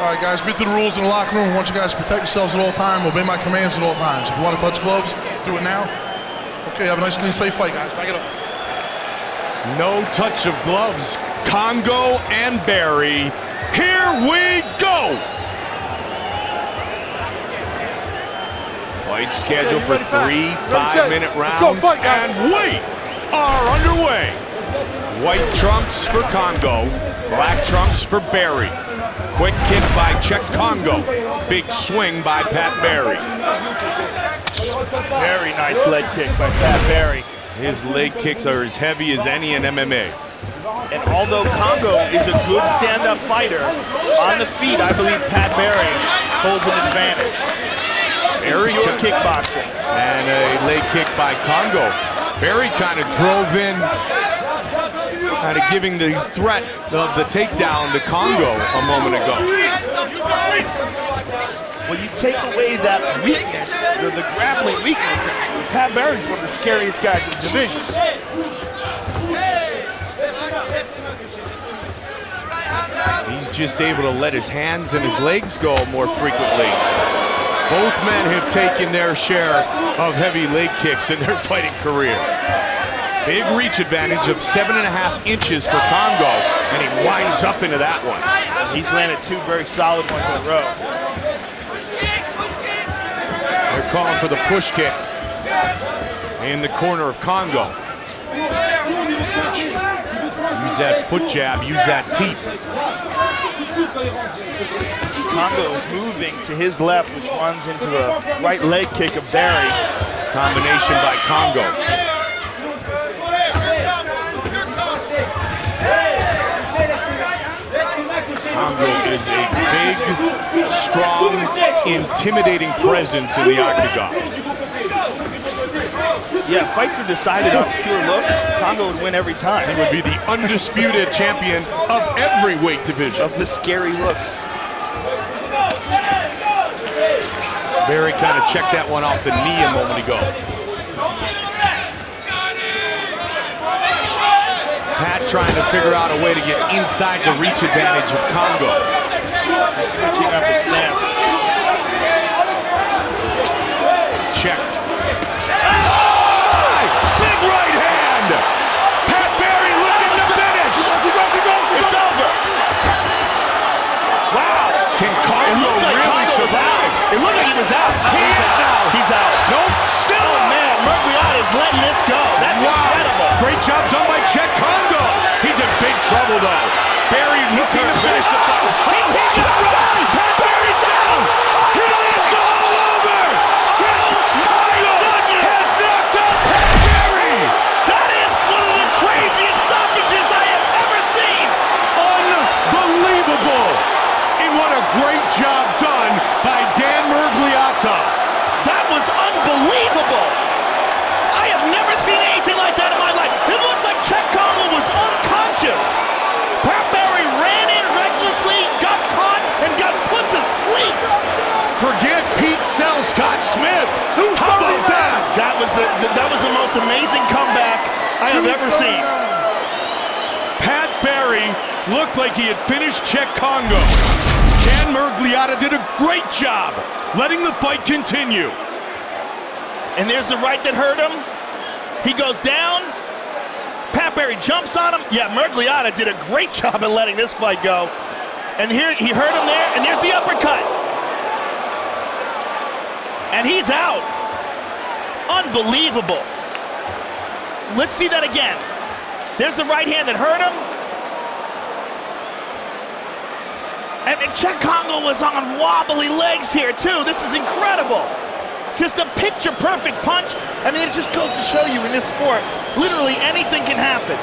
All right, guys, be through the rules in the locker room. I want you guys to protect yourselves at all times, obey my commands at all times. If you want to touch gloves, do it now. Okay, have a nice, clean, safe fight, guys. Back it up. No touch of gloves. Kongo and Barry. Here we go! Fight scheduled for 3 5-minute rounds. Let's go, fight, guys. And we are underway. White trunks for Kongo, black trunks for Barry. Quick kick by Czech Kongo. Big swing by Pat Barry. Very nice leg kick by Pat Barry. His leg kicks are as heavy as any in MMA. And although Kongo is a good stand-up fighter, on the feet, I believe Pat Barry holds an advantage. Barry to kickboxing. And a leg kick by Kongo. Barry kind of drove in, kind of giving the threat of the takedown to Kongo a moment ago. Well, you take away that weakness, the grappling weakness, and Pat Barry's one of the scariest guys in the division. He's just able to let his hands and his legs go more frequently. Both men have taken their share of heavy leg kicks in their fighting career. Big reach advantage of 7.5 inches for Kongo, and he winds up into that one. He's landed 2 very solid ones in a row. They're calling for the push kick in the corner of Kongo. Use that foot jab, use that teep. Kongo is moving to his left, which runs into the right leg kick of Barry. Combination by Kongo. Kongo is a big, strong, intimidating presence in the octagon. Yeah, fights were decided on pure looks. Kongo would win every time. He would be the undisputed champion of every weight division. Of the scary looks. Barry kind of checked that one off the knee a moment ago. Pat trying to figure out a way to get inside the reach advantage of Kongo. Switching up his stance. Checked. Big right hand! Pat Barry looking to finish! It's over! Wow! Can Kongo really survive? It looked like he was out. He's out. Nope, still! Oh man, Mergliata is letting this go. That's incredible. Great job done by Czech Kongo. He's in big trouble though. Barry looking to finish the fight. He's taking a run! Pat Barry's down! It is all over! Czech Kongo has knocked out Pat Barry! That is one of the craziest stoppages I have ever seen! Unbelievable! And what a great job done by Dan Mergliata. That was unbelievable! I have never seen anything like that in my life. It looked like Czech Kongo was unconscious. Pat Barry ran in recklessly, got caught, and got put to sleep. Forget Pete Scott Smith. How about that? That was the most amazing comeback I have ever seen. Pat Barry looked like he had finished Czech Kongo. Dan Mergliata did a great job letting the fight continue. And there's the right that hurt him. He goes down. Pat Barry jumps on him. Yeah, Mergliata did a great job at letting this fight go. And here he hurt him there, and there's the uppercut. And he's out. Unbelievable. Let's see that again. There's the right hand that hurt him. And Czech Kongo was on wobbly legs here too. This is incredible. Just a picture-perfect punch. I mean, it just goes to show you in this sport, literally anything can happen.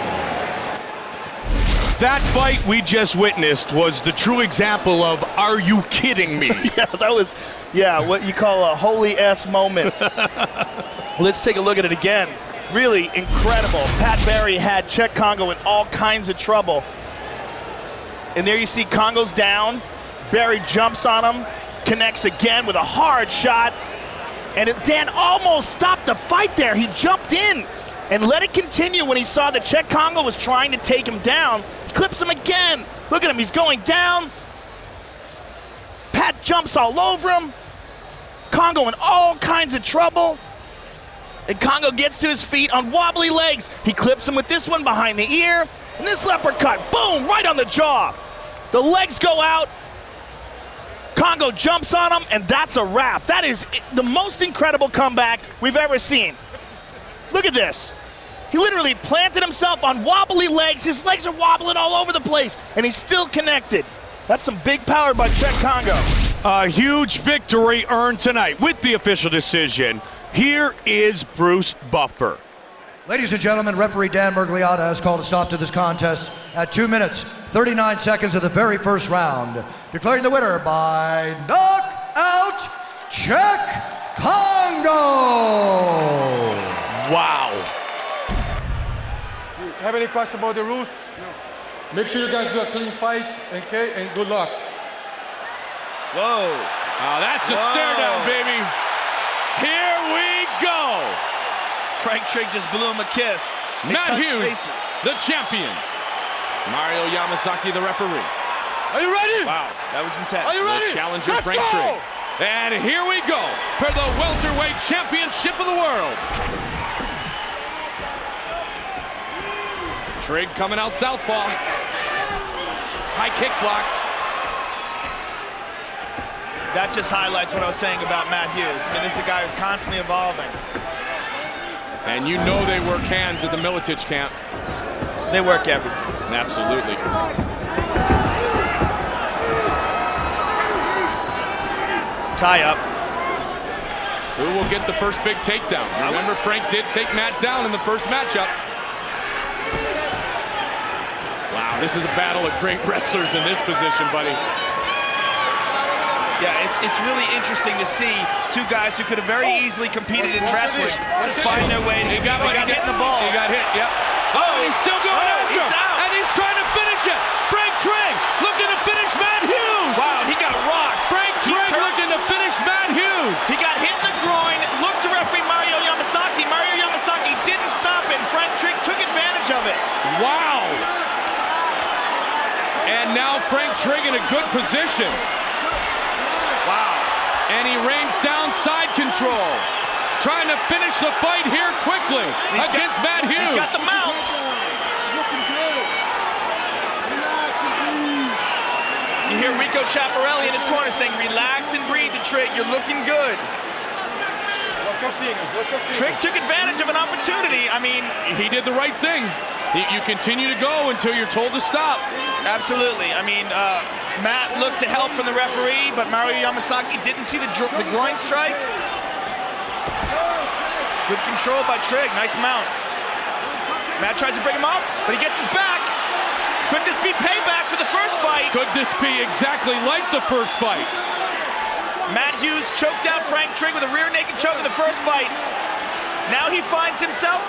That fight we just witnessed was the true example of, are you kidding me? Yeah, that was, what you call a holy-ass moment. Let's take a look at it again. Really incredible. Pat Barry had Czech Kongo in all kinds of trouble. And there you see Kongo's down. Barry jumps on him, connects again with a hard shot. And Dan almost stopped the fight there. He jumped in and let it continue when he saw that Czech Kongo was trying to take him down. Clips him again. Look at him, he's going down. Matt jumps all over him. Kongo in all kinds of trouble. And Kongo gets to his feet on wobbly legs. He clips him with this one behind the ear. And this uppercut, boom, right on the jaw. The legs go out. Kongo jumps on him, and that's a wrap. That is the most incredible comeback we've ever seen. Look at this. He literally planted himself on wobbly legs. His legs are wobbling all over the place, and he's still connected. That's some big power by Trigg Kongo. A huge victory earned tonight with the official decision. Here is Bruce Buffer. Ladies and gentlemen, referee Dan Mergliata has called a stop to this contest at 2 minutes, 39 seconds of the very first round, declaring the winner by knockout, Trigg Kongo. Wow. Have any question about the rules? No. Make sure you guys do a clean fight, okay? And good luck. Whoa. Oh, that's a stare down, baby. Here we go. Frank Trigg just blew him a kiss. Matt Hughes, the champion. Mario Yamasaki, the referee. Are you ready? Wow, that was intense. Are you ready? The challenger, Let's Frank go! Trigg. And here we go for the welterweight championship of the world. Trigg coming out southpaw. High kick blocked. That just highlights what I was saying about Matt Hughes. I mean, this is a guy who's constantly evolving. And you know they work hands at the Militich camp. They work everything. Absolutely. Tie up. Who will get the first big takedown? Remember, Frank did take Matt down in the first matchup. Wow, this is a battle of great wrestlers in this position, buddy. Yeah, it's really interesting to see two guys who could have very easily competed in wrestling find their way. He got hit in the balls. He got hit, yep. Oh, and he's still going after. He's out. And he's trying to finish it. Frank Trigg looking to finish Matt Hughes. Wow, he got rocked. Frank Trigg looking to finish Matt Hughes. He got hit in the groin, looked to referee Mario Yamasaki. Mario Yamasaki didn't stop it, and Frank Trigg took advantage of it. Wow. And now Frank Trigg in a good position. Wow. And he rains down side control. Trying to finish the fight here quickly against Matt Hughes. He's got the mount. You hear Rico Chaparelli in his corner saying, relax and breathe to Trigg, you're looking good. Watch your fingers, watch your fingers. Trigg took advantage of an opportunity. I mean, he did the right thing. You continue to go until you're told to stop. absolutely. I mean, Matt looked to help from the referee, but Mario Yamasaki didn't see the groin strike. Good control by Trigg, nice mount. Matt tries to bring him off, but he gets his back. Could this be payback for the first fight? Could this be exactly like the first fight? Matt Hughes choked out Frank Trigg with a rear naked choke in the first fight. Now he finds himself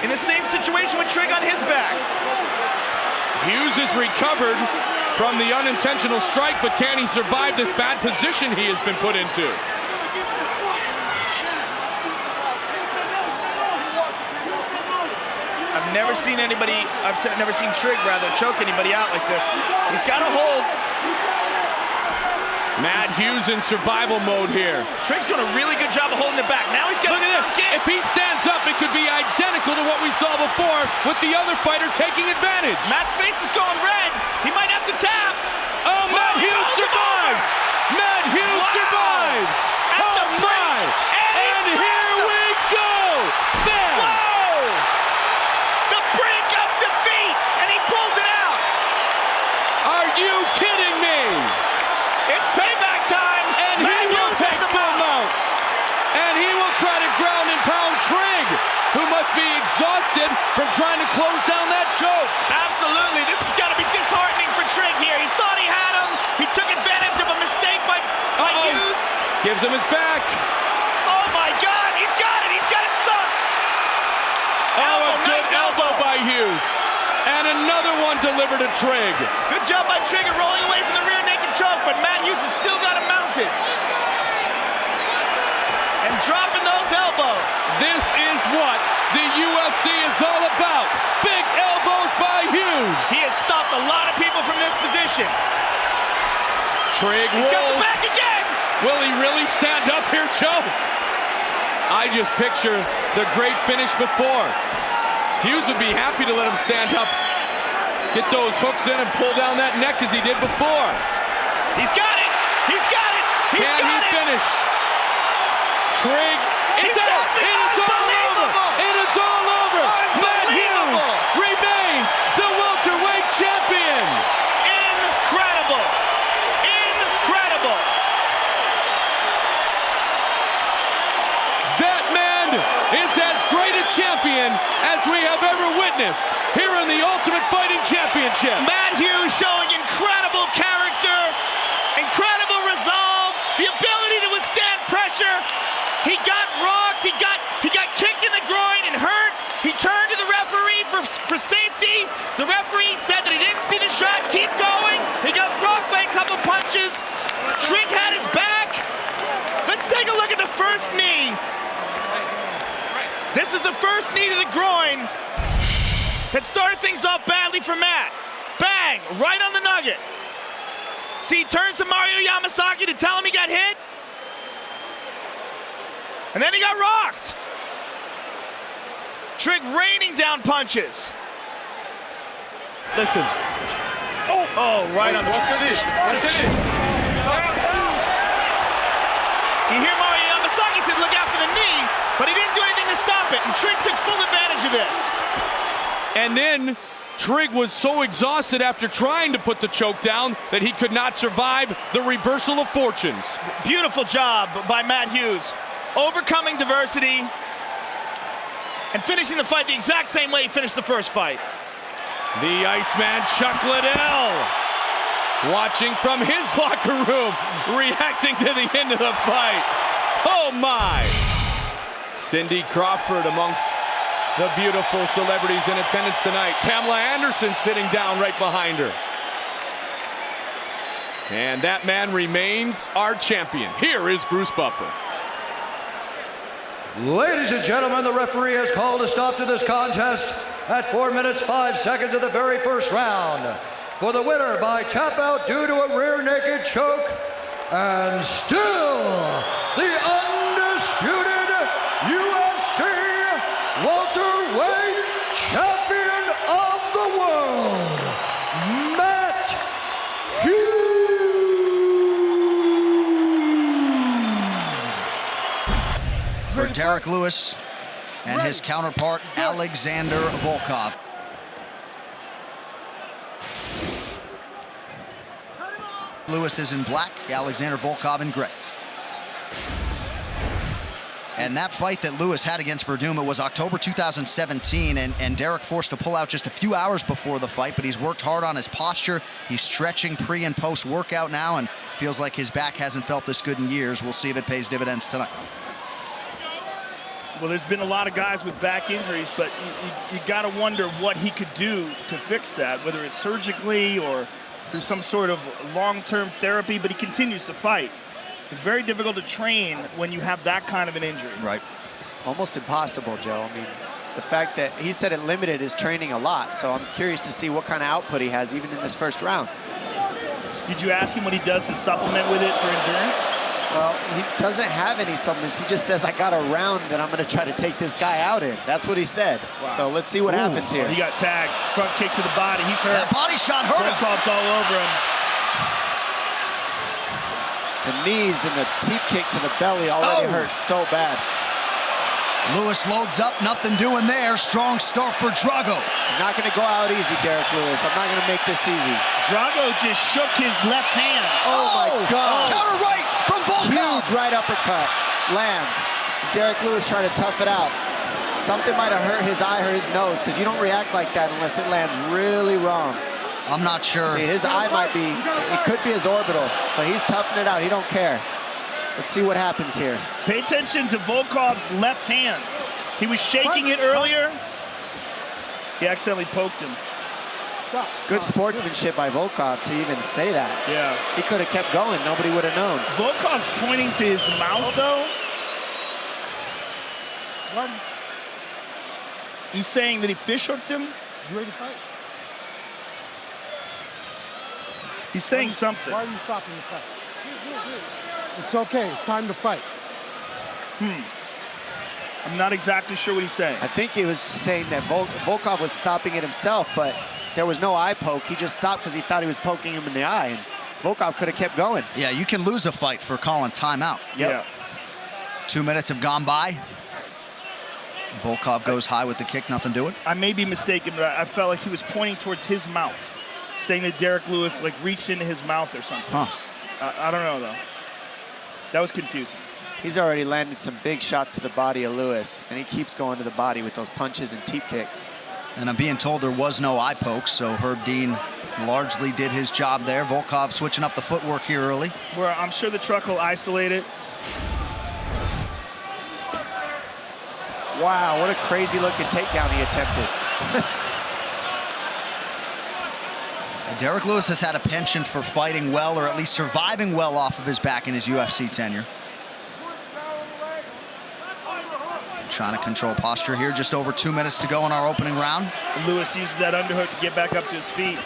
in the same situation with Trigg on his back. Hughes has recovered from the unintentional strike, but can he survive this bad position he has been put into? I've never seen Trigg choke anybody out like this. He's got a hold. Matt Hughes in survival mode here. Trigg's doing a really good job of holding it back. Now he's got Look at this. If he stands up, it could be identical to what we saw before with the other fighter taking advantage. Matt's face is going red. He might have to tap. Oh, Matt Hughes survives. Matt Hughes survives. At the Oh, break. my. And here we go. Bam. Whoa! The brink of defeat, and he pulls it out. Are you kidding me? It's payback time. And Matt he will Hughes take has the the mount. And he will try to ground and pound Trigg, who must be exhausted from trying to close down that choke. Absolutely. This has got to be disheartening for Trigg here. He thought he had him. He took advantage of a mistake by Hughes. Gives him his back. Oh, my God. He's got it. He's got it sunk. Oh, a good nice elbow by Hughes. And another one delivered to Trigg. Good job by Trigg rolling away from the rear naked choke, but Matt Hughes has still got him mounted. And dropping those elbows. This is what the UFC is all about. Big elbows by Hughes. He has stopped a lot of people from this position. Trigg. He's got the back again. Will he really stand up here, Joe? I just picture the great finish before. Hughes would be happy to let him stand up, get those hooks in and pull down that neck as he did before. He's got it. He's got it. He's Can got he it. finish? Trigg, it's out, and it's all over, and it's all over. Matt Hughes remains the welterweight champion. Incredible. Incredible. That man is as great a champion as we have ever witnessed here in the Ultimate Fighting Championship. Matt Hughes showing incredible character, incredible resolve, the ability to withstand pressure. He got rocked, he got kicked in the groin and hurt. He turned to the referee for safety. The referee said that he didn't see the shot, keep going. He got rocked by a couple punches. Trigg had his back. Let's take a look at the first knee. This is the first knee to the groin that started things off badly for Matt. Bang, right on the nugget. See, he turns to Mario Yamasaki to tell him he got hit. And then he got rocked. Trigg raining down punches. Listen. Oh, right on the... What's it is? What's it is? You hear Mario Yamasaki said, look out for the knee, but he didn't do anything to stop it, and Trigg took full advantage of this. And then Trigg was so exhausted after trying to put the choke down that he could not survive the reversal of fortunes. Beautiful job by Matt Hughes, overcoming diversity and finishing the fight the exact same way he finished the first fight. The Iceman Chuck Liddell watching from his locker room, reacting to the end of the fight. Oh my! Cindy Crawford amongst the beautiful celebrities in attendance tonight. Pamela Anderson sitting down right behind her. And that man remains our champion. Here is Bruce Buffer. Ladies and gentlemen, the referee has called a stop to this contest at 4 minutes 5 seconds of the very first round. For the winner by tap out due to a rear naked choke, and still the undisputed UFC welterweight champion of the world, Matt Hughes. For Derek Lewis and his counterpart, Alexander Volkov. Lewis is in black, Alexander Volkov in gray. And that fight that Lewis had against Verdum, it was October 2017, and Derek forced to pull out just a few hours before the fight, but he's worked hard on his posture. He's stretching pre and post workout now and feels like his back hasn't felt this good in years. We'll see if it pays dividends tonight. Well, there's been a lot of guys with back injuries, but you got to wonder what he could do to fix that, whether it's surgically or through some sort of long-term therapy, but he continues to fight. It's very difficult to train when you have that kind of an injury. Right. Almost impossible, Joe. I mean, the fact that he said it limited his training a lot, so I'm curious to see what kind of output he has even in this first round. Did you ask him what he does to supplement with it for endurance? Well, he doesn't have any supplements. He just says, I got a round that I'm going to try to take this guy out in. That's what he said. Wow. So let's see what happens here. He got tagged. Front kick to the body. He's hurt. That body shot hurt him. Volkov's all over him. The knees and the teep kick to the belly already hurt so bad. Lewis loads up, nothing doing there. Strong start for Drago. He's not going to go out easy, Derek Lewis. I'm not going to make this easy. Drago just shook his left hand. Oh my God. Counter right from Volkov. Huge right uppercut. Lands. Derek Lewis trying to tough it out. Something might have hurt his eye or his nose, because you don't react like that unless it lands really wrong. I'm not sure. See, his eye might be, it could be his orbital, but he's toughing it out. He don't care. Let's see what happens here. Pay attention to Volkov's left hand. He was shaking it earlier. He accidentally poked him. Good sportsmanship by Volkov to even say that. Yeah. He could have kept going. Nobody would have known. Volkov's pointing to his mouth, though. He's saying that he fish hooked him. You ready to fight? He's saying something. Why are you stopping the fight? It's okay. It's time to fight. I'm not exactly sure what he's saying. I think he was saying that Volkov was stopping it himself, but there was no eye poke. He just stopped because he thought he was poking him in the eye, and Volkov could have kept going. Yeah, you can lose a fight for calling timeout. Yeah. 2 minutes have gone by. Volkov goes high with the kick, nothing doing. I may be mistaken, but I felt like he was pointing towards his mouth, saying that Derek Lewis like reached into his mouth or something. Huh. I don't know though. That was confusing. He's already landed some big shots to the body of Lewis, and he keeps going to the body with those punches and teep kicks. And I'm being told there was no eye poke, so Herb Dean largely did his job there. Volkov switching up the footwork here early. Where I'm sure the truck will isolate it. Wow, what a crazy looking takedown he attempted. Derek Lewis has had a penchant for fighting well, or at least surviving well off of his back in his UFC tenure. Trying to control posture here. Just over 2 minutes to go in our opening round. Lewis uses that underhook to get back up to his feet.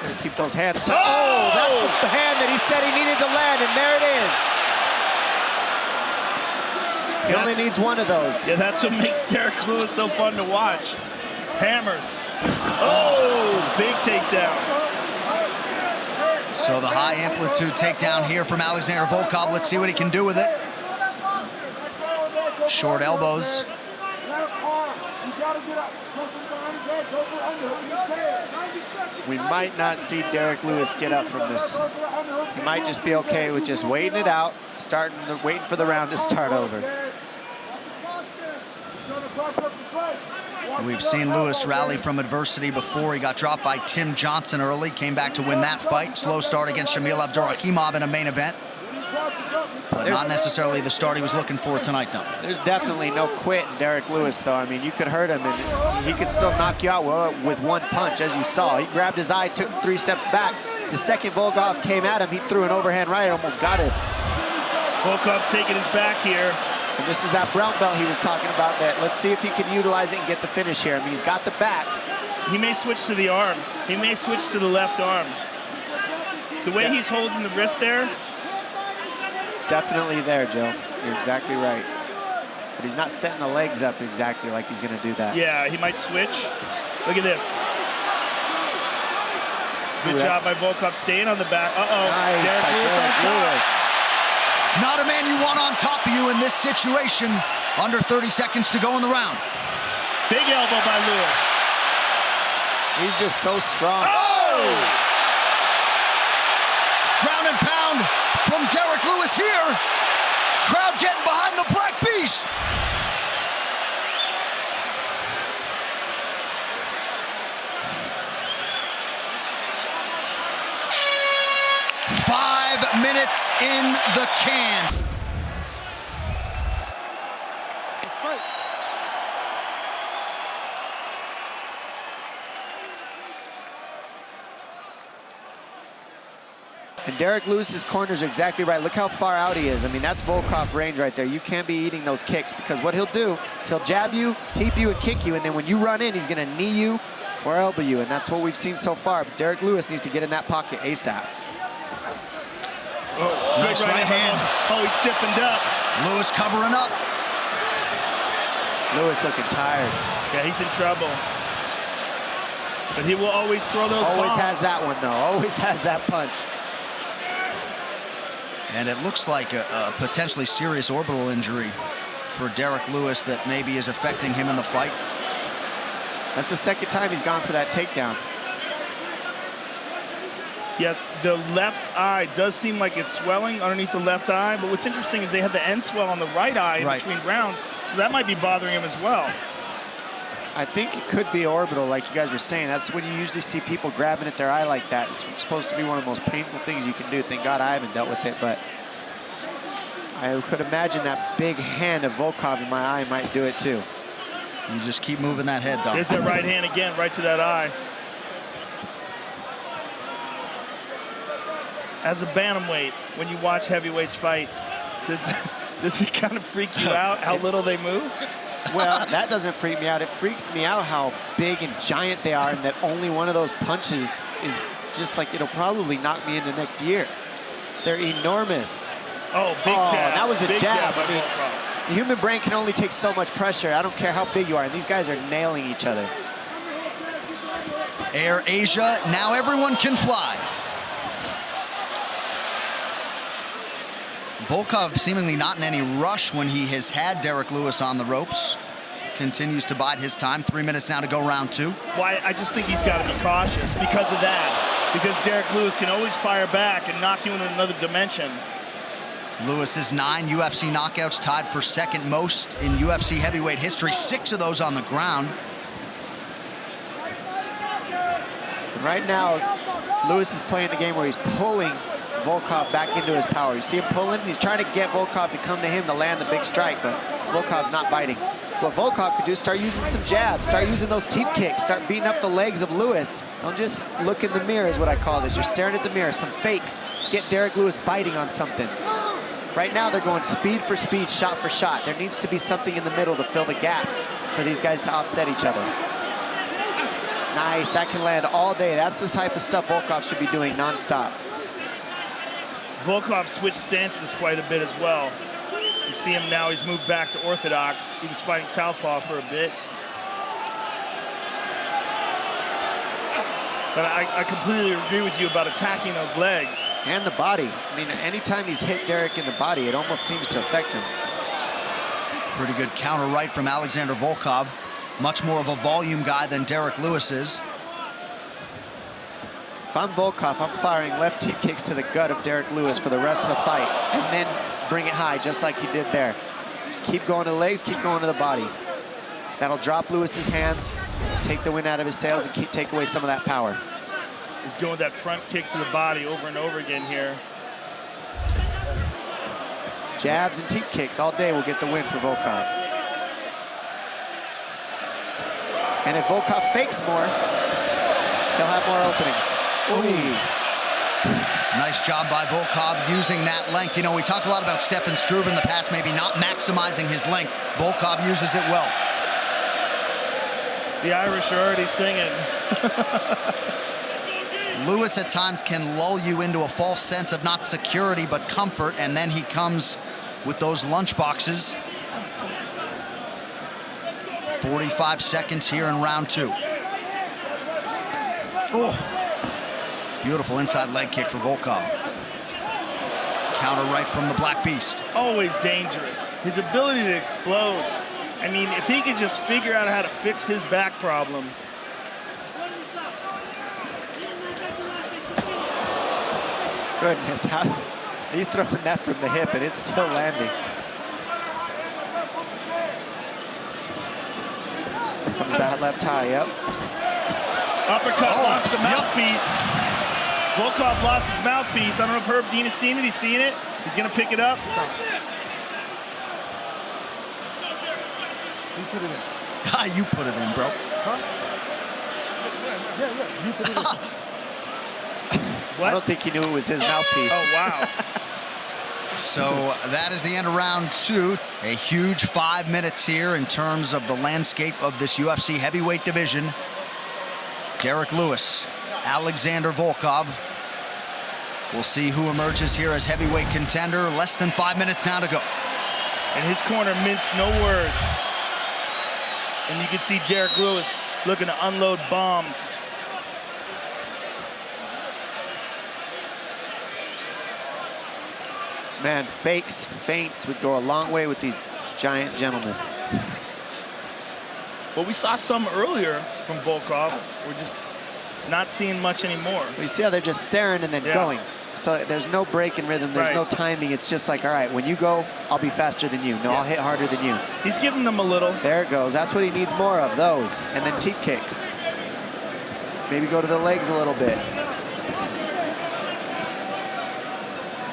Gonna keep those hands tight. Oh, that's the hand that he said he needed to land, and there it is. He only needs one of those. Yeah, that's what makes Derek Lewis so fun to watch. Hammers. Oh, big takedown. So the high amplitude takedown here from Alexander Volkov. Let's see what he can do with it. Short elbows. We might not see Derek Lewis get up from this. He might just be okay with just waiting it out, waiting for the round to start over. We've seen Lewis rally from adversity before. He got dropped by Tim Johnson early, came back to win that fight. Slow start against Shamil Abdurakhimov in a main event. But not necessarily the start he was looking for tonight, though. There's definitely no quit in Derek Lewis, though. I mean, you could hurt him, and he could still knock you out with one punch, as you saw. He grabbed his eye, took 3 steps back. The second Volkov came at him, he threw an overhand right, almost got him. Volkov's taking his back here. And this is that brown belt he was talking about. That let's see if he can utilize it and get the finish here. I mean, he's got the back. He may switch to the arm. He may switch to the left arm. The way he's holding the wrist there. Definitely there, Joe. You're exactly right. But he's not setting the legs up exactly like he's going to do that. Yeah, he might switch. Look at this. Good job by Volkov staying on the back. Uh-oh. Nice Derek by Lewis Derek Lewis. Not a man you want on top of you in this situation. Under 30 seconds to go in the round. Big elbow by Lewis. He's just so strong. Oh! Ground and pound from Derek Lewis here. Crowd getting behind the Black Beast. Minutes in the can. And Derek Lewis's corners are exactly right. Look how far out he is. I mean, that's Volkov range right there. You can't be eating those kicks, because what he'll do is he'll jab you, teep you, and kick you, and then when you run in, he's going to knee you or elbow you, and that's what we've seen so far. But Derek Lewis needs to get in that pocket ASAP. Oh, nice right hand. Oh, he stiffened up. Lewis covering up. Lewis looking tired. Yeah, he's in trouble. But he will always throw those Always bombs. has that one, though. Always has that punch. And it looks like a potentially serious orbital injury for Derek Lewis that maybe is affecting him in the fight. That's the second time he's gone for that takedown. Yeah, the left eye does seem like it's swelling underneath the left eye, but what's interesting is they had the end swell on the right eye in between rounds, so that might be bothering him as well. I think it could be orbital, like you guys were saying. That's when you usually see people grabbing at their eye like that. It's supposed to be one of the most painful things you can do. Thank God I haven't dealt with it, but I could imagine that big hand of Volkov in my eye might do it too. You just keep moving that head, Dom. There's that right hand again, right to that eye. As a bantamweight, when you watch heavyweights fight, does it kind of freak you out how little they move? Well, that doesn't freak me out. It freaks me out how big and giant they are, and that only one of those punches is just like, it'll probably knock me into next year. They're enormous. Oh, big jab. That was a Big jab. by I mean, Volkov. the human brain can only take so much pressure. I don't care how big you are. And these guys are nailing each other. Air Asia, now everyone can fly. Volkov seemingly not in any rush when he has had Derek Lewis on the ropes. Continues to bide his time. 3 minutes now to go round 2. Well, I just think he's got to be cautious because of that. Because Derek Lewis can always fire back and knock you into another dimension. Lewis's 9 UFC knockouts, tied for second most in UFC heavyweight history. 6 of those on the ground. Right now, Lewis is playing the game where he's pulling Volkov back into his power. You see him pulling? He's trying to get Volkov to come to him to land the big strike, but Volkov's not biting. What Volkov could do is start using some jabs, start using those teep kicks, start beating up the legs of Lewis. Don't just look in the mirror is what I call this. You're staring at the mirror, some fakes. Get Derek Lewis biting on something. Right now, they're going speed for speed, shot for shot. There needs to be something in the middle to fill the gaps for these guys to offset each other. Nice, that can land all day. That's the type of stuff Volkov should be doing nonstop. Volkov switched stances quite a bit as well. You see him now, he's moved back to orthodox. He was fighting southpaw for a bit. But I completely agree with you about attacking those legs. And the body. I mean, anytime he's hit Derek in the body, it almost seems to affect him. Pretty good counter right from Alexander Volkov. Much more of a volume guy than Derek Lewis is. If I'm Volkov, I'm firing left teep kicks to the gut of Derek Lewis for the rest of the fight, and then bring it high, just like he did there. Just keep going to the legs, keep going to the body. That'll drop Lewis's hands, take the wind out of his sails, and take away some of that power. He's going with that front kick to the body over and over again here. Jabs and teep kicks all day will get the win for Volkov. And if Volkov fakes more, he'll have more openings. Ooh. Nice job by Volkov using that length. You know, we talked a lot about Stefan Struve in the past, maybe not maximizing his length. Volkov uses it well. The Irish are already singing. Lewis at times can lull you into a false sense of not security, but comfort, and then he comes with those lunch boxes. 45 seconds here in round 2. Oh. Beautiful inside leg kick for Volkov. Counter right from the Black Beast. Always dangerous. His ability to explode. I mean, if he could just figure out how to fix his back problem. Goodness, he's throwing that from the hip and it's still landing. Comes that left high, yep. Uppercut, lost the mouthpiece. Volkov lost his mouthpiece. I don't know if Herb Dean has seen it. He's seen it. He's going to pick it up. You put it in. Ah, you put it in, bro. Huh? Yeah, you put it in. What? I don't think he knew it was his mouthpiece. Oh, wow. So that is the end of round 2. A huge 5 minutes here in terms of the landscape of this UFC heavyweight division. Derek Lewis, Alexander Volkov. We'll see who emerges here as heavyweight contender. Less than 5 minutes now to go. And his corner minced no words. And you can see Derek Lewis looking to unload bombs. Man, fakes, feints would go a long way with these giant gentlemen. Well, we saw some earlier from Volkov. We're just not seeing much anymore. You see how they're just staring and then going. So there's no break in rhythm. There's no timing. It's just like, all right, when you go, I'll be faster than you. No, I'll hit harder than you. He's giving them a little. There it goes. That's what he needs more of, those. And then teep kicks. Maybe go to the legs a little bit.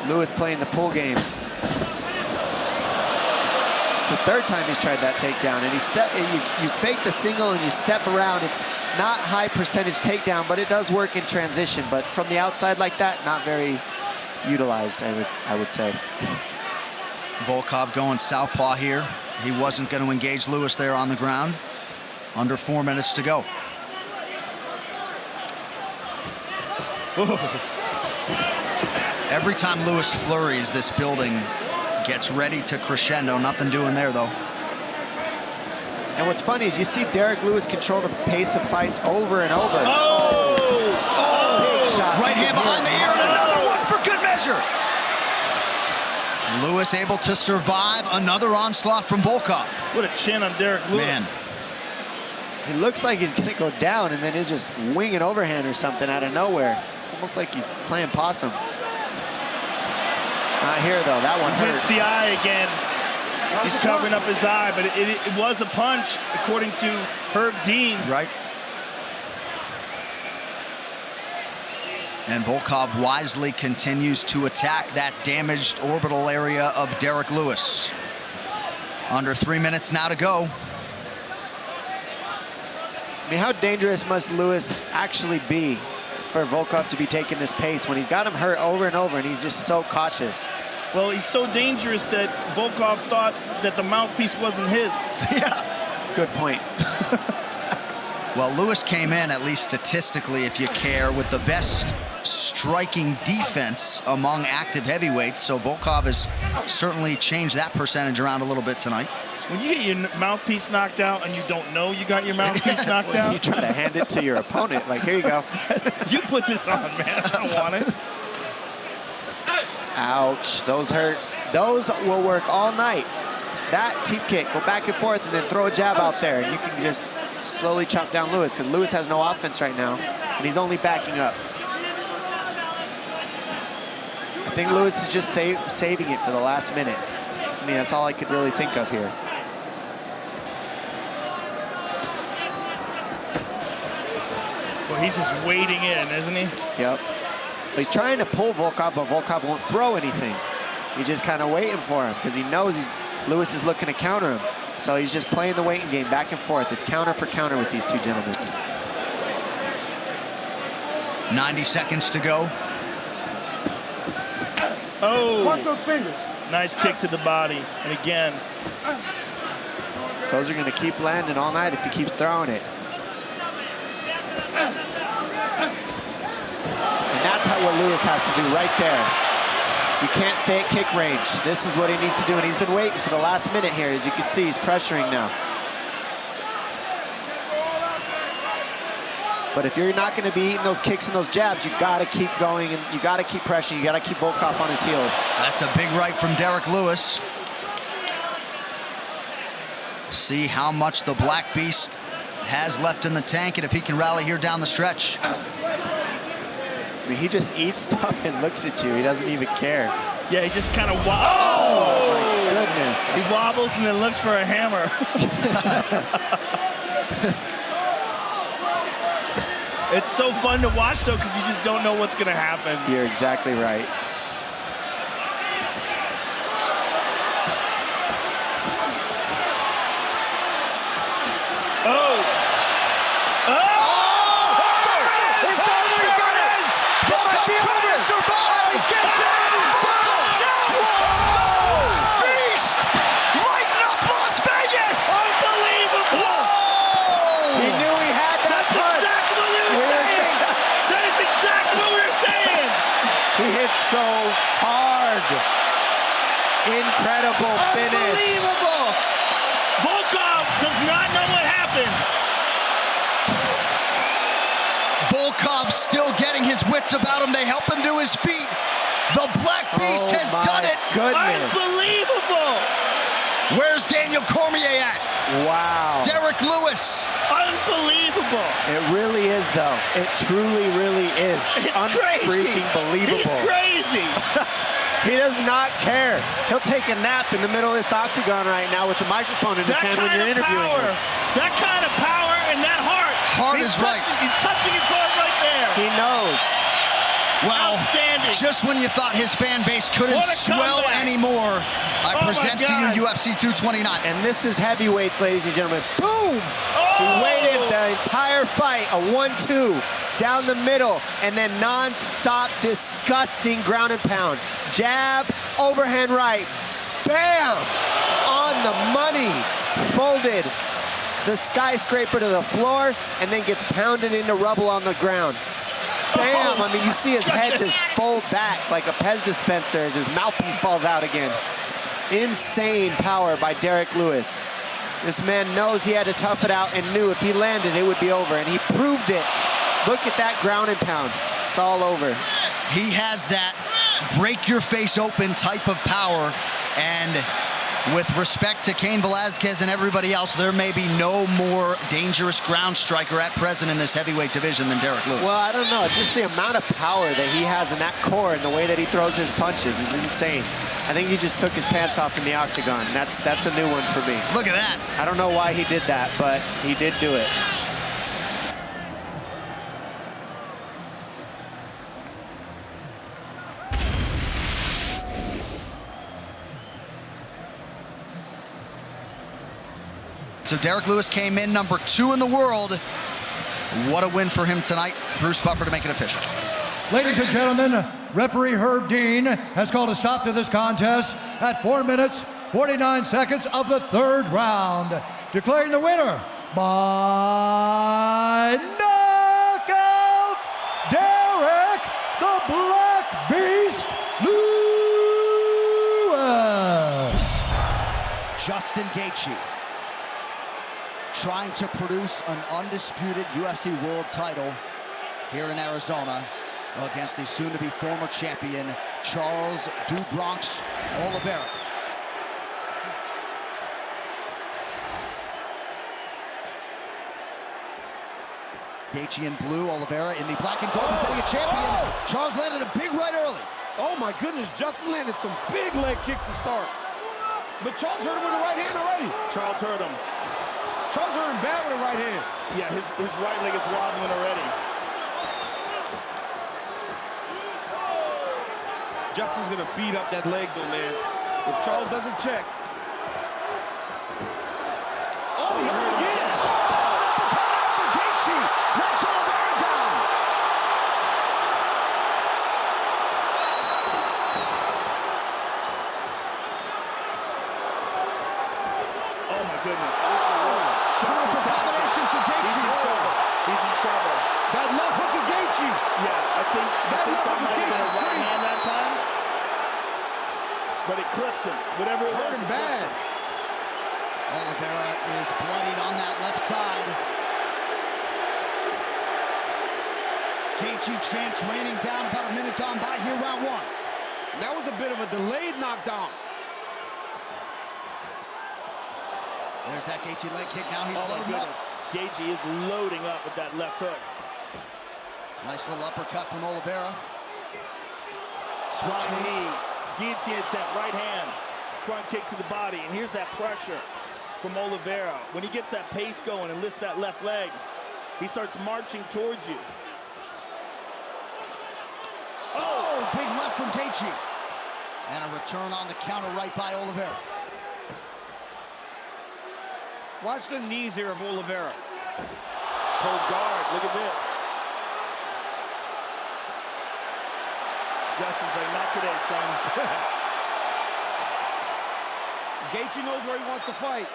Lewis playing the pull game. It's the third time he's tried that takedown, and you fake the single and you step around. It's not high percentage takedown, but it does work in transition. But from the outside like that, not very utilized, I would say. Volkov going southpaw here. He wasn't going to engage Lewis there on the ground. Under 4 minutes to go. Every time Lewis flurries, this building gets ready to crescendo. Nothing doing there, though. And what's funny is you see Derek Lewis control the pace of fights over and over. Big shot. Right hand behind the ear and another one for good measure. Lewis able to survive another onslaught from Volkov. What a chin on Derek Lewis. Man. It looks like he's gonna go down and then he'll just wing an overhand or something out of nowhere. Almost like he's playing possum. Not here though, that one hurt. Hits the eye again. He's covering up his eye, but it was a punch, according to Herb Dean. Right. And Volkov wisely continues to attack that damaged orbital area of Derek Lewis. Under 3 minutes now to go. I mean, how dangerous must Lewis actually be for Volkov to be taking this pace when he's got him hurt over and over and he's just so cautious? Well, he's so dangerous that Volkov thought that the mouthpiece wasn't his. Yeah. Good point. Well, Lewis came in, at least statistically, if you care, with the best striking defense among active heavyweights. So Volkov has certainly changed that percentage around a little bit tonight. When you get your mouthpiece knocked out and you don't know you got your mouthpiece knocked out. You try to hand it to your opponent, like, here you go. You put this on, man. I don't want it. Ouch, those hurt. Those will work all night. That teep kick, go back and forth and then throw a jab out there. And you can just slowly chop down Lewis because Lewis has no offense right now and he's only backing up. I think Lewis is just saving it for the last minute. I mean, that's all I could really think of here. Well, he's just waiting in, isn't he? Yep. He's trying to pull Volkov, but Volkov won't throw anything. He's just kind of waiting for him because he knows Lewis is looking to counter him. So he's just playing the waiting game back and forth. It's counter for counter with these two gentlemen. 90 seconds to go. Oh! Watch those fingers. Nice kick to the body. And again. Those are going to keep landing all night if he keeps throwing it. And that's what Lewis has to do right there. You can't stay at kick range. This is what he needs to do, and he's been waiting for the last minute here. As you can see, he's pressuring now. But if you're not going to be eating those kicks and those jabs, you got to keep going, and you got to keep pressuring. You got to keep Volkov on his heels. That's a big right from Derek Lewis. See how much the Black Beast has left in the tank, and if he can rally here down the stretch. I mean, he just eats stuff and looks at you. He doesn't even care. Yeah, he just kind of Oh, my goodness. He wobbles and then looks for a hammer. It's so fun to watch, though, because you just don't know what's going to happen. You're exactly right. Oh! So hard. Incredible finish. Unbelievable. Volkov does not know what happened. Volkov still getting his wits about him. They help him to his feet. The Black Beast has done it. Goodness. Unbelievable. Where's Daniel Cormier at? Wow. Derek Lewis. Unbelievable. It really is, though. It truly, really is. It's unfreaking believable. He's crazy. He does not care. He'll take a nap in the middle of this octagon right now with the microphone in his hand when you're interviewing him. That kind of power and that heart. Heart is right. He's touching his heart right there. He knows. Well, just when you thought his fan base couldn't swell anymore, I present to you UFC 229. And this is heavyweights, ladies and gentlemen. Boom! He waited the entire fight, a 1-2 down the middle, and then non-stop, disgusting ground and pound. Jab, overhand right, Bam! On the money. Folded the skyscraper to the floor and then gets pounded into rubble on the ground. Bam! I mean, you see his head just fold back like a Pez dispenser as his mouthpiece falls out again. Insane power by Derek Lewis. This man knows he had to tough it out and knew if he landed, it would be over, and he proved it. Look at that ground and pound. It's all over. He has that break your face open type of power, and with respect to Cain Velasquez and everybody else, there may be no more dangerous ground striker at present in this heavyweight division than Derek Lewis. Well, I don't know. Just the amount of power that he has in that core and the way that he throws his punches is insane. I think he just took his pants off in the octagon. That's a new one for me. Look at that. I don't know why he did that, but he did do it. So Derek Lewis came in number 2 in the world. What a win for him tonight. Bruce Buffer to make it official. Ladies and gentlemen, referee Herb Dean has called a stop to this contest at 4 minutes, 49 seconds of the 3rd round, declaring the winner by knockout, Derek the Black Beast Lewis. Justin Gaethje trying to produce an undisputed UFC world title here in Arizona against the soon-to-be former champion, Charles Du Bronx Oliveira. Gaethje in blue, Oliveira in the black and gold, defending a champion. Charles landed a big right early. Oh my goodness, Justin landed some big leg kicks to start. But Charles hurt him with the right hand already. Charles hurt him. Charles hurt him bad with the right hand. Yeah, his right leg is wobbling already. Justin's gonna beat up that leg though, man. If Charles doesn't check. Oh, he hurt again. For Gaethje, knocks Oliveira down. Oh my goodness. Beautiful combination for Gaethje. He's in trouble. That left hook of Gaethje. Yeah, I think that might have been a right hand that time. But it clipped him. Whatever it Hurt was. him bad. Oliveira is bloodied on that left side. Gaethje chants raining down, about a minute gone by here, round 1. That was a bit of a delayed knockdown. There's that Gaethje leg kick. Now he's loading up. Gaethje is loading up with that left hook. Nice little uppercut from Oliveira. Switch knee, guillotine attempt, right hand, front kick to the body, and here's that pressure from Oliveira. When he gets that pace going and lifts that left leg, he starts marching towards you. Oh, big left from Gaethje. And a return on the counter right by Oliveira. Watch the knees here of Oliveira. Pull guard, look at this. Justin's like, not today, son. Gaethje knows where he wants to fight.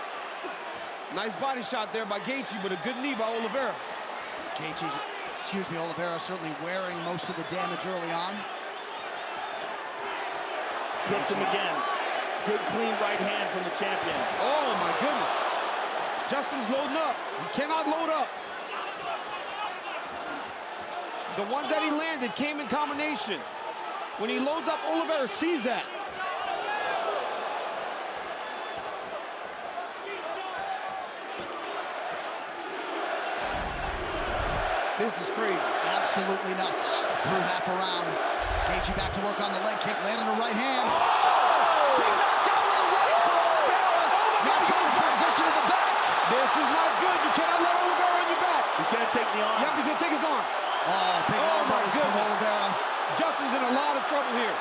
Nice body shot there by Gaethje, but a good knee by Oliveira. Oliveira certainly wearing most of the damage early on. Kicked him again. Good clean right hand from the champion. Oh my goodness. Justin's loading up. He cannot load up. The ones that he landed came in combination. When he loads up, Oliveira sees that. This is crazy. Absolutely nuts. Through half a round. Gaethje back to work on the leg kick, landing a right hand. Big knockdown with a right from Oliveira. Now trying to transition to the back. This is not good. You cannot let Oliveira on your back. He's gonna take the arm. Yep, he's gonna take his arm. Oh, big elbows from Oliveira. Justin's in a lot of trouble here.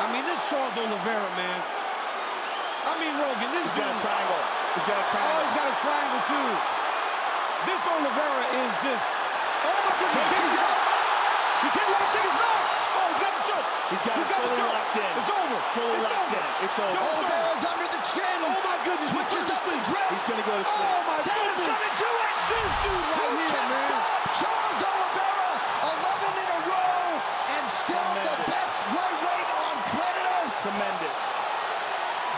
I mean, this Charles Oliveira, man. I mean, Rogan, this He's got a triangle. He's got a triangle. Oh, he's got a triangle, too. This Oliveira is just... Oh, my goodness. Gaethje's out. He can't let him take his back. Oh, he's got the choke. He's got it fully locked in. It's over. Fully locked in. It's over. Oliveira's under the chin. Oh my goodness. Switches up the grip. He's going to go to sleep. Oh my That is goodness. going to do it. This dude right Who here, can man. stop Charles Oliveira? 11 in a row and still the best lightweight on planet Earth. Tremendous.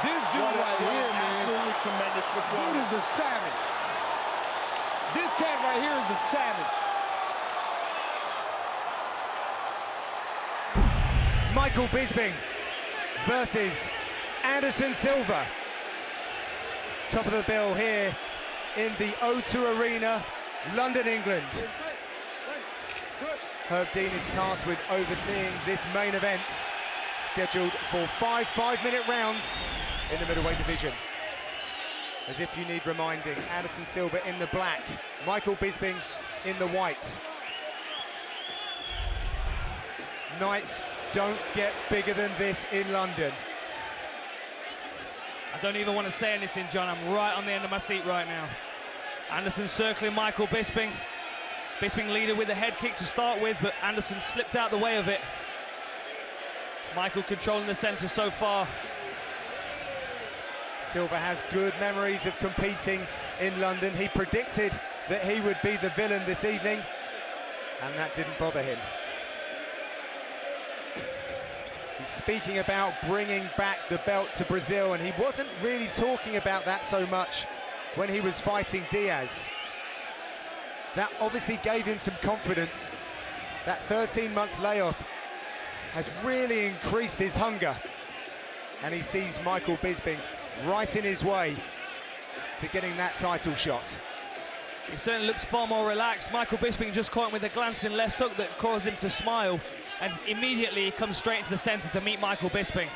This dude right here, man. Absolutely tremendous Dude performance. is a savage. This cat right here is a savage. Michael Bisping versus Anderson Silva. Top of the bill here in the O2 Arena, London, England. Herb Dean is tasked with overseeing this main event, scheduled for 5 5-minute rounds in the middleweight division. As if you need reminding, Anderson Silva in the black, Michael Bisping in the white. Nights don't get bigger than this in London. I don't even want to say anything, John. I'm right on the end of my seat right now. Anderson circling Michael Bisping. Bisping leaded with a head kick to start with, but Anderson slipped out the way of it. Michael controlling the center so far. Silva has good memories of competing in London. He predicted that he would be the villain this evening, and that didn't bother him. He's speaking about bringing back the belt to Brazil, and he wasn't really talking about that so much when he was fighting Diaz. That obviously gave him some confidence. That 13-month layoff has really increased his hunger, and he sees Michael Bisping right in his way to getting that title shot. He certainly looks far more relaxed. Michael Bisping just caught him with a glancing left hook that caused him to smile, and immediately he comes straight into the center to meet Michael Bisping.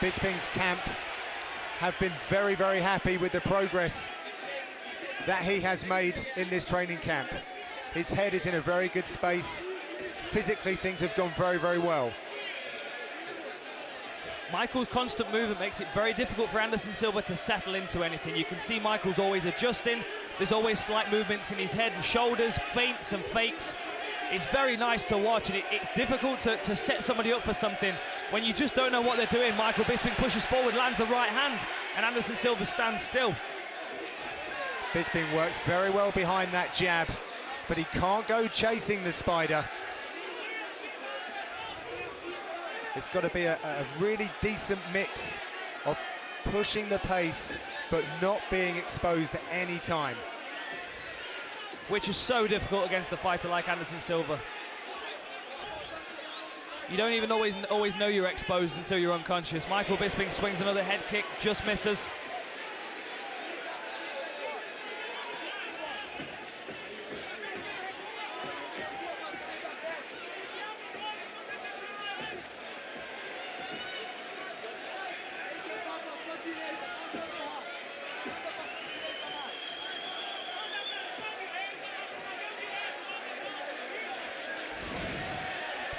Bisping's camp have been very, very happy with the progress that he has made in this training camp. His head is in a very good space. Physically, things have gone very, very well. Michael's constant movement makes it very difficult for Anderson Silva to settle into anything. You can see Michael's always adjusting. There's always slight movements in his head and shoulders, feints and fakes. It's very nice to watch, and it's difficult to set somebody up for something when you just don't know what they're doing. Michael Bisping pushes forward, lands a right hand, and Anderson Silva stands still. Bisping works very well behind that jab, but he can't go chasing the spider. It's got to be a really decent mix of pushing the pace but not being exposed at any time. Which is so difficult against a fighter like Anderson Silva. You don't even always know you're exposed until you're unconscious. Michael Bisping swings another head kick, just misses.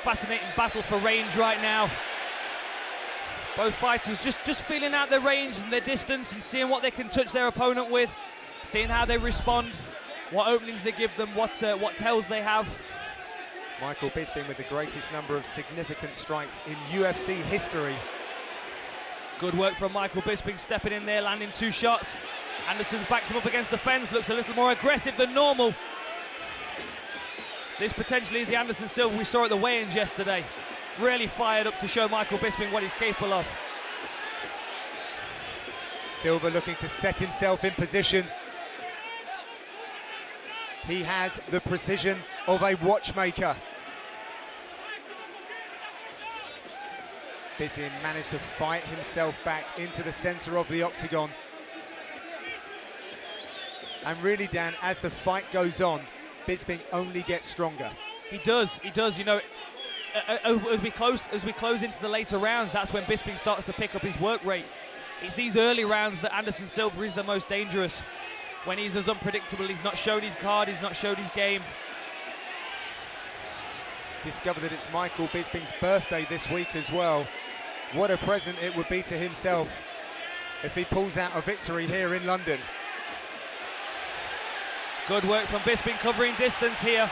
Fascinating battle for range right now. Both fighters just feeling out their range and their distance and seeing what they can touch their opponent with, seeing how they respond, what openings they give them, what tells they have. Michael Bisping with the greatest number of significant strikes in UFC history. Good work from Michael Bisping, stepping in there, landing 2 shots. Anderson's backed him up against the fence, looks a little more aggressive than normal. This potentially is the Anderson Silva we saw at the weigh-ins yesterday. Really fired up to show Michael Bisping what he's capable of. Silva looking to set himself in position. He has the precision of a watchmaker. Bisping managed to fight himself back into the center of the octagon. And really, Dan, as the fight goes on, Bisping only gets stronger. He does. You know, as we close into the later rounds, that's when Bisping starts to pick up his work rate. It's these early rounds that Anderson Silva is the most dangerous. When he's as unpredictable, he's not showed his card, he's not showed his game. Discovered that it's Michael Bisping's birthday this week as well. What a present it would be to himself if he pulls out a victory here in London. Good work from Bisping, covering distance here.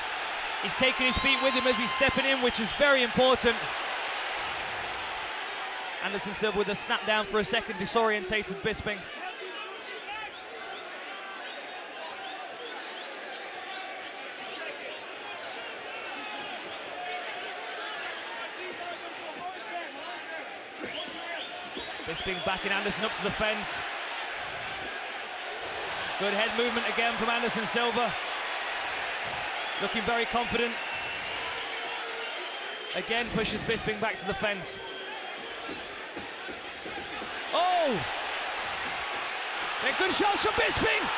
He's taking his feet with him as he's stepping in, which is very important. Anderson Silva with a snap down for a second, disorientated Bisping. Bisping backing Anderson up to the fence. Good head movement again from Anderson Silva. Looking very confident. Again pushes Bisping back to the fence. Oh! They're good shots from Bisping.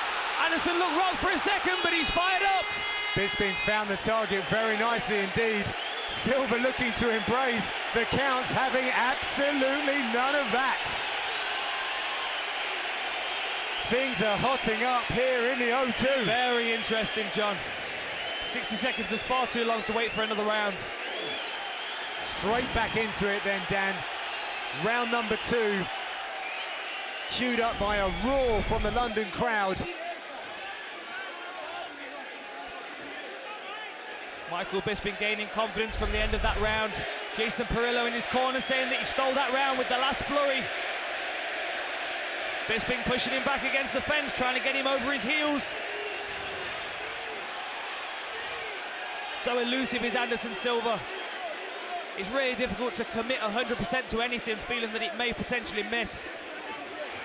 Anderson looked wrong for a second, but he's fired up. Bisping found the target very nicely indeed. Silva looking to embrace the counts, having absolutely none of that. Things are hotting up here in the O2. Very interesting, John. 60 seconds is far too long to wait for another round. Straight back into it then, Dan. Round number 2, queued up by a roar from the London crowd. Michael Bisping gaining confidence from the end of that round. Jason Perillo in his corner saying that he stole that round with the last flurry. Bisping pushing him back against the fence, trying to get him over his heels. So elusive is Anderson Silva. It's really difficult to commit 100% to anything, feeling that it may potentially miss.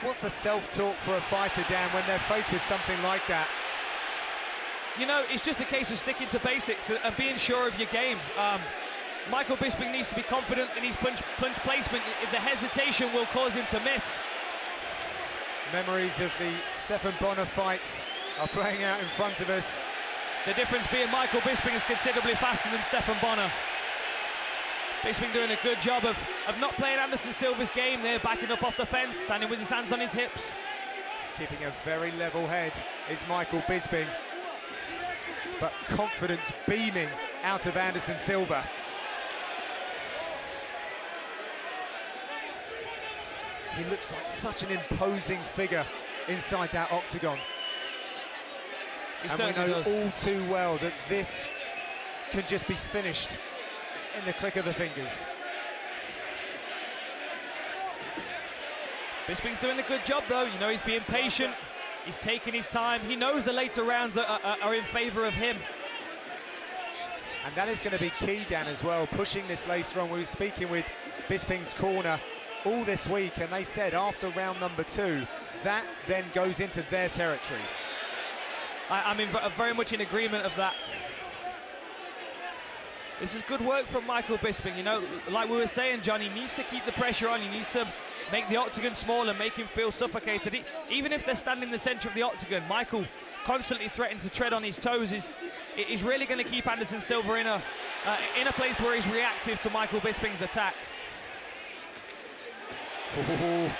What's the self-talk for a fighter, Dan, when they're faced with something like that? You know, it's just a case of sticking to basics and being sure of your game. Michael Bisping needs to be confident in his punch placement. The hesitation will cause him to miss. Memories of the Stephan Bonner fights are playing out in front of us. The difference being Michael Bisping is considerably faster than Stephan Bonner. Bisping doing a good job of not playing Anderson Silva's game there, backing up off the fence, standing with his hands on his hips. Keeping a very level head is Michael Bisping, but confidence beaming out of Anderson Silva. He looks like such an imposing figure inside that octagon. And we know all too well that this can just be finished in the click of the fingers. Bisping's doing a good job though, you know, he's being patient, he's taking his time, he knows the later rounds are in favour of him. And that is going to be key, Dan, as well, pushing this later on. We were speaking with Bisping's corner all this week, and they said after round number 2, that then goes into their territory. I'm very much in agreement of that. This is good work from Michael Bisping, you know, like we were saying, John, he needs to keep the pressure on, he needs to make the octagon smaller, make him feel suffocated. Even if they're standing in the centre of the octagon, Michael constantly threatening to tread on his toes is really going to keep Anderson Silva in a place where he's reactive to Michael Bisping's attack. Ooh.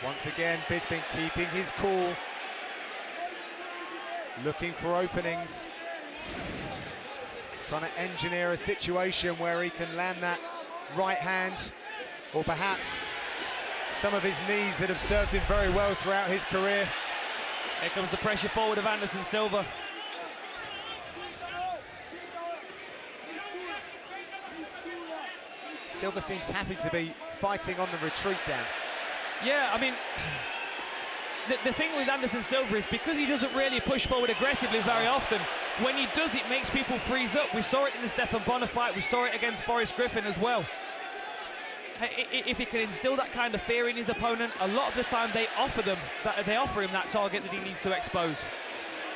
Once again, Bisping keeping his cool, looking for openings, trying to engineer a situation where he can land that right hand, or perhaps some of his knees that have served him very well throughout his career. Here comes the pressure forward of Anderson Silva. Silva seems happy to be fighting on the retreat, Dan. Yeah, I mean, the thing with Anderson Silva is because he doesn't really push forward aggressively very often, when he does, it makes people freeze up. We saw it in the Stephan Bonner fight, we saw it against Forrest Griffin as well. If he can instill that kind of fear in his opponent, a lot of the time they offer him that target that he needs to expose.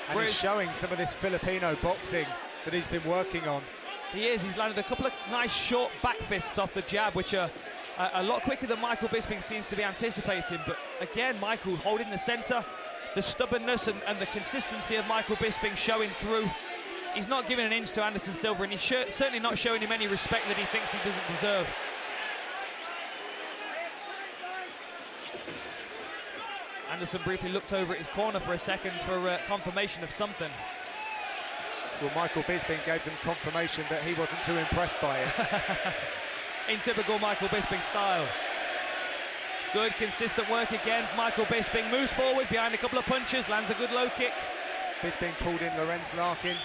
And he's showing some of this Filipino boxing that he's been working on. He's landed a couple of nice short back fists off the jab, which are a lot quicker than Michael Bisping seems to be anticipating. But again, Michael holding the centre, the stubbornness and the consistency of Michael Bisping showing through. He's not giving an inch to Anderson Silva, and he's certainly not showing him any respect that he thinks he doesn't deserve. Anderson briefly looked over at his corner for a second for confirmation of something. Well, Michael Bisping gave them confirmation that he wasn't too impressed by it. In typical Michael Bisping style. Good, consistent work again. Michael Bisping moves forward behind a couple of punches, lands a good low kick. Bisping pulled in Lorenz Larkin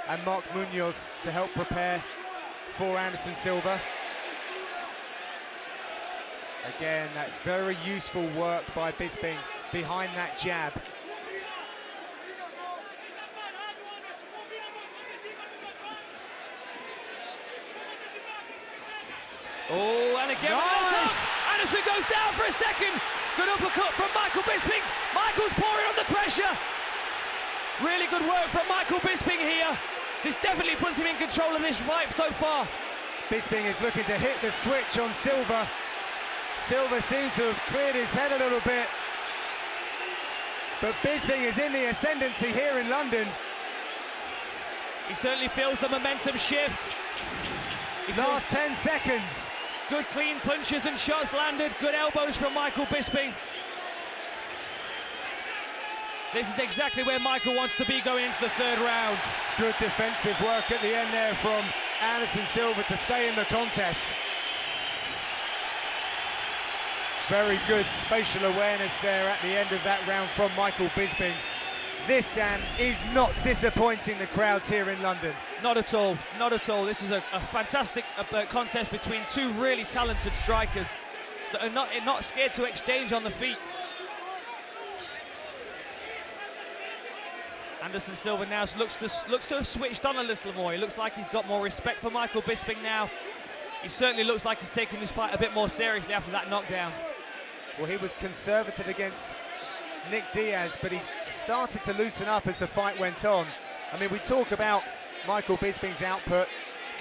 and Mark Munoz to help prepare for Anderson Silva. Again, that very useful work by Bisping behind that jab. Oh, and again, nice. Anderson goes down for a second. Good uppercut from Michael Bisping. Michael's pouring on the pressure. Really good work from Michael Bisping here. This definitely puts him in control of this fight so far. Bisping is looking to hit the switch on Silva. Silva seems to have cleared his head a little bit. But Bisping is in the ascendancy here in London. He certainly feels the momentum shift. Last 10 seconds. Good clean punches and shots landed. Good elbows from Michael Bisping. This is exactly where Michael wants to be going into the third round. Good defensive work at the end there from Anderson Silva to stay in the contest. Very good spatial awareness there at the end of that round from Michael Bisping. This, Dan, is not disappointing the crowds here in London. Not at all, not at all. This is a fantastic contest between two really talented strikers that are not scared to exchange on the feet. Anderson Silva now looks to have switched on a little more. He looks like he's got more respect for Michael Bisping now. He certainly looks like he's taking this fight a bit more seriously after that knockdown. Well, he was conservative against Nick Diaz, but he started to loosen up as the fight went on. I mean, we talk about Michael Bisping's output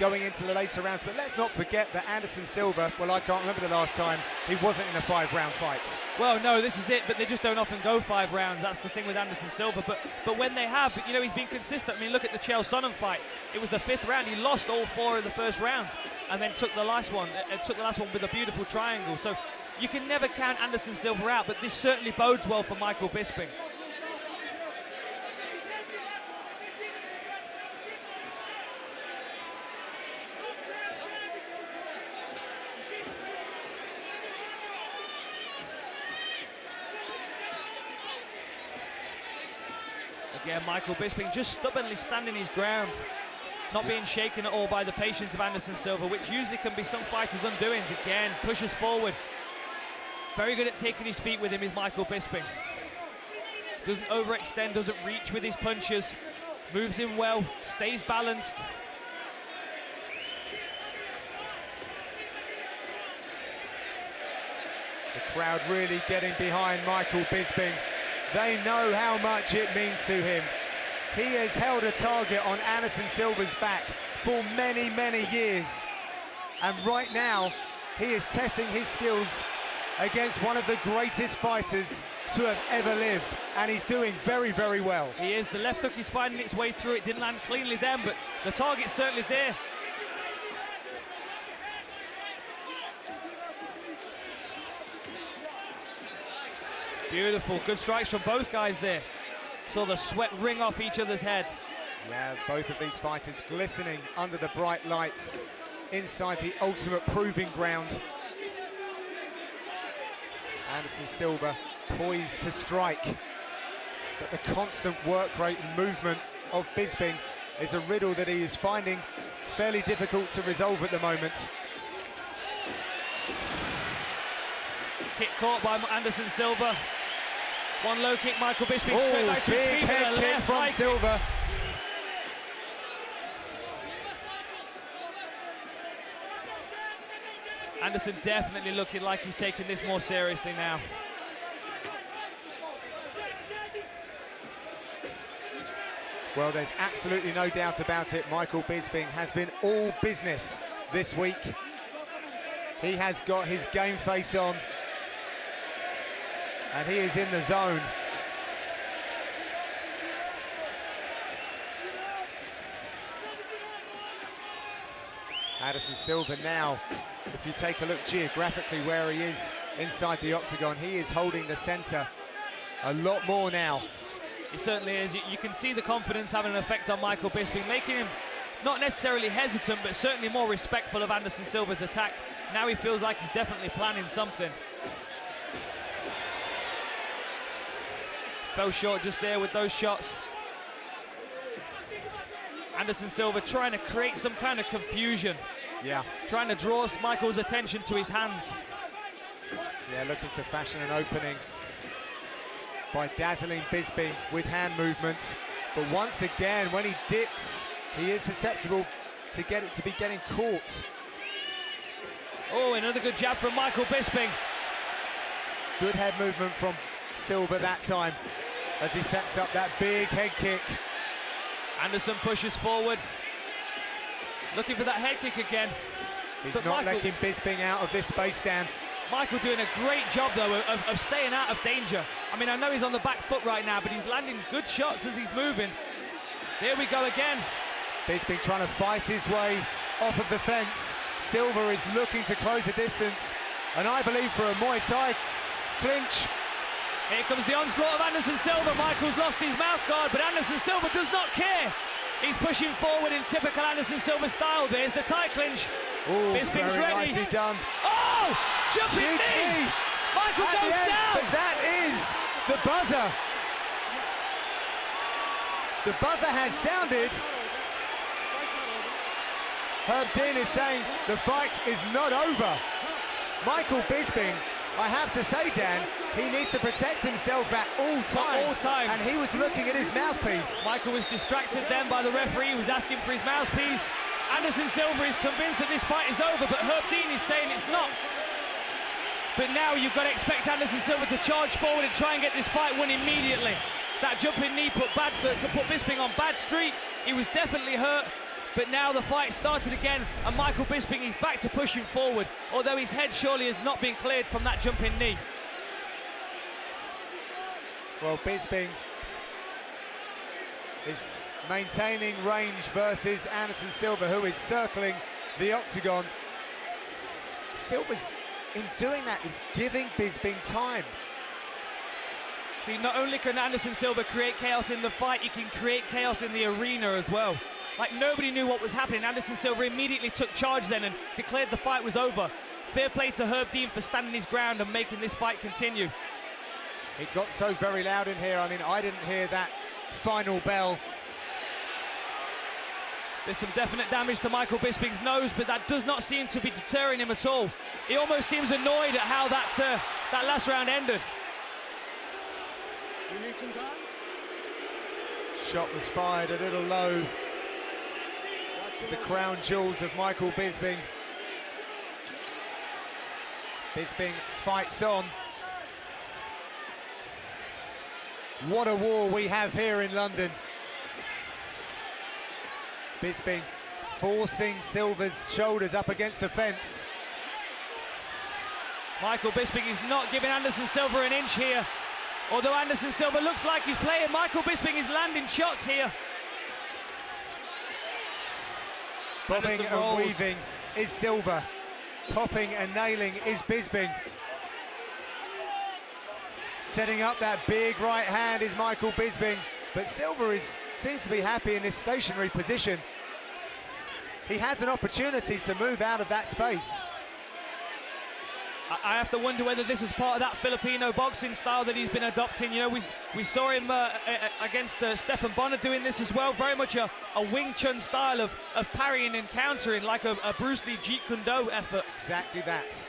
going into the later rounds, but let's not forget that Anderson Silva, well, I can't remember the last time he wasn't in a 5-round fight. Well, no, this is it, but they just don't often go 5 rounds. That's the thing with Anderson Silva. But when they have, you know, he's been consistent. I mean, look at the Sonnen fight. It was the 5th round. He lost all 4 of the first rounds and then took the last one. Took the last one with a beautiful triangle. So you can never count Anderson Silva out, but this certainly bodes well for Michael Bisping. Again, Michael Bisping just stubbornly standing his ground, not being shaken at all by the patience of Anderson Silva, which usually can be some fighters' undoings. Again, pushes forward. Very good at taking his feet with him is Michael Bisping. Doesn't overextend, doesn't reach with his punches, moves in well, stays balanced. The crowd really getting behind Michael Bisping. They know how much it means to him. He has held a target on Anderson Silva's back for many, many years. And right now, he is testing his skills against one of the greatest fighters to have ever lived. And he's doing very, very well. He is. The left hook is finding its way through. It didn't land cleanly then, but the target's certainly there. Beautiful, good strikes from both guys there. Saw the sweat ring off each other's heads. Yeah, both of these fighters glistening under the bright lights inside the ultimate proving ground. Anderson Silva poised to strike, but the constant work rate and movement of Bisping is a riddle that he is finding fairly difficult to resolve at the moment. Kick caught by Anderson Silva. One low kick, Michael Bisping straight back to his feet. Big head kick from Silva. Anderson definitely looking like he's taking this more seriously now. Well, there's absolutely no doubt about it. Michael Bisping has been all business this week. He has got his game face on, and he is in the zone. Anderson Silva now, if you take a look geographically where he is inside the octagon, he is holding the center a lot more now. He certainly is. You can see the confidence having an effect on Michael Bisping, making him not necessarily hesitant, but certainly more respectful of Anderson Silva's attack. Now he feels like he's definitely planning something. Fell short just there with those shots. Anderson Silva trying to create some kind of confusion. Yeah. Trying to draw Michael's attention to his hands. Yeah, looking to fashion an opening by dazzling Bisping with hand movements. But once again, when he dips, he is susceptible to be getting caught. Oh, another good jab from Michael Bisping. Good head movement from Silva that time as he sets up that big head kick. Anderson pushes forward, looking for that head kick again. He's not letting Bisping out of this space, Dan. Michael doing a great job, though, of staying out of danger. I mean, I know he's on the back foot right now, but he's landing good shots as he's moving. Here we go again. Bisping trying to fight his way off of the fence. Silva is looking to close the distance, and I believe for a Muay Thai clinch. Here comes the onslaught of Anderson Silva. Michael's lost his mouth guard, but Anderson Silva does not care. He's pushing forward in typical Anderson Silva style. There's the tie clinch. Ooh, Bisping's very ready. Nicely done. Oh! Jumping knee! Michael goes down! But that is the buzzer. The buzzer has sounded. Herb Dean is saying the fight is not over. Michael Bisping, I have to say, Dan, he needs to protect himself at all times. And he was looking at his mouthpiece. Michael was distracted then by the referee. He was asking for his mouthpiece. Anderson Silva is convinced that this fight is over, but Herb Dean is saying it's not. But now you've got to expect Anderson Silva to charge forward and try and get this fight won immediately. That jumping knee put Bisping on bad street. He was definitely hurt. But now the fight started again, and Michael Bisping is back to pushing forward, although his head surely has not been cleared from that jumping knee. Well, Bisping is maintaining range versus Anderson Silva, who is circling the octagon. Silva's, in doing that, is giving Bisping time. See, not only can Anderson Silva create chaos in the fight, he can create chaos in the arena as well. Like, nobody knew what was happening. Anderson Silva immediately took charge then and declared the fight was over. Fair play to Herb Dean for standing his ground and making this fight continue. It got so very loud in here. I mean, I didn't hear that final bell. There's some definite damage to Michael Bisping's nose, but that does not seem to be deterring him at all. He almost seems annoyed at how that last round ended. You need some time? Shot was fired a little low. The crown jewels of Michael Bisping. Bisping fights on. What a war we have here in London. Bisping forcing Silva's shoulders up against the fence. Michael Bisping is not giving Anderson Silva an inch here. Although Anderson Silva looks like he's playing, Michael Bisping is landing shots here. Bobbing and weaving is Silva. Popping and nailing is Bisping. Setting up that big right hand is Michael Bisping. But Silva seems to be happy in this stationary position. He has an opportunity to move out of that space. I have to wonder whether this is part of that Filipino boxing style that he's been adopting. You know, we saw him against Stephan Bonner doing this as well. Very much a Wing Chun style of parrying and countering, like a Bruce Lee Jeet Kune Do effort. Exactly that.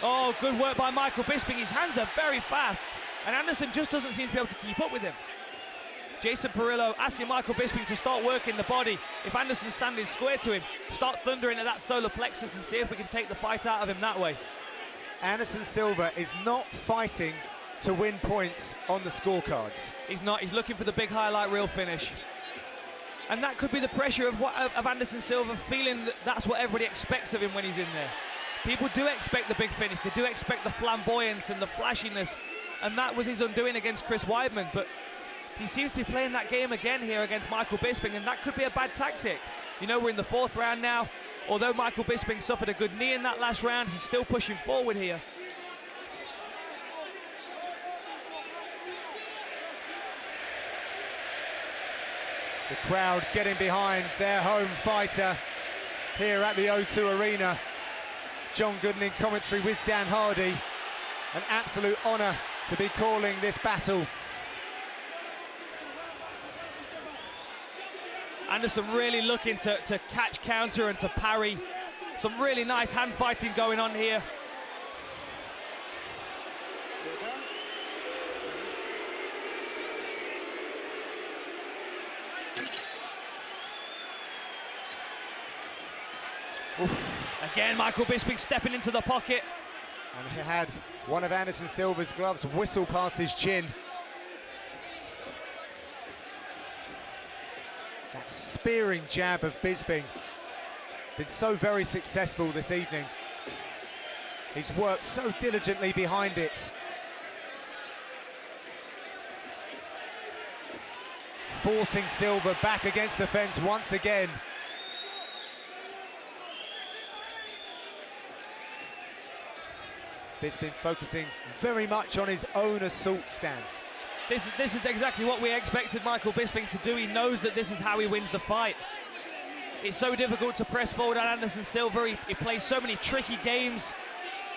Oh, good work by Michael Bisping. His hands are very fast, and Anderson just doesn't seem to be able to keep up with him. Jason Perillo asking Michael Bisping to start working the body. If Anderson's standing square to him, start thundering at that solar plexus and see if we can take the fight out of him that way. Anderson Silva is not fighting to win points on the scorecards. He's not. He's looking for the big highlight reel finish. And that could be the pressure of Anderson Silva, feeling that that's what everybody expects of him when he's in there. People do expect the big finish. They do expect the flamboyance and the flashiness. And that was his undoing against Chris Weidman. But he seems to be playing that game again here against Michael Bisping, and that could be a bad tactic. You know, we're in the fourth round now. Although Michael Bisping suffered a good knee in that last round, he's still pushing forward here. The crowd getting behind their home fighter here at the O2 Arena. John Gooden in commentary with Dan Hardy. An absolute honour to be calling this battle. Anderson really looking to catch, counter, and to parry. Some really nice hand fighting going on here. Oof. Again, Michael Bisping stepping into the pocket. And he had one of Anderson Silva's gloves whistle past his chin. That spearing jab of Bisping. Been so very successful this evening. He's worked so diligently behind it. Forcing Silva back against the fence once again. Bisping focusing very much on his own assault stand. This is exactly what we expected Michael Bisping to do. He knows that this is how he wins the fight. It's so difficult to press forward on Anderson Silva. He plays so many tricky games.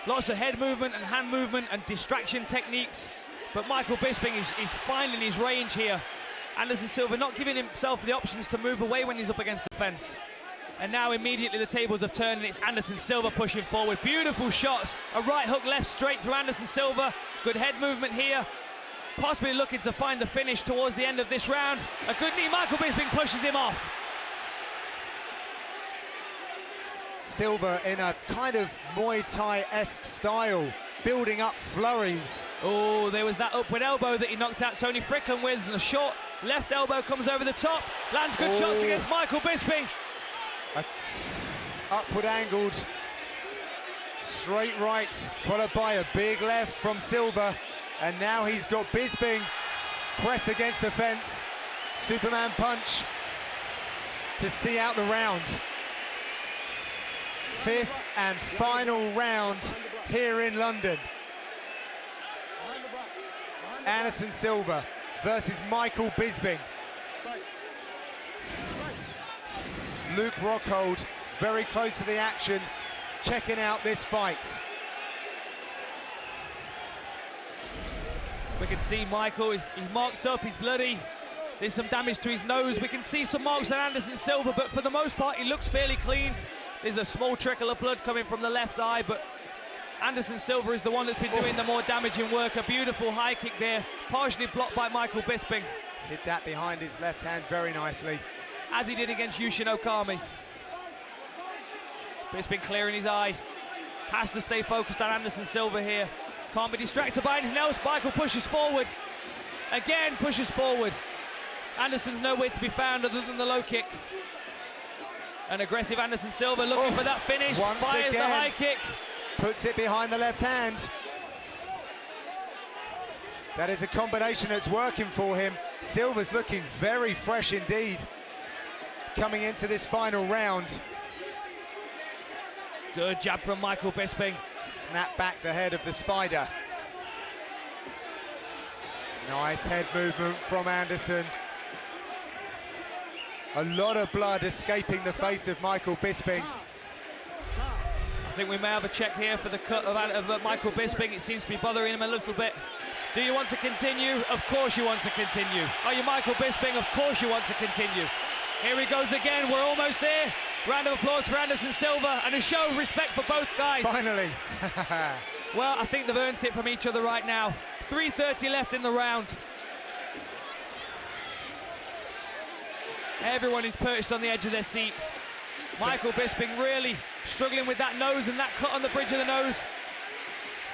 Lots of head movement and hand movement and distraction techniques. But Michael Bisping is finding his range here. Anderson Silva not giving himself the options to move away when he's up against the fence. And now immediately the tables have turned and it's Anderson Silva pushing forward. Beautiful shots. A right hook left straight through Anderson Silva. Good head movement here. Possibly looking to find the finish towards the end of this round. A good knee. Michael Bisping pushes him off. Silva in a kind of Muay Thai-esque style, building up flurries. Oh, there was that upward elbow that he knocked out Tony Strickland with, and a short left elbow comes over the top. Lands good shots against Michael Bisping. Upward angled, straight right, followed by a big left from Silva. And now he's got Bisping pressed against the fence. Superman punch to see out the round. Fifth and final round here in London. Anderson Silva versus Michael Bisping. Luke Rockhold very close to the action, checking out this fight. We can see Michael, he's marked up, he's bloody. There's some damage to his nose. We can see some marks on Anderson Silva, but for the most part, he looks fairly clean. There's a small trickle of blood coming from the left eye, but Anderson Silva is the one that's been doing the more damaging work. A beautiful high kick there, partially blocked by Michael Bisping. Hit that behind his left hand very nicely. As he did against Yushin Okami. Bisping clearing his eye. Has to stay focused on Anderson Silva here. Can't be distracted by anything else. Michael pushes forward. Again pushes forward. Anderson's nowhere to be found other than the low kick. An aggressive Anderson Silva looking for that finish. Once Fires again, the high kick. Puts it behind the left hand. That is a combination that's working for him. Silva's looking very fresh indeed coming into this final round. Good jab from Michael Bisping. Snap back the head of the Spider. Nice head movement from Anderson. A lot of blood escaping the face of Michael Bisping. I think we may have a check here for the cut of Michael Bisping. It seems to be bothering him a little bit. Do you want to continue? Of course you want to continue. Are you Michael Bisping? Of course you want to continue. Here he goes again. We're almost there. Round of applause for Anderson Silva and a show of respect for both guys. Finally. Well, I think they've earned it from each other right now. 3:30 left in the round. Everyone is perched on the edge of their seat. Michael Bisping really struggling with that nose and that cut on the bridge of the nose.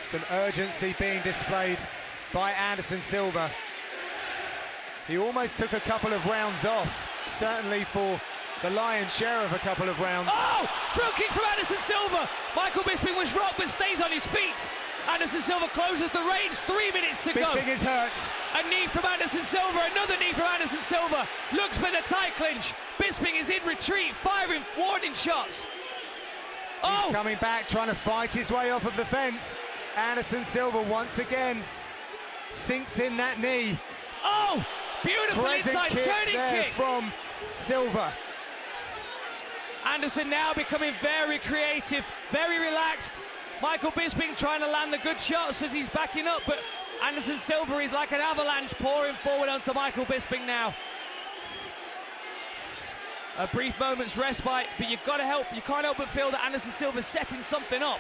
Some urgency being displayed by Anderson Silva. He almost took a couple of rounds off, certainly for the lion's share of a couple of rounds. Oh! Throw kick from Anderson Silva! Michael Bisping was rocked but stays on his feet. Anderson Silva closes the range, 3 minutes to go. Bisping is hurt. A knee from Anderson Silva, another knee from Anderson Silva. Looks for the tight clinch. Bisping is in retreat, firing warning shots. He's coming back, trying to fight his way off of the fence. Anderson Silva once again sinks in that knee. Oh! Beautiful Present inside kick turning there kick from Silva. Anderson now becoming very creative, very relaxed. Michael Bisping trying to land the good shots as he's backing up, but Anderson Silva is like an avalanche pouring forward onto Michael Bisping now. A brief moment's respite, but you can't help but feel that Anderson Silva's setting something up.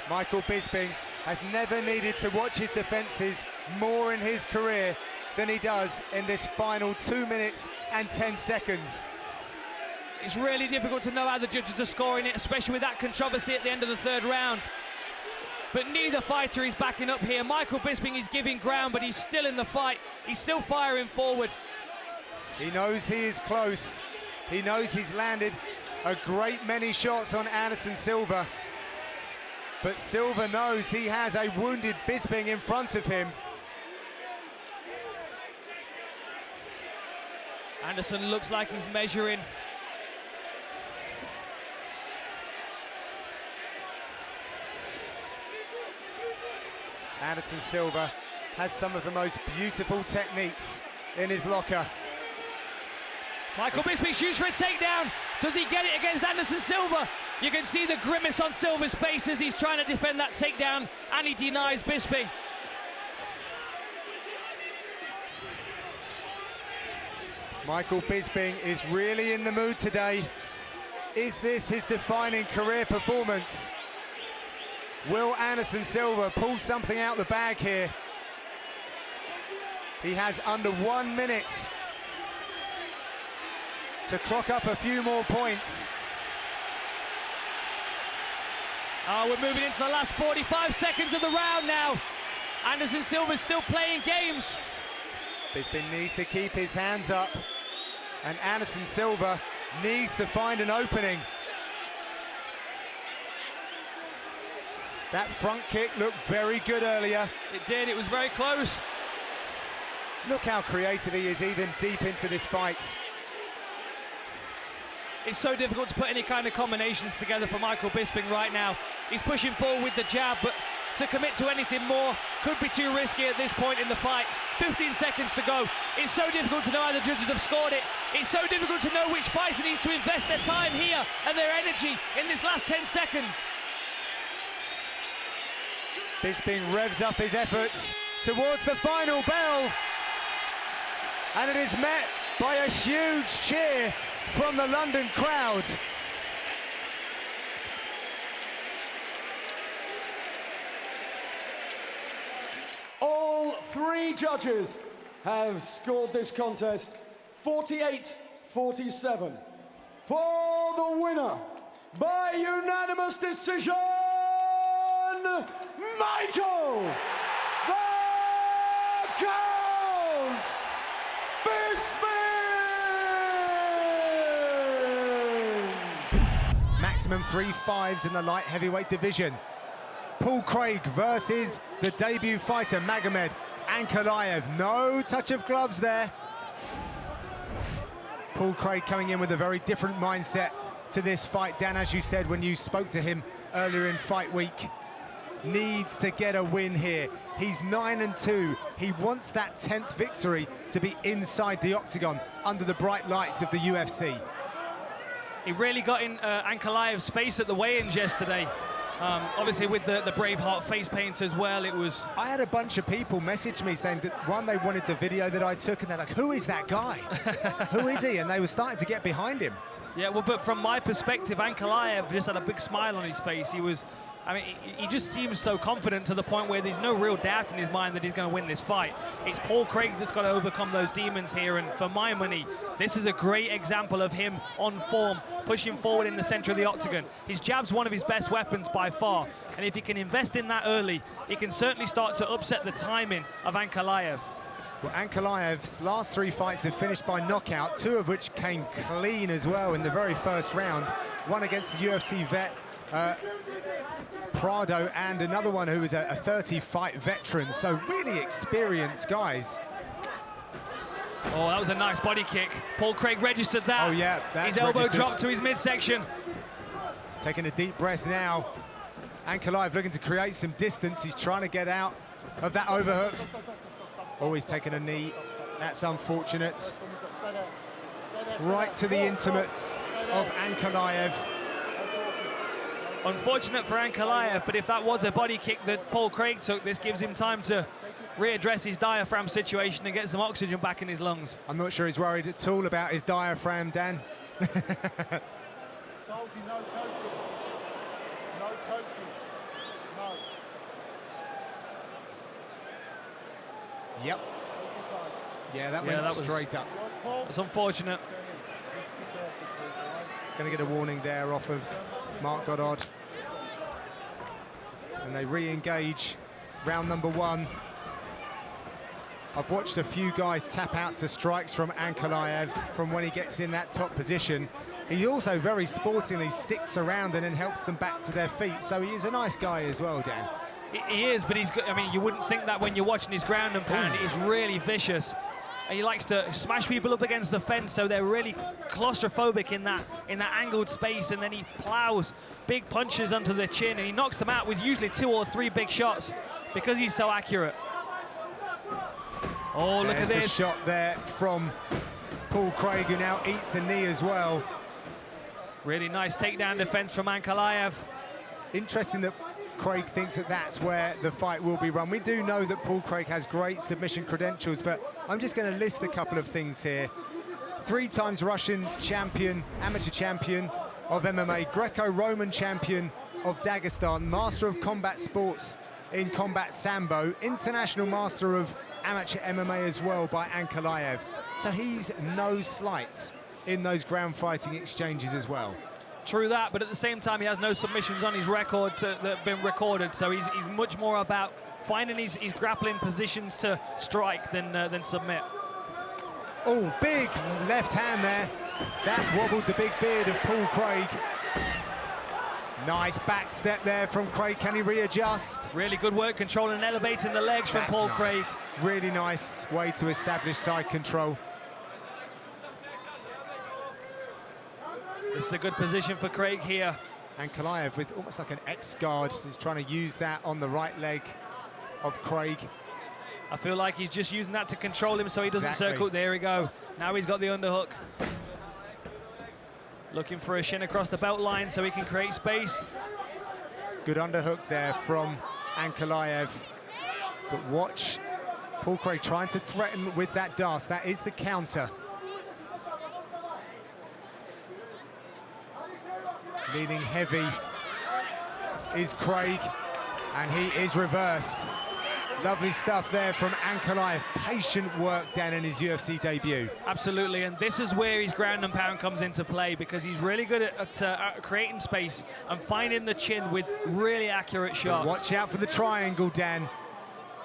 Michael Bisping has never needed to watch his defences more in his career than he does in this final 2 minutes and 10 seconds. It's really difficult to know how the judges are scoring it, especially with that controversy at the end of the third round. But neither fighter is backing up here. Michael Bisping is giving ground, but he's still in the fight. He's still firing forward. He knows he is close. He knows he's landed a great many shots on Anderson Silva. But Silva knows he has a wounded Bisping in front of him. Anderson looks like he's measuring. Anderson Silva has some of the most beautiful techniques in his locker. Michael Bisping shoots for a takedown. Does he get it against Anderson Silva? You can see the grimace on Silva's face as he's trying to defend that takedown, and he denies Bisping. Michael Bisping is really in the mood today. Is this his defining career performance? Will Anderson Silva pull something out the bag here? He has under 1 minute to clock up a few more points. We're moving into the last 45 seconds of the round now. Anderson Silva's still playing games. Bisping needs to keep his hands up, and Anderson Silva needs to find an opening. That front kick looked very good earlier. It did, it was very close. Look how creative he is even deep into this fight. It's so difficult to put any kind of combinations together for Michael Bisping right now. He's pushing forward with the jab, but to commit to anything more could be too risky at this point in the fight. 15 seconds to go. It's so difficult to know how the judges have scored it. It's so difficult to know which fighter needs to invest their time here and their energy in this last 10 seconds. Bisping revs up his efforts towards the final bell, and it is met by a huge cheer from the London crowd. All three judges have scored this contest 48-47. For the winner, by unanimous decision, Michael the Count Bisping! Maximum 3-5s in the light heavyweight division. Paul Craig versus the debut fighter Magomed Ankalaev. No touch of gloves there. Paul Craig coming in with a very different mindset to this fight. Dan, as you said when you spoke to him earlier in fight week, needs to get a win here. He's 9-2. He wants that 10th victory to be inside the octagon under the bright lights of the UFC. He really got in Ankalaev's face at the weigh-ins yesterday. Obviously with the Braveheart face paint as well, it was... I had a bunch of people message me saying that, one, they wanted the video that I took, and they're like, who is that guy? Who is he? And they were starting to get behind him. Yeah, well, but from my perspective, Ankalaev just had a big smile on his face. He just seems so confident to the point where there's no real doubt in his mind that he's going to win this fight. It's Paul Craig that's got to overcome those demons here, and for my money, this is a great example of him on form, pushing forward in the center of the octagon. His jab's one of his best weapons by far, and if he can invest in that early, he can certainly start to upset the timing of Ankalaev. Well, Ankalaev's last 3 fights have finished by knockout, 2 of which came clean as well in the very first round. One against the UFC vet, Prado, and another one who is a 30-fight veteran, so really experienced guys. Oh, that was a nice body kick. Paul Craig registered that. Oh yeah, that's his elbow registered. dropped to his midsection. Taking a deep breath now. Ankalaev looking to create some distance. He's trying to get out of that overhook. Always taking a knee. That's unfortunate. Right to the intimates of Ankalaev. Unfortunate for Ankalaev, but if that was a body kick that Paul Craig took, this gives him time to readdress his diaphragm situation and get some oxygen back in his lungs. I'm not sure he's worried at all about his diaphragm, Dan. Told you no coaching. No coaching. No. Yep. Yeah, that went straight up. That's unfortunate. Going to get a warning there off of Mark Goddard. And they re-engage round number 1. I've watched a few guys tap out to strikes from Ankalaev from when he gets in that top position. He also very sportingly sticks around and then helps them back to their feet. So he is a nice guy as well, Dan. He is, but he's good. I mean, you wouldn't think that when you're watching his ground and pound. He's really vicious. And he likes to smash people up against the fence, so they're really claustrophobic in that angled space, and then he plows big punches onto the chin, and he knocks them out with usually 2 or 3 big shots because he's so accurate. Oh, look at this. The shot there from Paul Craig, who now eats a knee as well. Really nice takedown defense from Ankalaev. Interesting that Craig thinks that that's where the fight will be run. We do know that Paul Craig has great submission credentials, but I'm just going to list a couple of things here. 3 times Russian champion, amateur champion of MMA, Greco-Roman champion of Dagestan, master of combat sports in combat sambo, international master of amateur MMA as well by Ankalaev. So he's no slight in those ground fighting exchanges as well. True that, but at the same time, he has no submissions on his record that have been recorded, so he's much more about finding his grappling positions to strike than submit. Oh, big left hand there. That wobbled the big beard of Paul Craig. Nice back step there from Craig. Can he readjust? Really good work controlling and elevating the legs from Paul Craig. Really nice way to establish side control. This is a good position for Craig here. Ankalaev with almost like an X guard. He's trying to use that on the right leg of Craig. I feel like he's just using that to control him so he doesn't circle. There we go. Now he's got the underhook. Looking for a shin across the belt line so he can create space. Good underhook there from Ankalaev. But watch Paul Craig trying to threaten with that dust. That is the counter. Leaning heavy is Craig, and he is reversed. Lovely stuff there from Ankalaev. Patient work down in his UFC debut. Absolutely, and this is where his ground and pound comes into play, because he's really good at creating space and finding the chin with really accurate shots. Watch out for the triangle, Dan.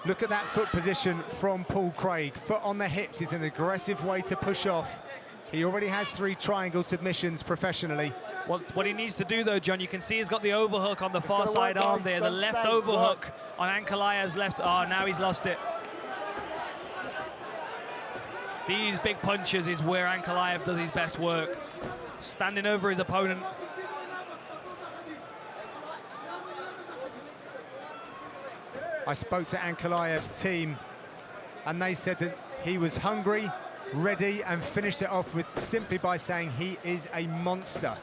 Look at that foot position from Paul Craig. Foot on the hips is an aggressive way to push off. He already has 3 triangle submissions professionally. What he needs to do, though, John, you can see he's got the overhook on the far side arm there, the left overhook on Ankalaev's left. Oh, now he's lost it. These big punches is where Ankalaev does his best work, standing over his opponent. I spoke to Ankalaev's team, and they said that he was hungry, ready, and finished it off with simply by saying he is a monster.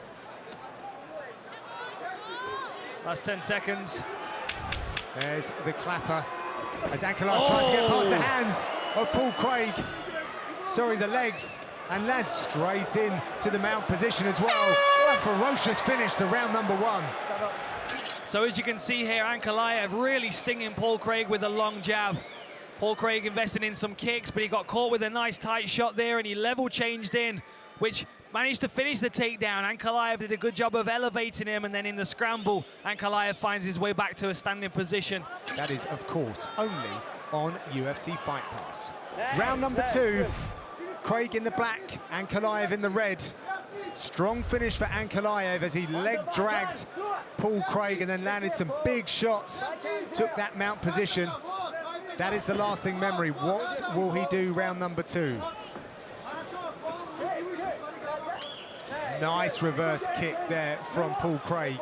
Last 10 seconds. There's the clapper as Ankalaev tries to get past the hands of Paul Craig. Sorry, the legs, and lands straight in to the mount position as well. A ferocious finish to round number 1. So as you can see here, Ankalaev really stinging Paul Craig with a long jab. Paul Craig invested in some kicks, but he got caught with a nice tight shot there, and he level changed in, which managed to finish the takedown. Ankalaev did a good job of elevating him, and then in the scramble, Ankalaev finds his way back to a standing position. That is, of course, only on UFC Fight Pass. Round number 2, Craig in the black, Ankalaev in the red. Strong finish for Ankalaev as he leg dragged Paul Craig and then landed some big shots, took that mount position. That is the lasting memory. What will he do round number 2? Nice reverse kick there from Paul Craig.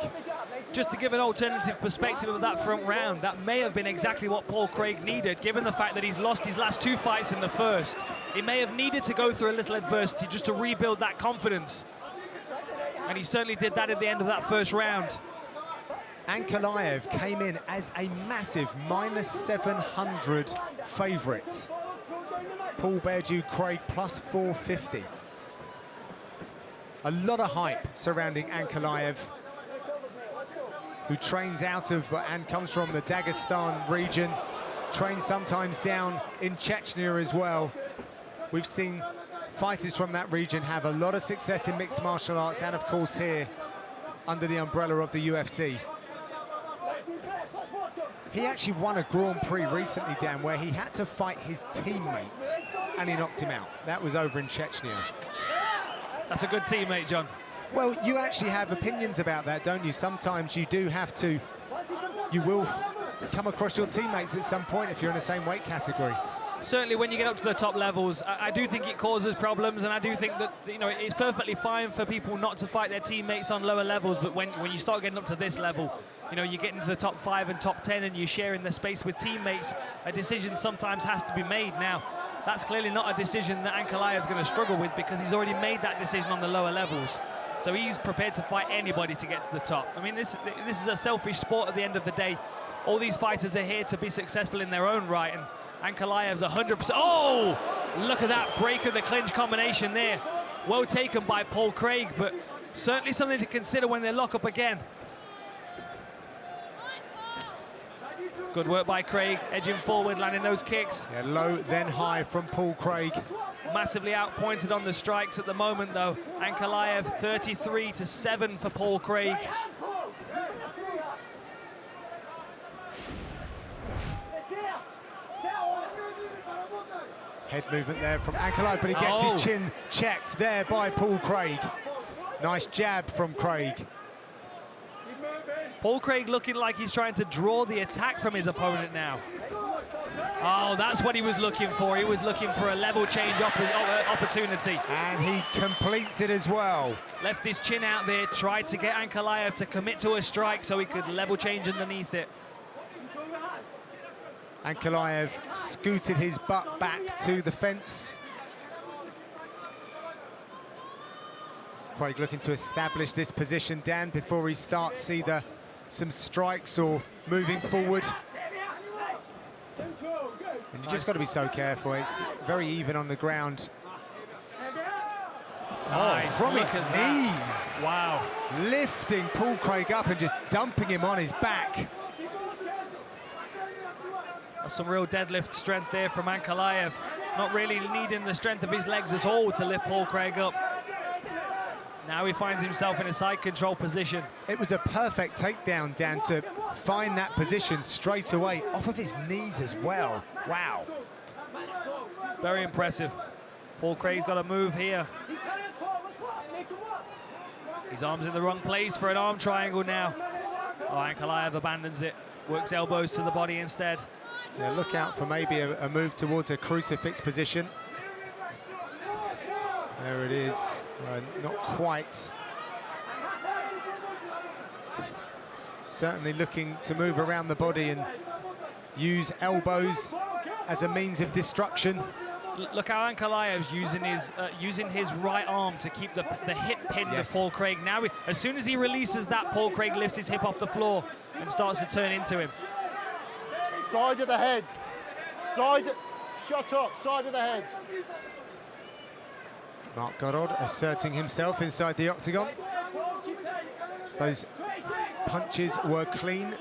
Just to give an alternative perspective of that front round, that may have been exactly what Paul Craig needed, given the fact that he's lost his last 2 fights in the first. He may have needed to go through a little adversity just to rebuild that confidence. And he certainly did that at the end of that first round. Ankalaev came in as a massive -700 favourite. Paul Berdew Craig plus 450. A lot of hype surrounding Ankalaev, who trains out of and comes from the Dagestan region, trains sometimes down in Chechnya as well. We've seen fighters from that region have a lot of success in mixed martial arts, and of course here under the umbrella of the UFC. He actually won a Grand Prix recently, Dan, where he had to fight his teammates and he knocked him out. That was over in Chechnya. That's a good teammate, John. Well, you actually have opinions about that, don't you? Sometimes you do have to, you will come across your teammates at some point if you're in the same weight category. Certainly when you get up to the top levels, I do think it causes problems, and I do think that, you know, it's perfectly fine for people not to fight their teammates on lower levels, but when you start getting up to this level, you know, you get into the top 5 and top 10 and you're sharing the space with teammates, a decision sometimes has to be made. Now, that's clearly not a decision that Ankalaev's going to struggle with, because he's already made that decision on the lower levels. So he's prepared to fight anybody to get to the top. I mean, this is a selfish sport at the end of the day. All these fighters are here to be successful in their own right, and Ankalaev's 100%. Oh, look at that break of the clinch combination there. Well taken by Paul Craig, but certainly something to consider when they lock up again. Good work by Craig, edging forward, landing those kicks. Yeah, low, then high from Paul Craig. Massively outpointed on the strikes at the moment, though. Ankalaev 33-7 for Paul Craig. Head movement there from Ankalaev, but he gets his chin checked there by Paul Craig. Nice jab from Craig. Paul Craig looking like he's trying to draw the attack from his opponent now. Oh, that's what he was looking for. He was looking for a level change opportunity. And he completes it as well. Left his chin out there, tried to get Ankalaev to commit to a strike so he could level change underneath it. Ankalaev scooted his butt back to the fence. Craig looking to establish this position, Dan, before he starts either some strikes or moving forward. And you just got to be so careful. It's very even on the ground. Nice. From his knees. Wow. Lifting Paul Craig up and just dumping him on his back. That's some real deadlift strength there from Ankalaev. Not really needing the strength of his legs at all to lift Paul Craig up. Now he finds himself in a side control position. It was a perfect takedown, Dan, to find that position straight away, off of his knees as well. Wow. Very impressive. Paul Craig's got to move here. His arm's in the wrong place for an arm triangle now. Oh, Ankalaev abandons it. Works elbows to the body instead. Yeah, look out for maybe a move towards a crucifix position. There it is. Not quite. Certainly looking to move around the body and use elbows as a means of destruction. Look how Ankalaev's using his right arm to keep the hip pinned to Paul Craig. Now, as soon as he releases that, Paul Craig lifts his hip off the floor and starts to turn into him. Side of the head. Side, shut up, side of the head. Mark Goddard asserting himself inside the octagon. Those punches were clean.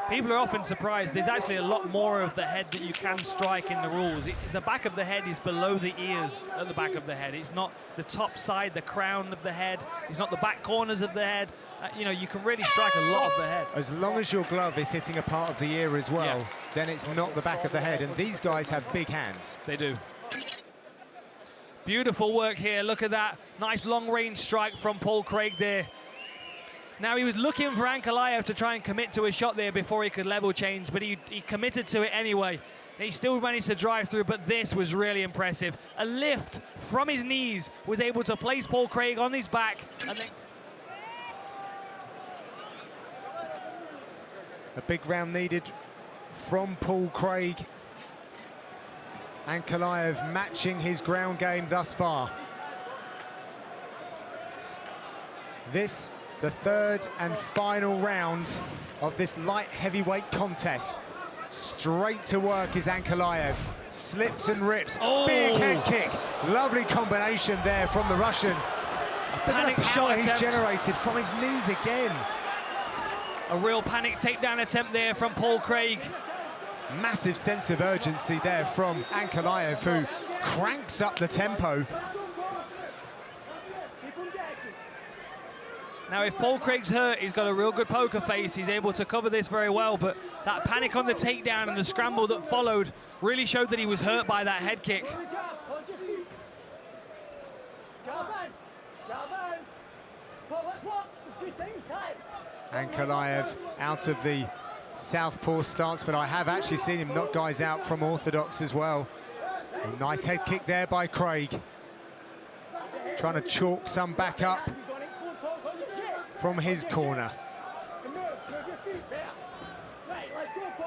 People are often surprised. There's actually a lot more of the head that you can strike in the rules. The back of the head is below the ears at the back of the head. It's not the top side, the crown of the head. It's not the back corners of the head. You know, you can really strike a lot of the head. As long as your glove is hitting a part of the ear as well, then it's not the back of the head. And these guys have big hands. They do. Beautiful work here. Look at that. Nice long-range strike from Paul Craig there. Now, he was looking for Ankalaev to try and commit to a shot there before he could level change, but he committed to it anyway. He still managed to drive through, but this was really impressive. A lift from his knees was able to place Paul Craig on his back. And then a big round needed from Paul Craig. Ankalaev matching his ground game thus far. This the third and final round of this light heavyweight contest. Straight to work is Ankalaev. Slips and rips. Big head kick. Lovely combination there from the Russian. Look at the power he's generated from his knees again. A real panic takedown attempt there from Paul Craig. Massive sense of urgency there from Ankalaev, who cranks up the tempo. Now, if Paul Craig's hurt, he's got a real good poker face. He's able to cover this very well, but that panic on the takedown and the scramble that followed really showed that he was hurt by that head kick. Ankalaev out of the southpaw stance, but I have actually seen him knock guys out from orthodox as well. A nice head kick there by Craig. Trying to chalk some back up from his corner.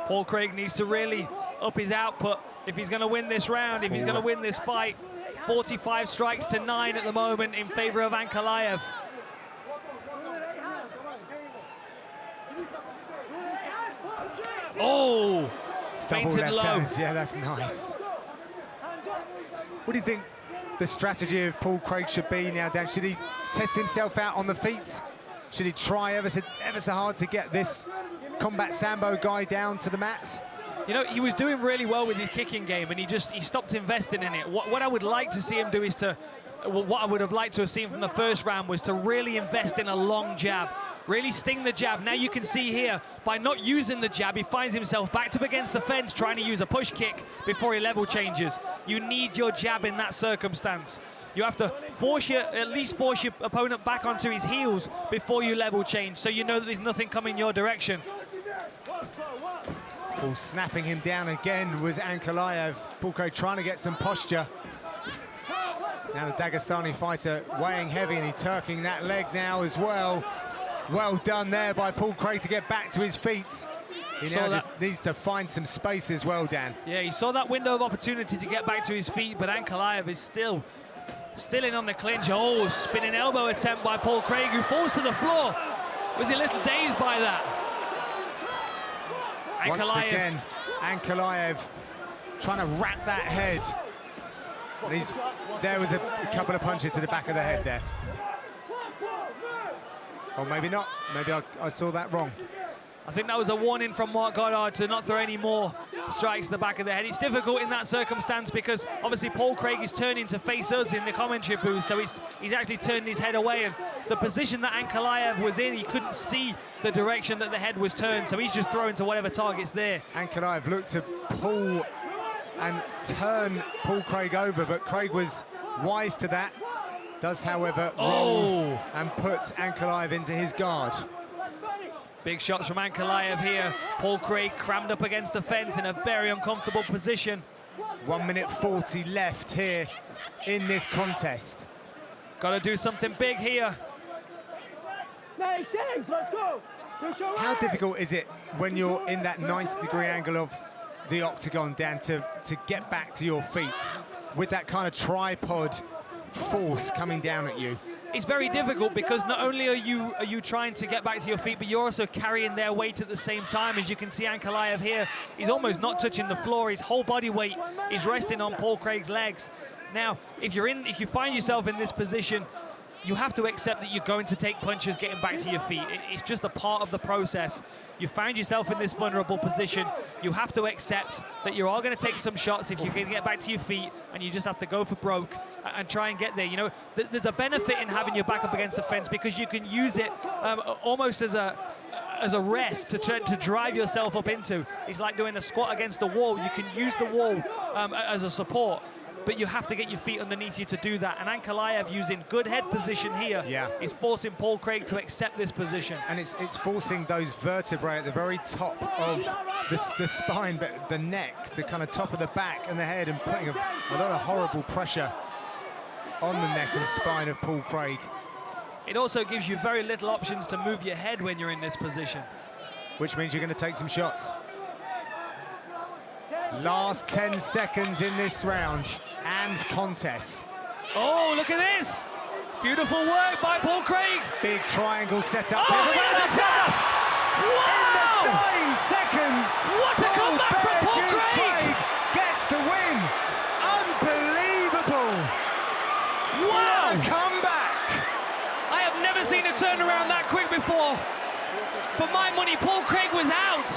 Paul Craig needs to really up his output if he's going to win this round, if he's going to win this fight. 45 strikes to 9 at the moment in favor of Ankalaev. Oh, double fainted left low. hand. Yeah, that's nice. What do you think the strategy of Paul Craig should be now, Dan? Should he test himself out on the feet? Should he try ever so hard to get this combat sambo guy down to the mat? You know, he was doing really well with his kicking game, and he stopped investing in it. What I would like to see him do is what I would have liked to have seen from the first round was to really invest in a long jab, really sting the jab. Now you can see here, by not using the jab, he finds himself backed up against the fence trying to use a push kick before he level changes. You need your jab in that circumstance. You have to at least force your opponent back onto his heels before you level change, so you know that there's nothing coming your direction. Paul snapping him down again was Ankalaev. Paul Craig trying to get some posture. Now the Dagestani fighter weighing heavy, and he's turking that leg now as well. Well done there by Paul Craig to get back to his feet. He now just needs to find some space as well, Dan. Yeah, he saw that window of opportunity to get back to his feet, but Ankalaev is still in on the clinch. Oh, spinning elbow attempt by Paul Craig, who falls to the floor. Was he a little dazed by that? Once again, Ankalaev trying to wrap that head. And there was a couple of punches to the back of the head there. Or maybe not. Maybe I saw that wrong. I think that was a warning from Mark Goddard to not throw any more strikes to the back of the head. It's difficult in that circumstance because obviously Paul Craig is turning to face us in the commentary booth, so he's actually turned his head away, and the position that Ankalaev was in, he couldn't see the direction that the head was turned, so he's just throwing to whatever target's there. Ankalaev looked to pull and turn Paul Craig over, but Craig was wise to that. Does, however, roll and puts Ankalaev into his guard. Big shots from Ankalaev here. Paul Craig crammed up against the fence in a very uncomfortable position. 1 minute 40 left here in this contest. Got to do something big here. Nice, let's go. How difficult is it when you're in that 90-degree angle of the octagon, Dan, to get back to your feet with that kind of tripod force coming down at you? It's very difficult because not only are you trying to get back to your feet, but you're also carrying their weight at the same time. As you can see, Ankalaev here, he's almost not touching the floor. His whole body weight is resting on Paul Craig's legs. Now, if you find yourself in this position, you have to accept that you're going to take punches getting back to your feet. It's just a part of the process. You find yourself in this vulnerable position. You have to accept that you are going to take some shots if you're going to get back to your feet, and you just have to go for broke and try and get there. You know, there's a benefit in having your back up against the fence because you can use it almost as a rest to drive yourself up into. It's like doing a squat against a wall. You can use the wall as a support, but you have to get your feet underneath you to do that. And Ankalaev, using good head position here, is forcing Paul Craig to accept this position. And it's forcing those vertebrae at the very top of the spine, but the neck, the kind of top of the back and the head, and putting a lot of horrible pressure on the neck and spine of Paul Craig. It also gives you very little options to move your head when you're in this position. Which means you're going to take some shots. Last 10 seconds in this round and contest. Oh, look at this! Beautiful work by Paul Craig. Big triangle set up. Oh, Wow! In the dying seconds, what a comeback from Paul Craig gets the win. Unbelievable. Wow! What a comeback. I have never seen a turnaround that quick before. For my money, Paul Craig was out.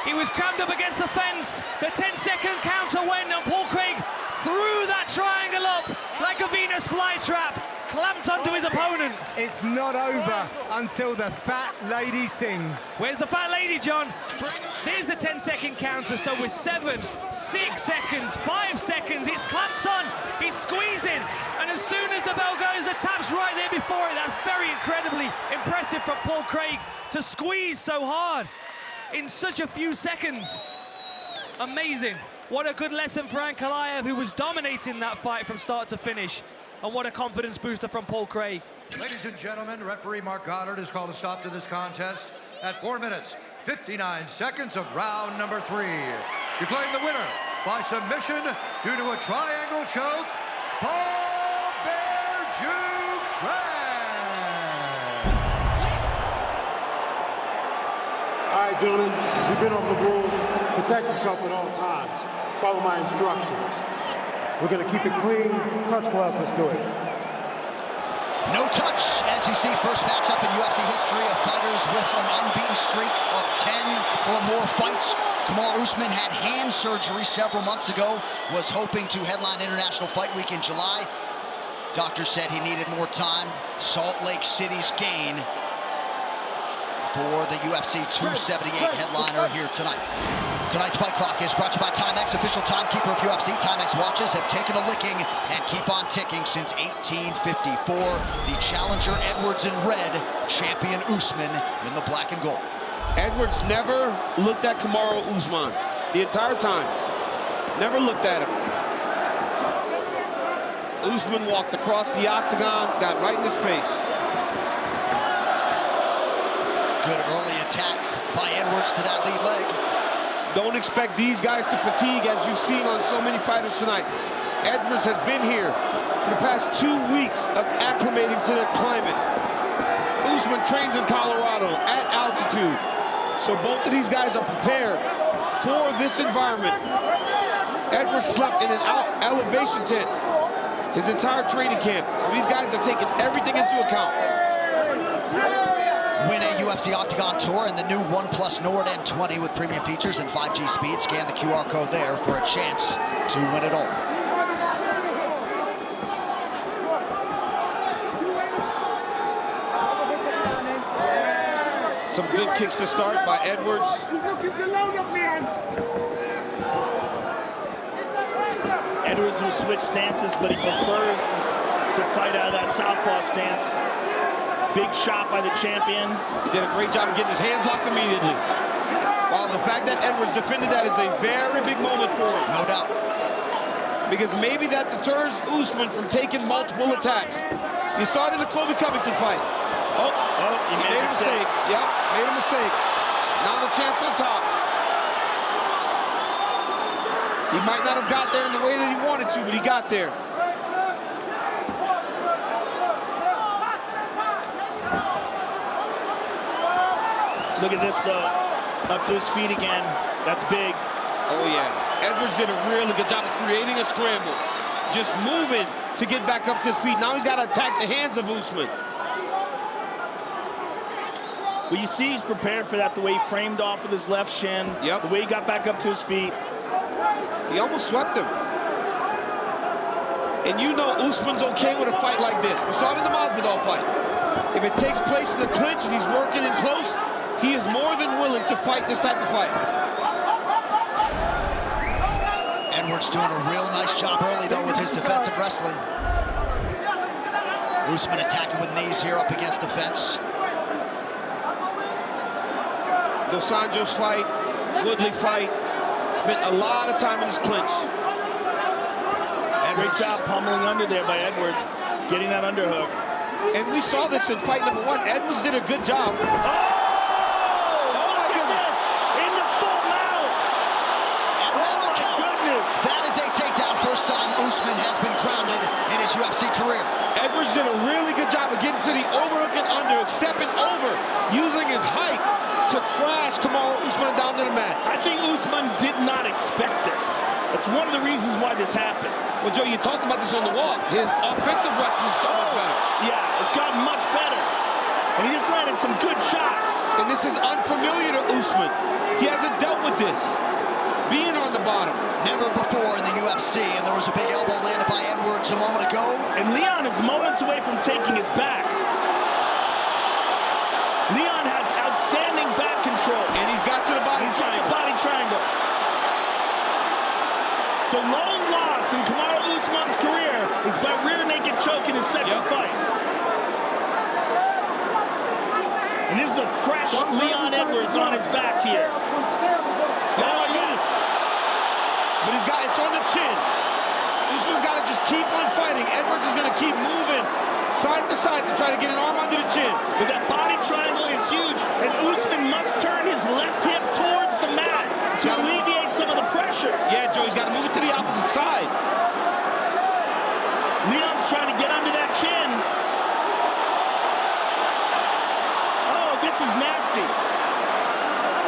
He was crammed up against the fence. The 10-second counter went, and Paul Craig threw that triangle up like a Venus flytrap, clamped onto his opponent. It's not over until the fat lady sings. Where's the fat lady, John? There's the 10-second counter, so we're 7, 6 seconds, 5 seconds, it's clamped on, he's squeezing, and as soon as the bell goes, the tap's right there before it. That's very incredibly impressive from Paul Craig to squeeze so hard in such a few seconds. Amazing. What a good lesson for Ankalaev, who was dominating that fight from start to finish. And what a confidence booster from Paul Craig. Ladies and gentlemen, referee Mark Goddard has called a stop to this contest at 4 minutes, 59 seconds of round number 3. Declaring the winner by submission due to a triangle choke, Paul Bear Juke Craig. All right, gentlemen, you've been over the rules. Protect yourself at all times. Follow my instructions. We're going to keep it clean. Touch gloves, let's do it. No touch, as you see, first matchup in UFC history of fighters with an unbeaten streak of 10 or more fights. Kamaru Usman had hand surgery several months ago, was hoping to headline International Fight Week in July. Doctor said he needed more time. Salt Lake City's gain for the UFC 278 headliner here tonight. Tonight's Fight Clock is brought to you by Timex, official timekeeper of UFC. Timex watches have taken a licking and keep on ticking since 1854. The challenger Edwards in red, champion Usman in the black and gold. Edwards never looked at Kamaru Usman the entire time. Never looked at him. Usman walked across the octagon, got right in his face. Good early attack by Edwards to that lead leg. Don't expect these guys to fatigue, as you've seen on so many fighters tonight. Edwards has been here for the past 2 weeks of acclimating to the climate. Usman trains in Colorado at altitude. So both of these guys are prepared for this environment. Edwards slept in an elevation tent his entire training camp. So these guys are taking everything into account. Win a UFC Octagon Tour and the new OnePlus Nord N20 with premium features and 5G speed. Scan the QR code there for a chance to win it all. Some good kicks to start by Edwards. Edwards will switch stances, but he prefers to fight out of that southpaw stance. Big shot by the champion. He did a great job of getting his hands locked immediately. Well, the fact that Edwards defended that is a very big moment for him. No doubt. Because maybe that deters Usman from taking multiple attacks. He started the Colby Covington fight. He made a mistake. Yep, made a mistake. Now the champ's on top. He might not have got there in the way that he wanted to, but he got there. Look at this, though. Up to his feet again. That's big. Oh, yeah. Edwards did a really good job of creating a scramble. Just moving to get back up to his feet. Now he's got to attack the hands of Usman. Well, you see he's prepared for that, the way he framed off with his left shin. Yep. The way he got back up to his feet. He almost swept him. And you know Usman's okay with a fight like this. We saw it in the Masvidal fight. If it takes place in the clinch and he's working in close, he is more than willing to fight this type of fight. Edwards doing a real nice job early, though, with his defensive wrestling. Usman attacking with knees here up against the fence. Dos Anjos fight, Woodley fight, spent a lot of time in this clinch. Great job pummeling under there by Edwards, getting that underhook. And we saw this in fight number 1. Edwards did a good job. That is a takedown. First time Usman has been grounded in his UFC career. Edwards did a really good good job of getting to the overhook and under, stepping over, using his height to crash Kamaru Usman down to the mat. I think Usman did not expect this. That's one of the reasons why this happened. Well, Joe, you talked about this on the walk. His offensive wrestling is so much better. Yeah, it's gotten much better. And he just landed some good shots. And this is unfamiliar to Usman. He hasn't dealt with this, being on the bottom. Never before in the UFC, and there was a big elbow landed by Edwards a moment ago. And Leon is moments away from taking his back. Leon has outstanding back control. And he's got to the body triangle. Got the body triangle. The lone loss in Kamaru Usman's career is by rear naked choke in his second fight. And this is a fresh Leon Edwards on his back here. Oh my goodness. But it's on the chin. Usman's got to just keep on fighting. Edwards is going to keep moving side to side to try to get an arm under the chin. But that body triangle is huge, and Usman must turn his left hip towards the mat to alleviate some of the pressure. Yeah, Joe, he's got to move it to the opposite side. Leon's trying to get under that chin. Oh, this is nasty.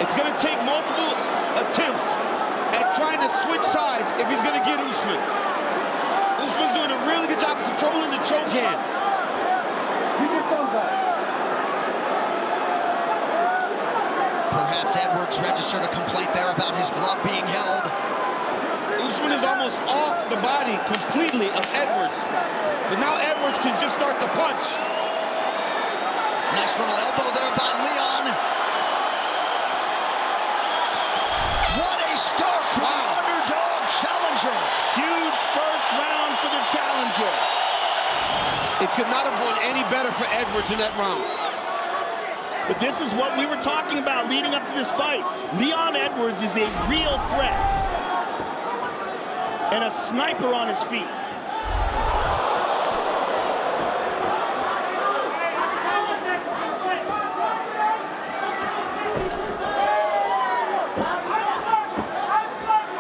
It's going to take multiple attempts at trying to switch sides if he's going to get Usman. Usman's doing a really good job of controlling the choke hand. Keep your thumbs up. Perhaps Edwards registered a complaint there about his glove being held. Usman is almost off the body completely of Edwards. But now Edwards can just start to punch. Nice little elbow there by Leon. What a start for the underdog challenger. Huge first round for the challenger. It could not have gone any better for Edwards in that round. But this is what we were talking about leading up to this fight. Leon Edwards is a real threat. And a sniper on his feet.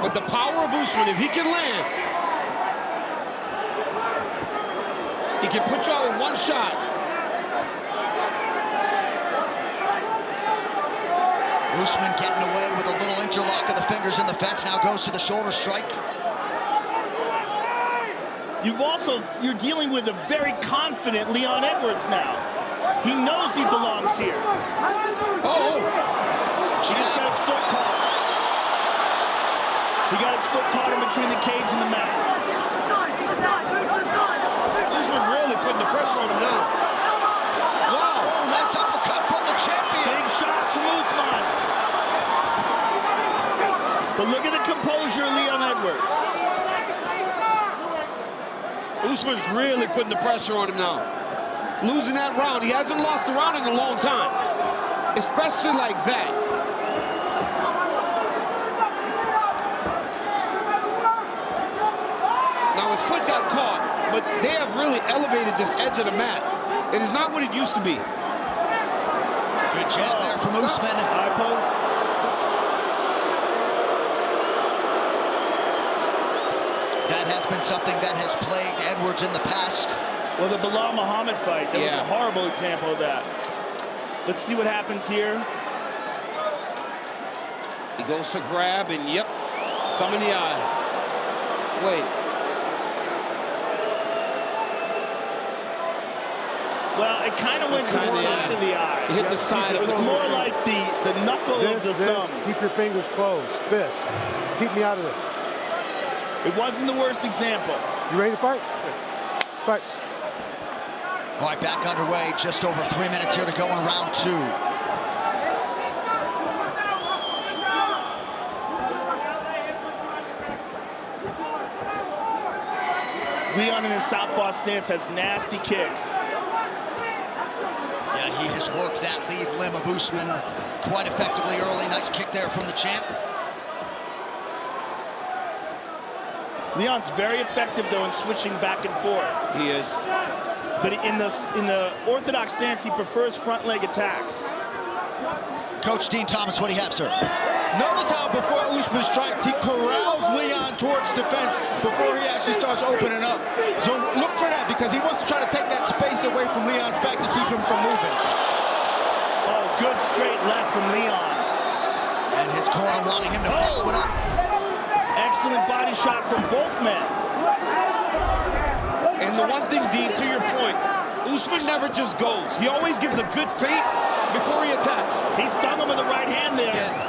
But the power of Usman, if he can land, he can put you out with one shot. Usman getting away with a little interlock of the fingers in the fence, now goes to the shoulder strike. You're dealing with a very confident Leon Edwards now. He knows he belongs here. Oh! He just got his foot caught. He got his foot caught in between the cage and the mat. Usman really putting the pressure on him now. Wow! Oh, nice uppercut from the champion. Big shots from Usman. But look at the composure of Leon Edwards. Usman's really putting the pressure on him now. Losing that round. He hasn't lost a round in a long time. Especially like that. Now his foot got caught, but they have really elevated this edge of the mat. It is not what it used to be. Good jab there from Usman. High poke. That has been something that has plagued Edwards in the past. Well, the Bilal Muhammad fight, that was a horrible example of that. Let's see what happens here. He goes to grab, and yep, thumb in the eye. Wait. Well, it kind of went to the side of the eye. It hit the side of the It was more like the knuckle of the thumb. Keep your fingers closed. Fist. Keep me out of this. It wasn't the worst example. You ready to fight? Fight. All right, back underway. Just over 3 minutes here to go in round two. Leon in his southpaw stance has nasty kicks. Yeah, he has worked that lead limb of Usman quite effectively early. Nice kick there from the champ. Leon's very effective, though, in switching back and forth. He is. But in the orthodox stance, he prefers front leg attacks. Coach Dean Thomas, what do you have, sir? Notice how before Usman strikes, he corrals Leon towards defense before he actually starts opening up. So look for that, because he wants to try to take that space piece away from Leon's back to keep him from moving. Oh, good straight left from Leon. And his corner wanting him to follow it up. Excellent body shot from both men. And the one thing, Dean, to your point, Usman never just goes. He always gives a good feint before he attacks. He stung him with the right hand there.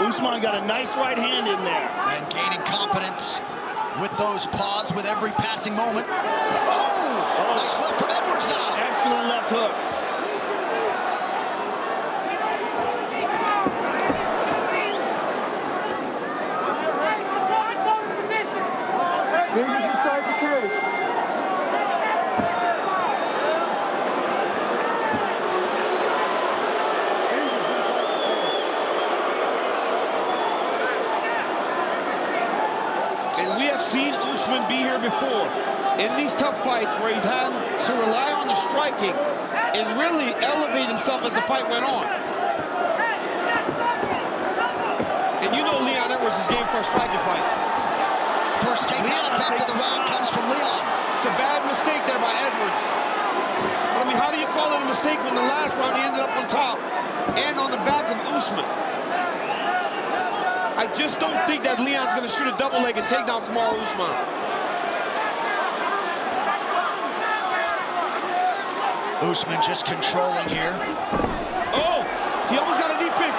Usman got a nice right hand in there. And gaining confidence with those paws with every passing moment. Oh! Nice left from Edwards now. Excellent left hook. Fingers inside the cage. And we have seen Usman be here before in these tough fights where he's had to rely on the striking and really elevate himself as the fight went on. And you know Leon Edwards is game for a striking fight. First takedown attempt of the round comes from Leon. It's a bad mistake there by Edwards. But I mean, how do you call it a mistake when the last round he ended up on top and on the back of Usman? I just don't think that Leon's going to shoot a double leg and take down Kamaru Usman. Usman just controlling here. Oh, he almost got a knee pick.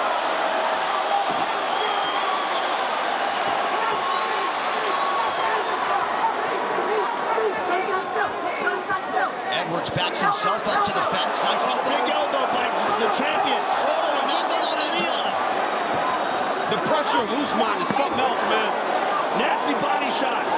Edwards backs himself up to the fence. Nice elbow. Big elbow by the champion. Oh, and now Leon has one. The pressure of Usman is something else, man. Nasty body shots.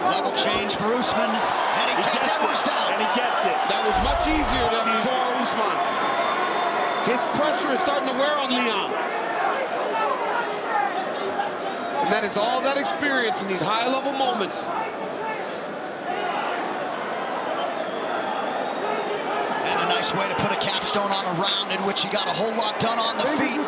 Level change for Usman, and he takes Edwards down. And he gets it. That was much easier than before Usman. His pressure is starting to wear on Leon. And that is all that experience in these high-level moments. And a nice way to put a capstone on a round in which he got a whole lot done on the feet.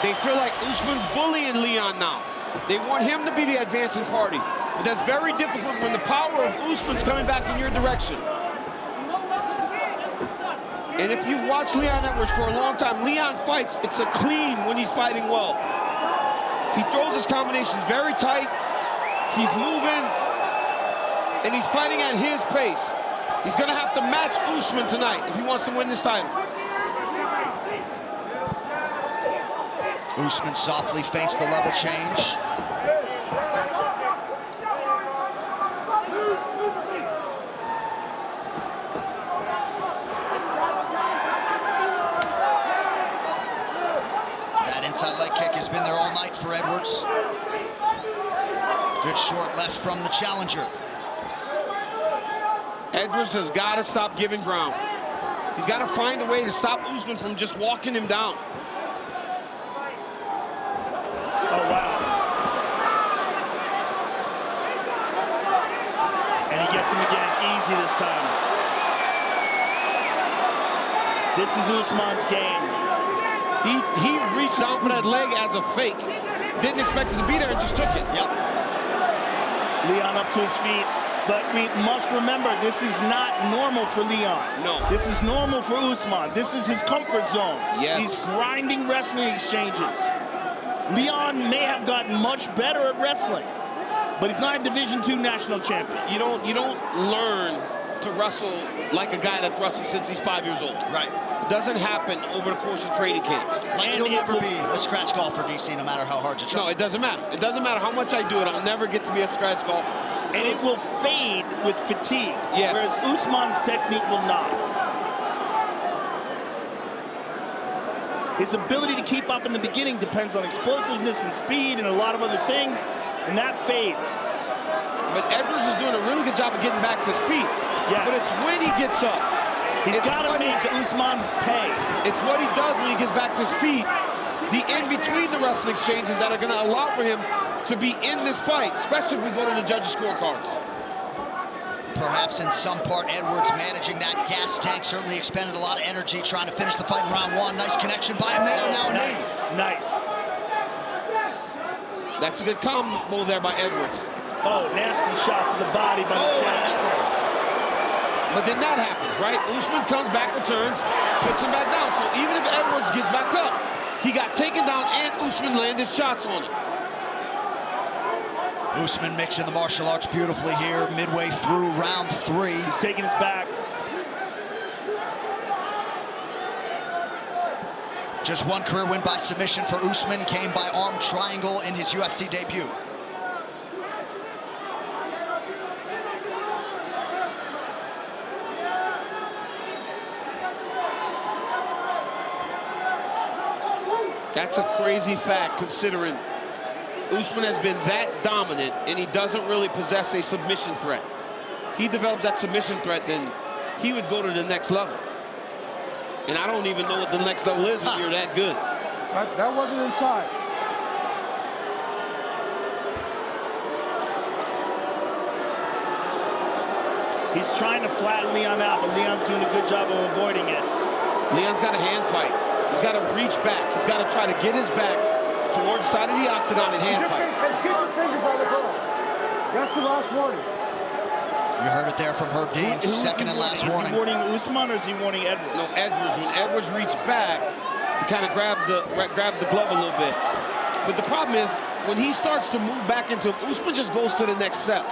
They feel like Usman's bullying Leon now. They want him to be the advancing party. But that's very difficult when the power of Usman's coming back in your direction. And if you've watched Leon Edwards for a long time, Leon fights, it's a clean when he's fighting well. He throws his combinations very tight. He's moving. And he's fighting at his pace. He's going to have to match Usman tonight if he wants to win this title. Usman softly feints the level change. That inside leg kick has been there all night for Edwards. Good short left from the challenger. Edwards has got to stop giving ground. He's got to find a way to stop Usman from just walking him down. Oh, wow. And he gets him again, easy this time. This is Usman's game. He reached down for that leg as a fake. Didn't expect it to be there and just took it. Yep. Leon up to his feet. But we must remember, this is not normal for Leon. No. This is normal for Usman. This is his comfort zone. Yes. These grinding wrestling exchanges. Leon may have gotten much better at wrestling, but he's not a Division II national champion. You don't learn to wrestle like a guy that's wrestled since he's 5 years old. Right. It doesn't happen over the course of training camp. Like you'll never be a scratch golfer, DC, no matter how hard you try. No, it doesn't matter. It doesn't matter how much I do it. I'll never get to be a scratch golfer. And it will fade with fatigue, yes. Whereas Usman's technique will not. His ability to keep up in the beginning depends on explosiveness and speed and a lot of other things, and that fades. But Edwards is doing a really good job of getting back to his feet. Yes. But it's when he gets up. He's got to make Usman pay. It's what he does when he gets back to his feet the in-between the wrestling exchanges that are going to allow for him to be in this fight, especially if we go to the judges' scorecards. Perhaps in some part, Edwards managing that gas tank, certainly expended a lot of energy trying to finish the fight in round one. Nice connection by him there, now a knee. Nice. That's a good combo there by Edwards. Oh, nasty shot to the body by the champ. But then that happens, right? Usman comes back, returns, puts him back down. So even if Edwards gets back up, he got taken down and Usman landed shots on him. Usman mixing the martial arts beautifully here, midway through round 3. He's taking his back. Just one career win by submission for Usman, came by arm triangle in his UFC debut. That's a crazy fact, considering Usman has been that dominant and he doesn't really possess a submission threat. He develops that submission threat, then he would go to the next level. And I don't even know what the next level is when you're that good. That wasn't inside. He's trying to flatten Leon out, but Leon's doing a good job of avoiding it. Leon's got a hand fight. He's got to reach back. He's got to try to get his back towards the side of the octagon and hand fight. Get your fingers on the ball. That's the last warning. You heard it there from Herb Dean, second and last warning. Is he warning Usman or is he warning Edwards? No, Edwards. When Edwards reached back, he kind of grabs the glove a little bit. But the problem is, when he starts to move back into him, Usman just goes to the next step.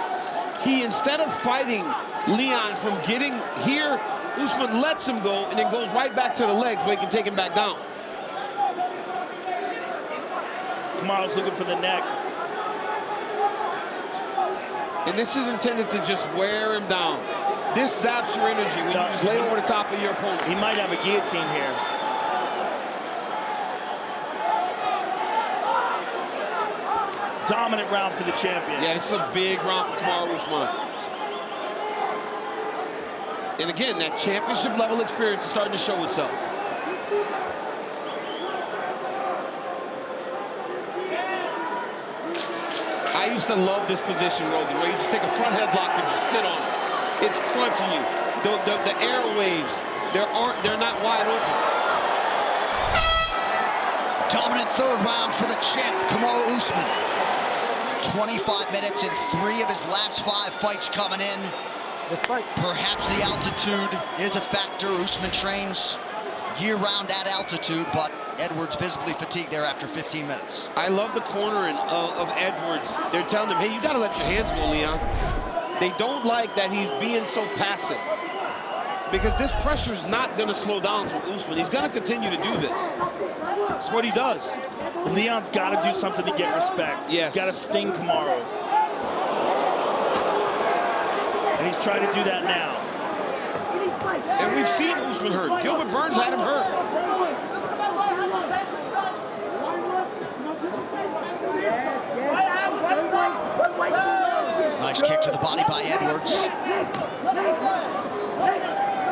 He, instead of fighting Leon from getting here, Usman lets him go and then goes right back to the legs where he can take him back down. Kamaru's looking for the neck. And this is intended to just wear him down. This zaps your energy when you just lay over the top of your opponent. He might have a guillotine here. Dominant round for the champion. Yeah, it's a big round for Kamaru Usman. And again, that championship level experience is starting to show itself. I used to love this position, Rogan, where you just take a front headlock and just sit on it. It's crunching you. The airwaves, they're not wide open. Dominant third round for the champ, Kamaru Usman. 25 minutes in 3 of his last 5 fights coming in. Perhaps the altitude is a factor. Usman trains year-round at altitude, but Edwards visibly fatigued there after 15 minutes. I love the cornering of Edwards. They're telling him, hey, you got to let your hands go, Leon. They don't like that he's being so passive, because this pressure is not going to slow down from Usman. He's going to continue to do this. It's what he does. Leon's got to do something to get respect. Yes. He's got to sting Kamaru. And he's trying to do that now. And we've seen Usman hurt. Gilbert Burns had him hurt. Nice kick to the body by Edwards.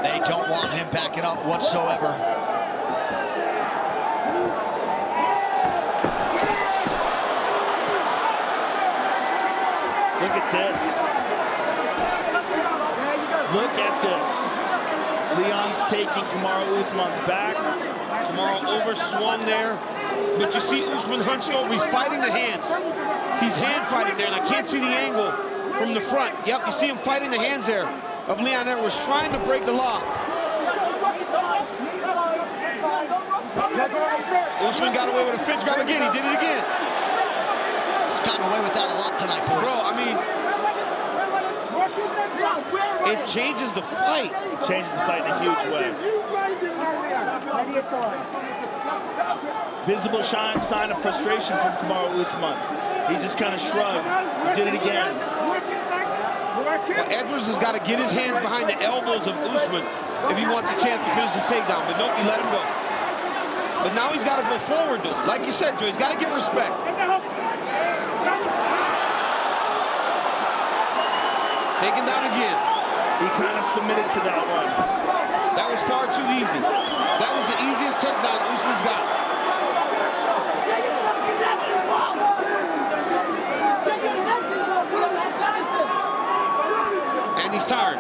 They don't want him backing up whatsoever. Look at this. Look at this. Leon's taking Kamaru Usman's back. Kamaru overswung there. But you see Usman hunched over. He's fighting the hands. He's hand fighting there, and I can't see the angle from the front. Yep, you see him fighting the hands there of Leon Edwards, trying to break the lock. Usman got away with a fist grab again. He did it again. He's gotten away with that a lot tonight, boys. Bro, I mean, it changes the fight. Changes the fight in a huge way. Visible sign of frustration from Kamaru Usman. He just kind of shrugged. He did it again. Well, Edwards has got to get his hands behind the elbows of Usman if he wants a chance to finish this takedown. But nope, he let him go. But now he's got to go forward, though. Like you said, Joe, he's got to get respect. Taken down again. He kind of submitted to that one. That was far too easy. That was the easiest takedown Usman's got. tired,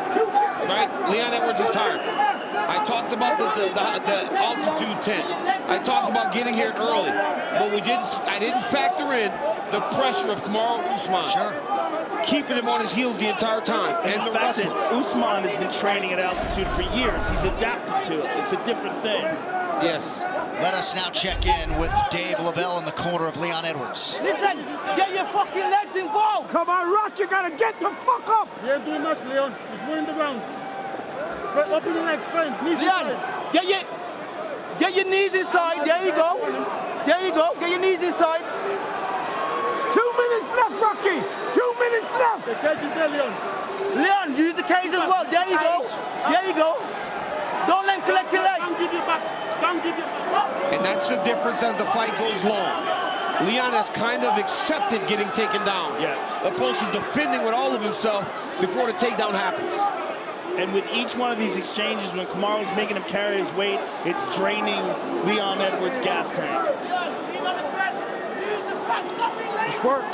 right? Leon Edwards is tired. I talked about the altitude tent. I talked about getting here early, but I didn't factor in the pressure of Kamaru Usman. Sure. Keeping him on his heels the entire time. And the fact that Usman has been training at altitude for years, he's adapted to it. It's a different thing. Yes. Let us now check in with Dave Lavelle in the corner of Leon Edwards. Listen, get your fucking legs involved. Come on, Rock, you gotta get the fuck up. You ain't doing much, Leon. He's winning the round. Open your legs, friend. Leon, get your knees inside. There you go. There you go. Get your knees inside. 2 minutes left, Rocky. 2 minutes left. The cage is there, Leon. Leon, use the cage as well. There you go. There you go. Don't let him collect your legs. Don't give it back. Don't give it back. And that's the difference as the fight goes long. Leon has kind of accepted getting taken down. Yes. Opposed to defending with all of himself before the takedown happens. And with each one of these exchanges, when Kamaru's making him carry his weight, it's draining Leon Edwards' gas tank. It's work.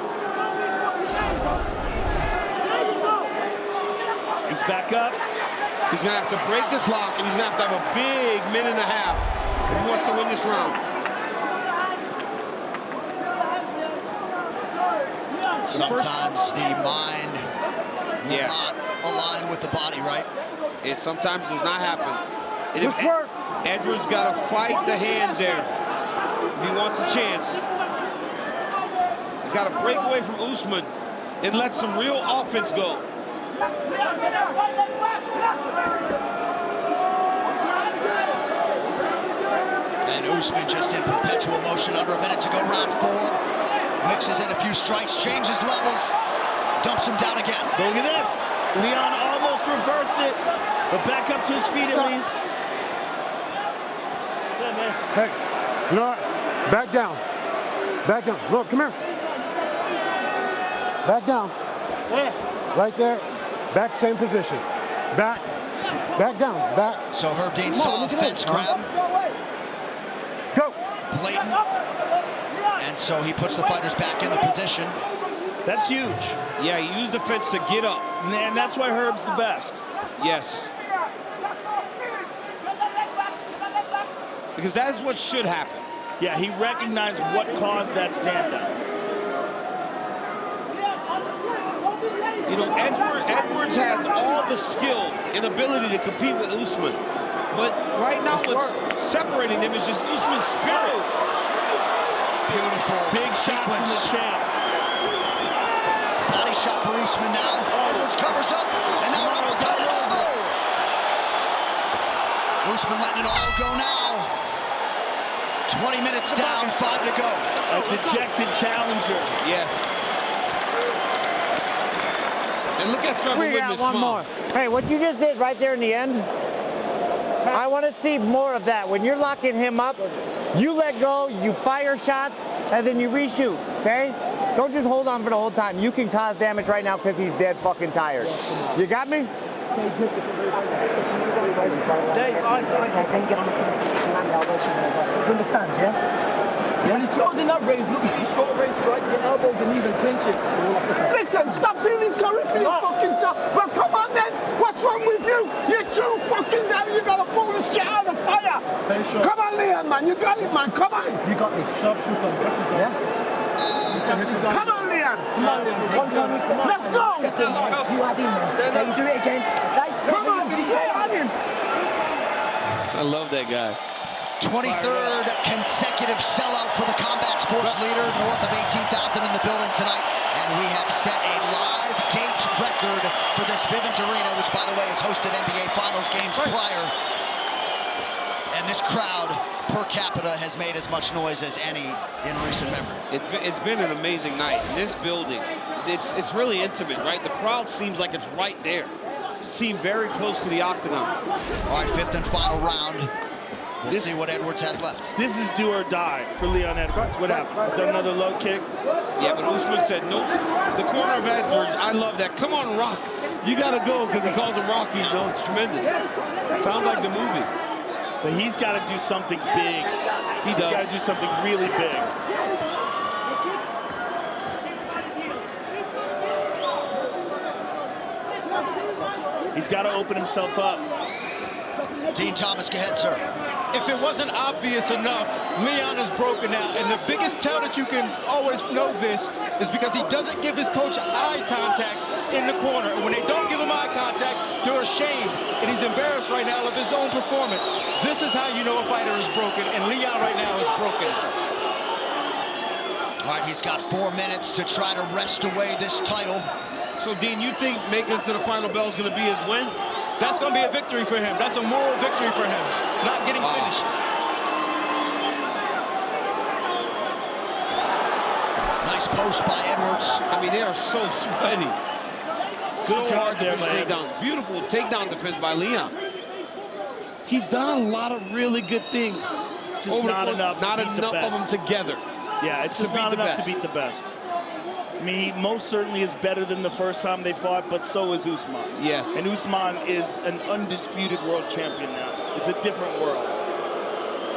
He's back up. He's going to have to break this lock, and he's going to have a big minute and a half if he wants to win this round. Sometimes the mind will not align with the body, right? It sometimes does not happen. Edwards got to fight the hands there if he wants a chance. He's got to break away from Usman and let some real offense go. And Usman just in perpetual motion, under a minute to go, round 4. Mixes in a few strikes, changes levels, dumps him down again. But look at this. Leon almost reversed it, but back up to his feet at least. Yeah, man. Hey, you know what? Back down. Back down. Look, come here. Back down. Yeah. Right there. Back, same position. Back. Back down. Back. So Herb Dean saw a fence grab. Go. Blatant. And so he puts the fighters back in the position. That's huge. Yeah, he used the fence to get up. And that's why Herb's the best. Yes. Because that is what should happen. Yeah, he recognized what caused that stand-up. You know, Edwards has all the skill and ability to compete with Usman. But right now what's separating them is just Usman's spirit. Beautiful big shot from the champ. Body shot for Usman now. Edwards covers up, and now an uppercut over. Usman letting it all go now. 20 minutes down, 5 to go. A dejected challenger. Yes. And look at Trevor We got Whitman's one smile. more. Hey, what you just did right there in the end, I want to see more of that. When you're locking him up, you let go, you fire shots, and then you reshoot, okay? Don't just hold on for the whole time. You can cause damage right now because he's dead fucking tired. You got me? Dave, eyes. Then get on the front and land elbow. Do you understand, yeah? When he's holding that range, look at these short range strikes, the elbows and even clinch it. So we'll have to fight. Listen, stop feeling sorry for your fucking self. Well, come on then. What's wrong with you? You're too fucking down. You gotta pull the shit out of the fire. Stay sharp. Come on, Leon, man. You got it, man. Come on. You got this. Sharpshooter. Yeah? Come on, Leon. Come on, Leon. Let's go. You had him, man. Okay, you do it again. Okay? Come on, stay on him. I love that guy. 23rd consecutive sellout for the combat sports leader, north of 18,000 in the building tonight. And we have set a live gate record for this Vivint Arena, which, by the way, has hosted NBA Finals games prior. And this crowd, per capita, has made as much noise as any in recent memory. It's been an amazing night. In this building, it's really intimate, right? The crowd seems like it's right there. Seem very close to the octagon. All right, 5th and final round. We'll see what Edwards has left. This is do or die for Leon Edwards. What happened? Is that another low kick? Yeah, but Usman said, nope. The corner of Edwards, I love that. Come on, Rock. You got to go because he calls him Rocky. No, it's tremendous. Sounds like the movie. But he's got to do something big. He does. He's got to do something really big. He's got to open himself up. Dean Thomas, go ahead, sir. If it wasn't obvious enough, Leon is broken now. And the biggest tell that you can always know this is because he doesn't give his coach eye contact in the corner. And when they don't give him eye contact, they're ashamed. And he's embarrassed right now of his own performance. This is how you know a fighter is broken. And Leon right now is broken. All right, he's got 4 minutes to try to wrest away this title. So, Dean, you think making it to the final bell is going to be his win? That's going to be a victory for him. That's a moral victory for him, not getting finished. Nice post by Edwards. I mean, they are so sweaty. So hard to finish takedowns. Beautiful takedown defense by Leon. He's done a lot of really good things. Just not enough of them together. Yeah, it's just not enough to beat the best. I mean, he most certainly is better than the first time they fought, but so is Usman. Yes. And Usman is an undisputed world champion now. It's a different world.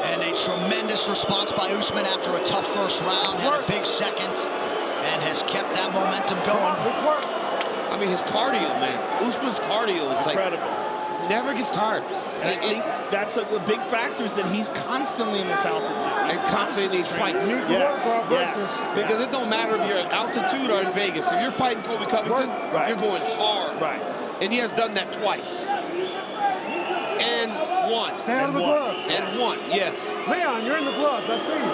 And a tremendous response by Usman after a tough first round, had a big second, and has kept that momentum going. I mean, his cardio, man. Usman's cardio is incredible. Like, never gets tired. And I think that's a big factor is that he's constantly in this altitude. And constantly in these fights. Yes. Because it don't matter if you're at altitude or in Vegas. If you're fighting Colby Covington, you're going hard. Right. And he has done that twice. And one. Stay out of the gloves. And one, yes. Leon, you're in the gloves. I see you.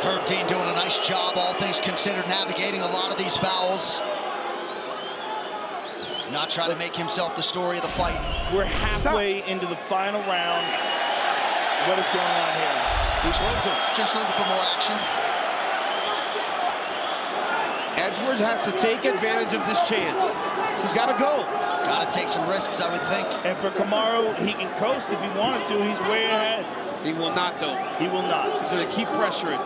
Herb Dean doing a nice job, all things considered, navigating a lot of these fouls. Not trying to make himself the story of the fight. We're halfway into the final round. What is going on here? Just looking for more action. Edwards has to take advantage of this chance. He's got to go. Got to take some risks, I would think. And for Kamaru, he can coast if he wanted to. He's way ahead. He will not, though. He will not. He's going to keep pressuring.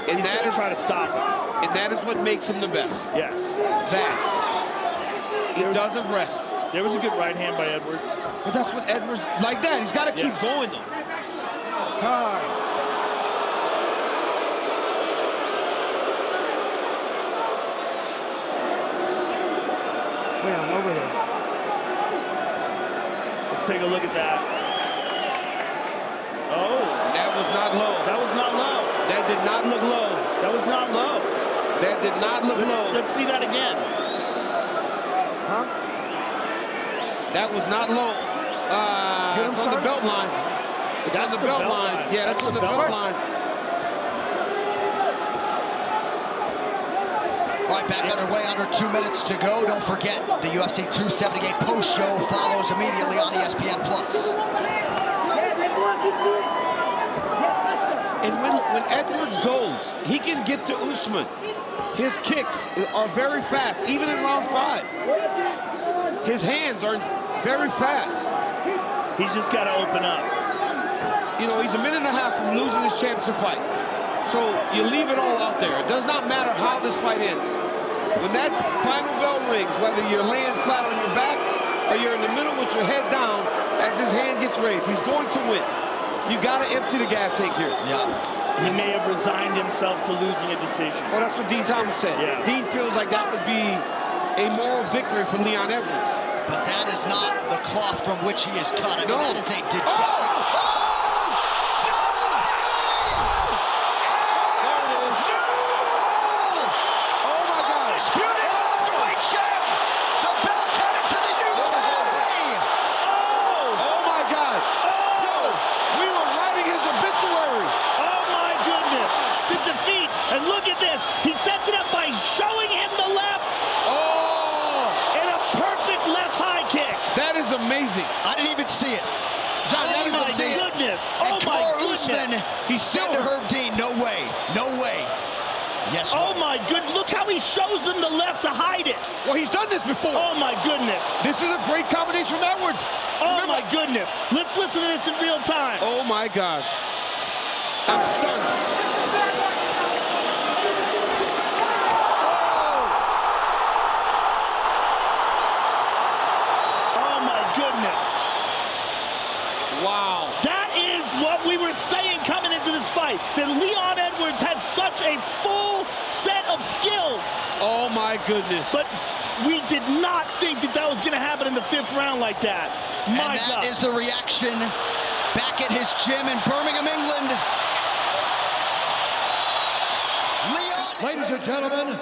And he's going to try to stop him. And that is what makes him the best. Yes. That. He doesn't rest. There was a good right hand by Edwards. But that's what Edwards, like that. He's got to keep going, though. Time. Leon, over here. Let's take a look at that. Oh. That was not low. That was not low. That did not look low. That was not low. That did not look low. Let's see that again. Huh? That was not low. It's on the belt line. It's on the belt line. Yeah, that's on the belt line. All right, back underway, under 2 minutes to go. Don't forget, the UFC 278 post show follows immediately on ESPN+. And when Edwards goes, he can get to Usman. His kicks are very fast, even in round 5. His hands are very fast. He's just got to open up. You know, he's a minute and a half from losing his championship fight. So you leave it all out there. It does not matter how this fight ends. When that final bell rings, whether you're laying flat on your back or you're in the middle with your head down, as his hand gets raised, he's going to win. You got to empty the gas tank here. Yeah. He may have resigned himself to losing a decision. Well, that's what Dean Thomas said. Yeah. Dean feels like that would be a moral victory for Leon Edwards. But that is not the cloth from which he is cut. I mean, that is a dejected... Oh! And look at this. He sets it up by showing him the left. Oh! And a perfect left high kick. That is amazing. I didn't even see it. John, I didn't even see goodness. it. And Oh my goodness. Usman, he said to Herb Dean, no way, no way. Yes, oh my good. Look how he shows him the left to hide it. Well, he's done this before. Oh my goodness. This is a great combination from Edwards. Oh my goodness. Let's listen to this in real time. Oh my gosh. I'm stunned. Wow. That is what we were saying coming into this fight, that Leon Edwards has such a full set of skills. Oh, my goodness. But We did not think that that was going to happen in the 5th round like that. My and that God. is the reaction back at his gym in Birmingham, England. Ladies and gentlemen,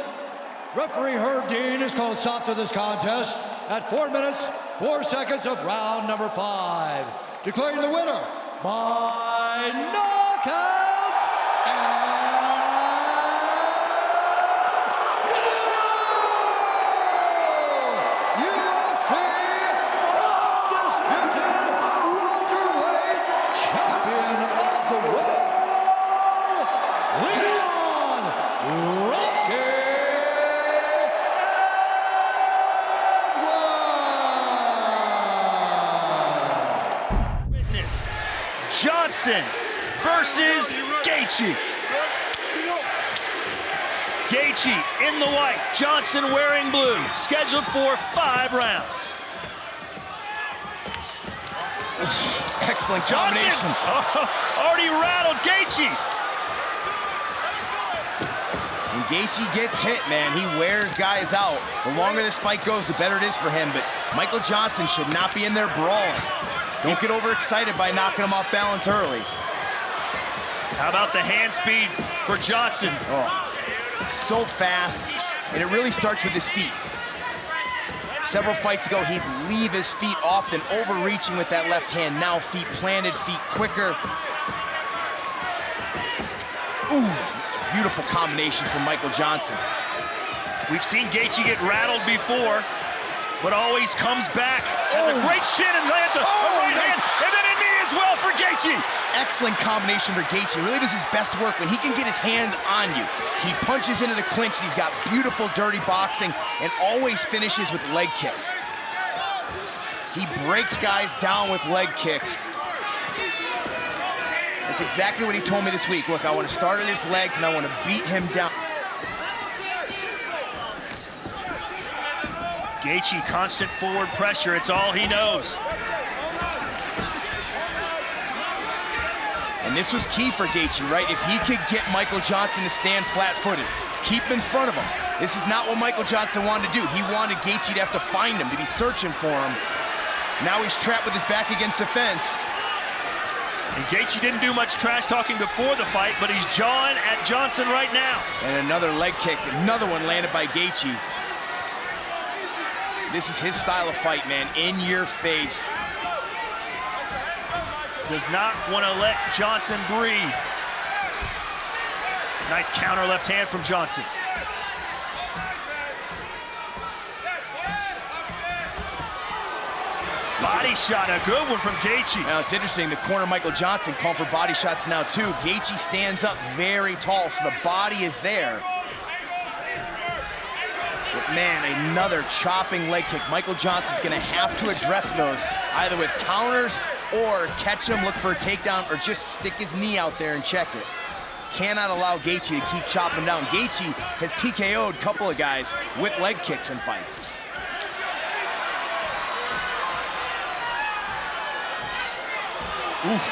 referee Herb Dean has called stop to this contest at 4 minutes, 4 seconds of round number 5. Declaring the winner by knockout. Johnson versus Gaethje. Gaethje in the white, Johnson wearing blue, scheduled for 5 rounds. Excellent combination. Already rattled Gaethje. When Gaethje gets hit, man, he wears guys out. The longer this fight goes, the better it is for him, but Michael Johnson should not be in there brawling. Don't get overexcited by knocking him off balance early. How about the hand speed for Johnson? Oh, so fast, and it really starts with his feet. Several fights ago, he'd leave his feet often, overreaching with that left hand. Now feet planted, feet quicker. Ooh, beautiful combination from Michael Johnson. We've seen Gaethje get rattled before, but always comes back. Has a great shin and lands a right hand, and then a knee as well for Gaethje. Excellent combination for Gaethje. Really does his best work when he can get his hands on you. He punches into the clinch, and he's got beautiful, dirty boxing, and always finishes with leg kicks. He breaks guys down with leg kicks. That's exactly what he told me this week. Look, I want to start at his legs, and I want to beat him down. Gaethje, constant forward pressure. It's all he knows. And this was key for Gaethje, right? If he could get Michael Johnson to stand flat-footed, keep him in front of him. This is not what Michael Johnson wanted to do. He wanted Gaethje to have to find him, to be searching for him. Now he's trapped with his back against the fence. And Gaethje didn't do much trash talking before the fight, but he's jawing at Johnson right now. And another leg kick, another one landed by Gaethje. This is his style of fight, man, in your face. Does not want to let Johnson breathe. Nice counter left hand from Johnson. Body shot, a good one from Gaethje. Now it's interesting, the corner Michael Johnson calling for body shots now too. Gaethje stands up very tall, so the body is there. But man, another chopping leg kick. Michael Johnson's gonna have to address those, either with counters or catch him, look for a takedown, or just stick his knee out there and check it. Cannot allow Gaethje to keep chopping down. Gaethje has TKO'd a couple of guys with leg kicks in fights. Oof.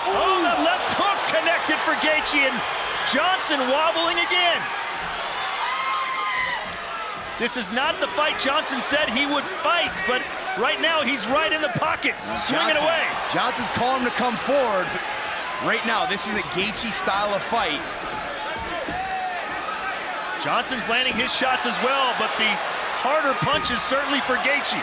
Oh, the left hook connected for Gaethje, and Johnson wobbling again. This is not the fight Johnson said he would fight, but right now he's right in the pocket, swinging away. Johnson's calling him to come forward, but right now this is a Gaethje style of fight. Johnson's landing his shots as well, but the harder punches certainly for Gaethje.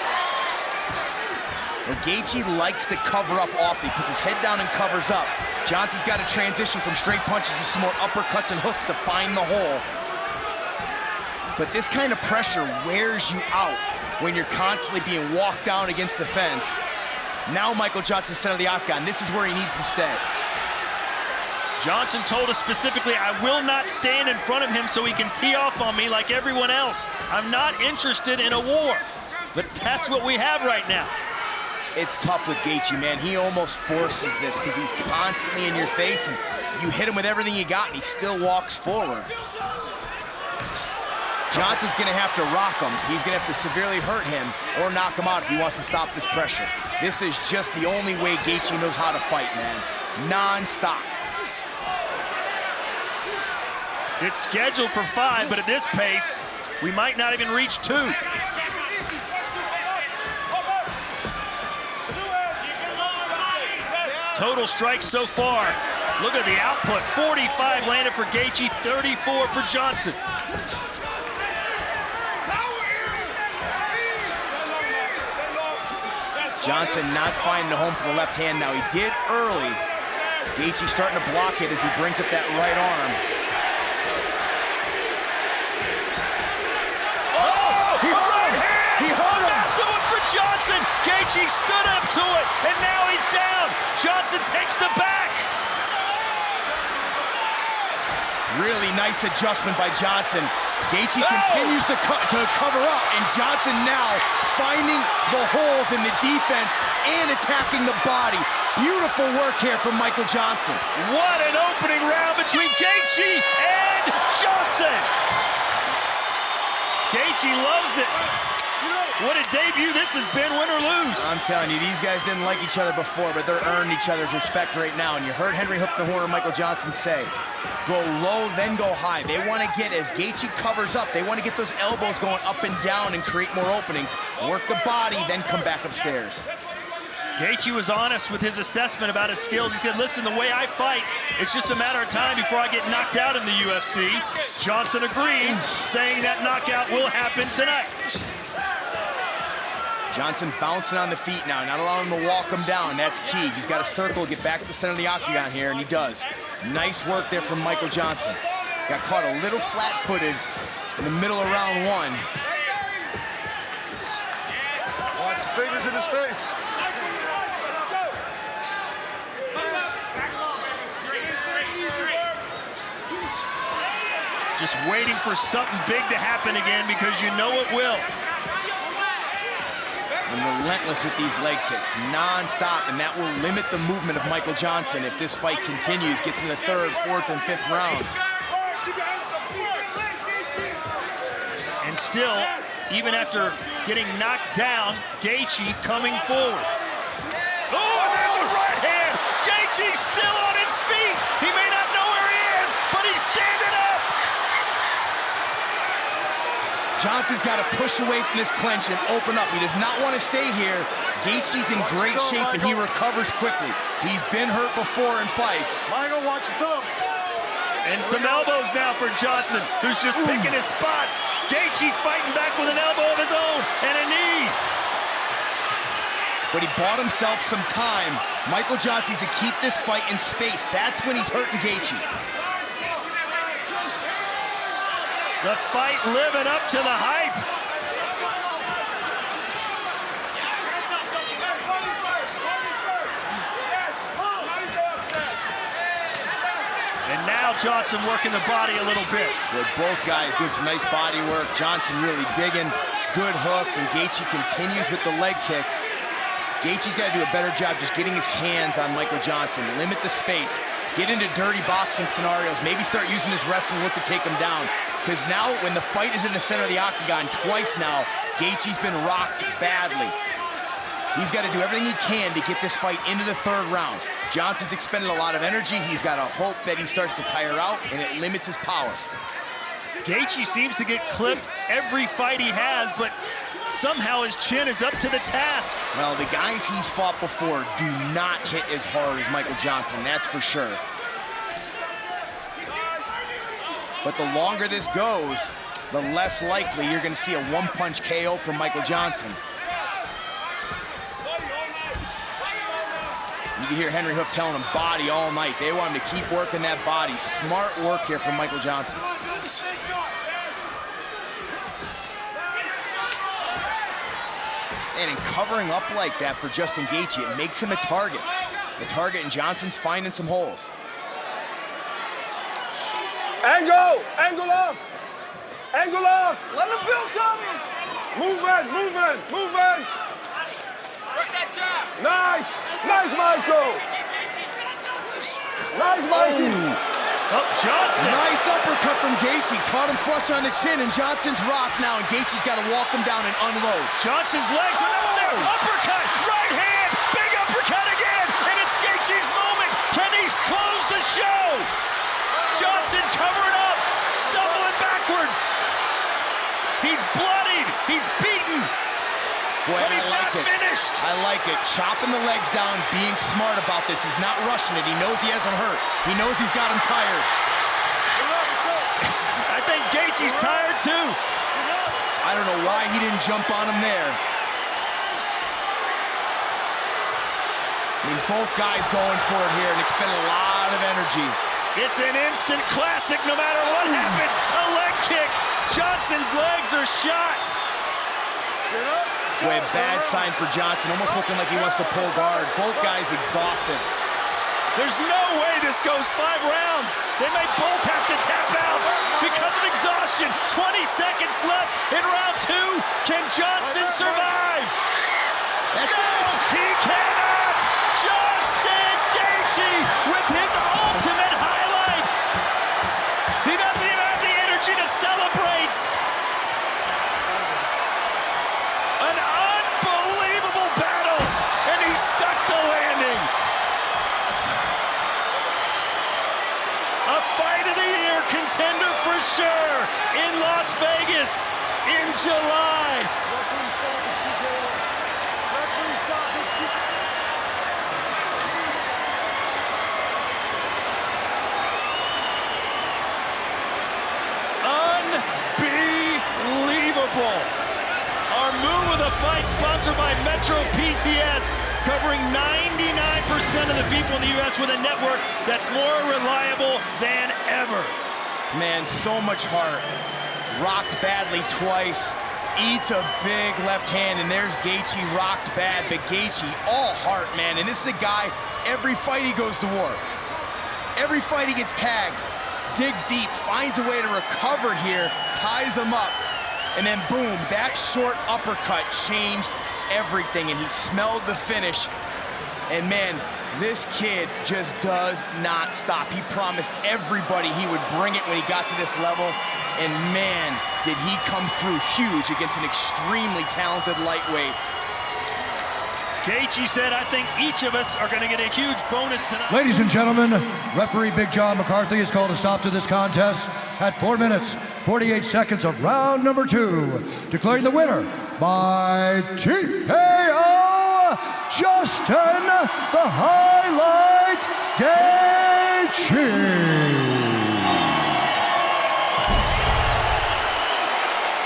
Well, Gaethje likes to cover up often. He puts his head down and covers up. Johnson's got to transition from straight punches to some more uppercuts and hooks to find the hole. But this kind of pressure wears you out when you're constantly being walked down against the fence. Now Michael Johnson center of the octagon. This is where he needs to stay. Johnson told us specifically, I will not stand in front of him so he can tee off on me like everyone else. I'm not interested in a war. But that's what we have right now. It's tough with Gaethje, man. He almost forces this because he's constantly in your face, and you hit him with everything you got, and he still walks forward. Johnson's gonna have to rock him. He's gonna have to severely hurt him or knock him out if he wants to stop this pressure. This is just the only way Gaethje knows how to fight, man. Non-stop. It's scheduled for 5, but at this pace, We might not even reach 2. Total strikes so far. Look at the output. 45 landed for Gaethje, 34 for Johnson. Johnson not finding a home for the left hand now. He did early. Gaethje starting to block it as he brings up that right arm. Oh! He hurt him! He hurt him! Massive one for Johnson! Gaethje stood up to it, and now he's down! Johnson takes the back! Really nice adjustment by Johnson. Gaethje continues to cover up, and Johnson now finding the holes in the defense and attacking the body. Beautiful work here from Michael Johnson. What an opening round between Gaethje and Johnson! Gaethje loves it. What a debut this has been, win or lose. I'm telling you, these guys didn't like each other before, but they're earning each other's respect right now. And you heard Henry Hoof the Horner, Michael Johnson say, go low, then go high. They want to get, as Gaethje covers up, they want to get those elbows going up and down and create more openings. Work the body, then come back upstairs. Gaethje was honest with his assessment about his skills. He said, listen, the way I fight, it's just a matter of time before I get knocked out in the UFC. Johnson agrees, saying that knockout will happen tonight. Johnson bouncing on the feet now, not allowing him to walk him down. That's key. He's got to circle, get back to the center of the octagon here, and he does. Nice work there from Michael Johnson. Got caught a little flat-footed in the middle of round 1. Watch the fingers in his face. Just waiting for something big to happen again because you know it will. And relentless with these leg kicks, non-stop, and that will limit the movement of Michael Johnson if this fight continues, gets in the 3rd, 4th, and 5th round. And still, even after getting knocked down, Gaethje coming forward. Oh, there's a right hand! Gaethje's still on his feet! He may not know where he is, but he's standing up! Johnson's got to push away from this clinch and open up. He does not want to stay here. Gaethje's in great shape, and he recovers quickly. He's been hurt before in fights. Michael, watch the thumb. And some elbows now for Johnson, who's just picking his spots. Gaethje fighting back with an elbow of his own and a knee. But he bought himself some time. Michael Johnson needs to keep this fight in space. That's when he's hurting Gaethje. The fight living up to the hype. And now Johnson working the body a little bit. With both guys doing some nice body work. Johnson really digging, good hooks, and Gaethje continues with the leg kicks. Gaethje's got to do a better job just getting his hands on Michael Johnson, limit the space, get into dirty boxing scenarios, maybe start using his wrestling look to take him down. Because now, when the fight is in the center of the octagon twice now, Gaethje's been rocked badly. He's got to do everything he can to get this fight into the 3rd round. Johnson's expended a lot of energy. He's got to hope that he starts to tire out, and it limits his power. Gaethje seems to get clipped every fight he has, but somehow his chin is up to the task. Well, the guys he's fought before do not hit as hard as Michael Johnson, that's for sure. But the longer this goes, the less likely you're going to see a one-punch KO from Michael Johnson. You can hear Henry Hoof telling him body all night. They want him to keep working that body. Smart work here from Michael Johnson. And in covering up like that for Justin Gaethje, it makes him a target. The target, and Johnson's finding some holes. Angle! Angle off! Angle off! Let him feel something! Movement! Movement! Movement! Break that jab! Nice! Nice, Michael! Nice, Mikey! Oh, Johnson! Nice uppercut from Gaethje. Caught him flush on the chin, and Johnson's rocked now, and Gaethje's got to walk him down and unload. Johnson's legs are up there. Uppercut! Right hand! Big uppercut again! And it's Gaethje's moment! Can he close the show? Johnson covering up, stumbling backwards. He's bloodied. He's beaten. Boy, but he's I like not finished. I like it. Chopping the legs down, being smart about this. He's not rushing it. He knows he hasn't hurt. He knows he's got him tired. I think Gaethje's tired too. I don't know why he didn't jump on him there. I mean, both guys going for it here and expending a lot of energy. It's an instant classic no matter what happens. A leg kick. Johnson's legs are shot. Boy, bad sign for Johnson, almost looking like he wants to pull guard. Both guys exhausted. There's no way this goes 5 rounds. They may both have to tap out because of exhaustion. 20 seconds left in round 2. Can Johnson survive? That's it. He cannot. Justin Gaethje with his ultimate highlight. He doesn't even have the energy to celebrate. An unbelievable battle, and he stuck the landing. A fight of the year contender for sure in Las Vegas in July. Unbelievable. Our move of the fight sponsored by Metro PCS, covering 99% of the people in the U.S. with a network that's more reliable than ever. Man, so much heart. Rocked badly twice. Eats a big left hand, and there's Gaethje rocked bad, but Gaethje all heart, man. And this is a guy, every fight he goes to war. Every fight he gets tagged, digs deep, finds a way to recover here, ties him up. And then boom, that short uppercut changed everything, and he smelled the finish. And man, this kid just does not stop. He promised everybody he would bring it when he got to this level, and man, did he come through huge against an extremely talented lightweight. Gaethje said, I think each of us are gonna get a huge bonus tonight. Ladies and gentlemen, referee Big John McCarthy has called a stop to this contest at 4 minutes, 48 seconds of round number 2, declaring the winner by TKO, Justin the Highlight Gaethje.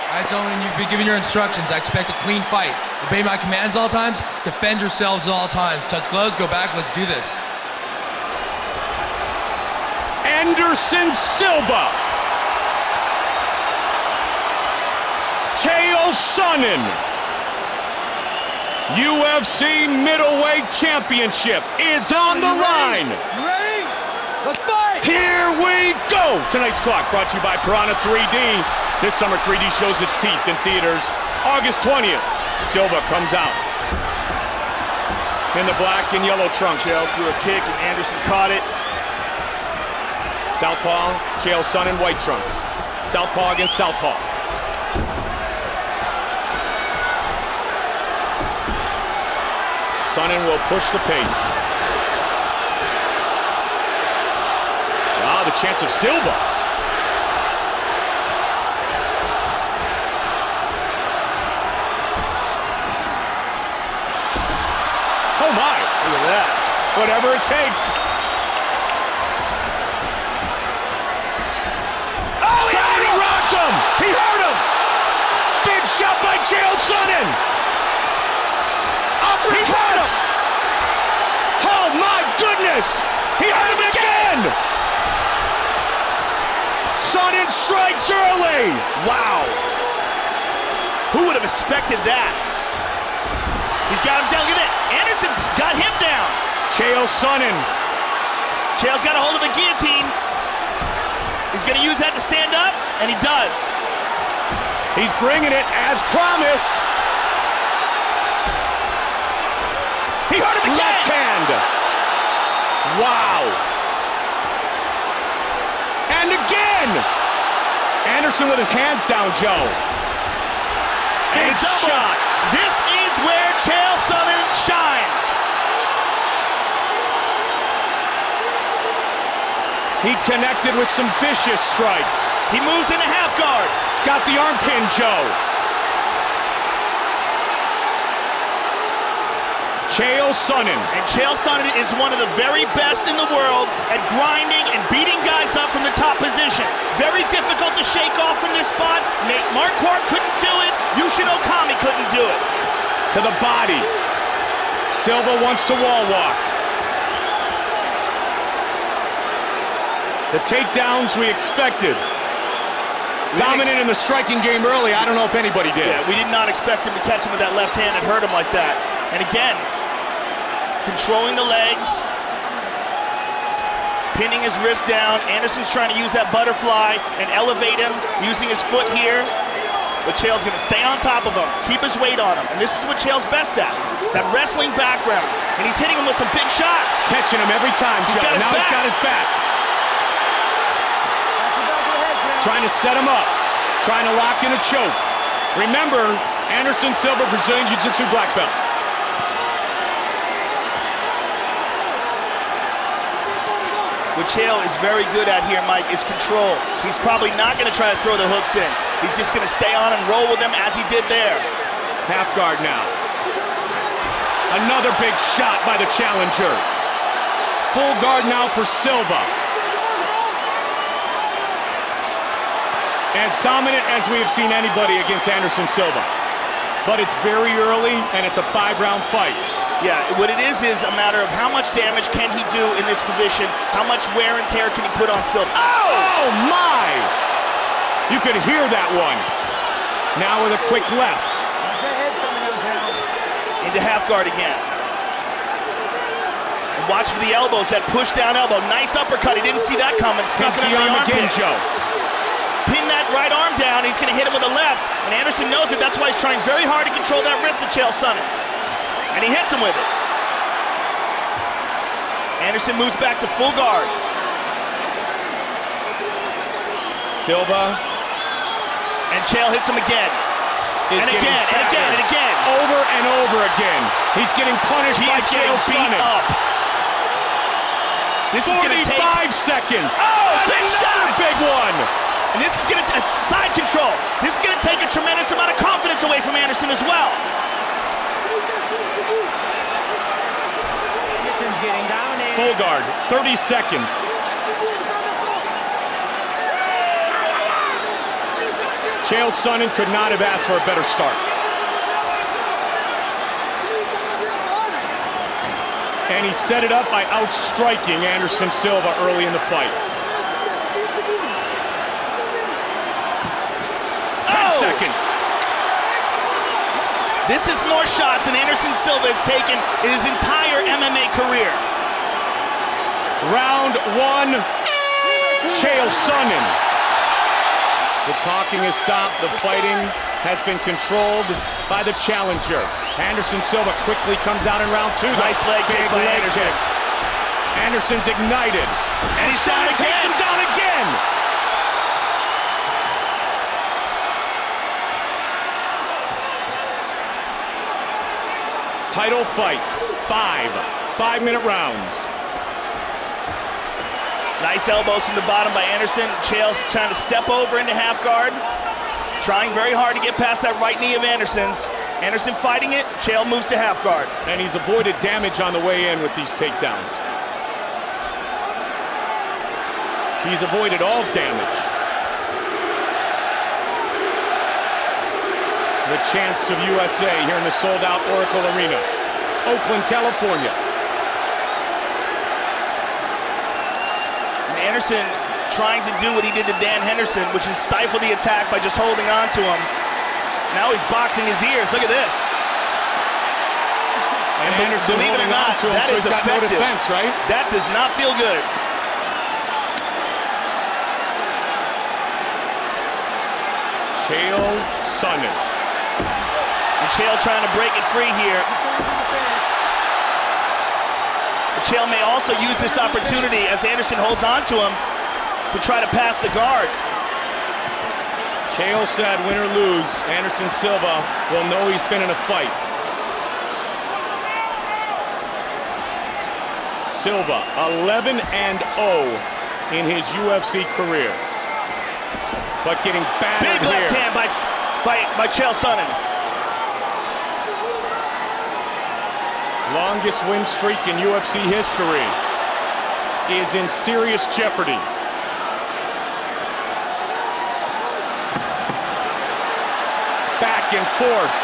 All right, gentlemen, you've been given your instructions. I expect a clean fight. Obey my commands at all times. Defend yourselves at all times. Touch gloves, go back, let's do this. Anderson Silva. Sonnen. UFC middleweight championship is on the line. You ready? Let's fight! Here we go! Tonight's clock brought to you by Piranha 3D. This summer 3D shows its teeth in theaters. August 20th, Silva comes out in the black and yellow trunks. Chael threw a kick and Anderson caught it. Southpaw, Chael Sonnen in white trunks. Southpaw against Southpaw. Sonnen will push the pace. Ah, the chance of Silva. Oh my! Look at that. Whatever it takes. Oh, he rocked him! He hurt him! Big shot by Chael Sonnen! Uppercuts! Oh my goodness! He hurt him again! Sonnen strikes early! Wow! Who would have expected that? He's got him down. Look at it. Anderson got him down. Chael Sonnen. Chael's got a hold of the guillotine. He's going to use that to stand up, and he does. He's bringing it as promised. He hurt him again. Left hand. Wow. And again. Anderson with his hands down, Joe. Big shot. This is where Chael Sonnen shines. He connected with some vicious strikes. He moves into half guard. got the arm pin, Joe. Chael Sonnen. And Chael Sonnen is one of the very best in the world at grinding and beating guys up from the top position. Very difficult to shake off from this spot. Nate Marquardt couldn't do it. Yushin Okami couldn't do it. To the body. Silva wants to wall walk. The takedowns we expected. Dominant in the striking game early. I don't know if anybody did. Yeah, we did not expect him to catch him with that left hand and hurt him like that. And again, controlling the legs, pinning his wrist down. Anderson's trying to use that butterfly and elevate him, using his foot here. But Chael's gonna stay on top of him, keep his weight on him. And this is what Chael's best at, that wrestling background. And he's hitting him with some big shots. Catching him every time, Joe. Now he's got his back. Trying to set him up, trying to lock in a choke. Remember, Anderson Silva, Brazilian Jiu-Jitsu black belt. What Chael is very good at here, Mike, is control. He's probably not going to try to throw the hooks in. He's just going to stay on and roll with them as he did there. Half guard now. Another big shot by the challenger. Full guard now for Silva. As dominant as we have seen anybody against Anderson Silva. But it's very early, and it's a 5-round fight. Yeah, what it is a matter of how much damage can he do in this position, how much wear and tear can he put on Silva. Oh my! You could hear that one. Now with a quick left. Into half guard again. And watch for the elbows, that push down elbow. Nice uppercut, he didn't see that coming. Stuck it on the again, Joe. Pin that right arm down, he's gonna hit him with a left. And Anderson knows it, that's why he's trying very hard to control that wrist of Chael Sonnen's. And he hits him with it. Anderson moves back to full guard. Silva. And Chael hits him again. And again, and again, and again. Over and over again. He's getting punished by Chael Sonnen. This is gonna take 45 seconds. Oh, big shot! Big one. And this is gonna side control. This is gonna take a tremendous amount of confidence away from Anderson as well. Full guard, 30 seconds. Chael Sonnen could not have asked for a better start. And he set it up by outstriking Anderson Silva early in the fight. 10 seconds. This is more shots than Anderson Silva has taken in his entire MMA career. Round one, Chael Sonnen. The talking has stopped, the fighting has been controlled by the challenger. Anderson Silva quickly comes out in round two. Nice leg kick by Anderson. Anderson's ignited. And he's down again. Takes him down again. Title fight, 5-minute rounds. Nice elbows from the bottom by Anderson. Chael's trying to step over into half guard. Trying very hard to get past that right knee of Anderson's. Anderson fighting it, Chael moves to half guard. And he's avoided damage on the way in with these takedowns. He's avoided all damage. The chants of USA here in the sold-out Oracle Arena, Oakland, California. Anderson trying to do what he did to Dan Henderson, which is stifle the attack by just holding on to him. Now he's boxing his ears. Look at this. And Anderson believe it or holding on not, to him, that so is he's got no effective. defense, right? That does not feel good. Chael Sonnen. And Chael trying to break it free here. Chael may also use this opportunity as Anderson holds on to him to try to pass the guard. Chael said, win or lose, Anderson Silva will know he's been in a fight. Silva, 11-0 in his UFC career. But getting battered big left here. by Chael Sonnen. Longest win streak in UFC history is in serious jeopardy. Back and forth.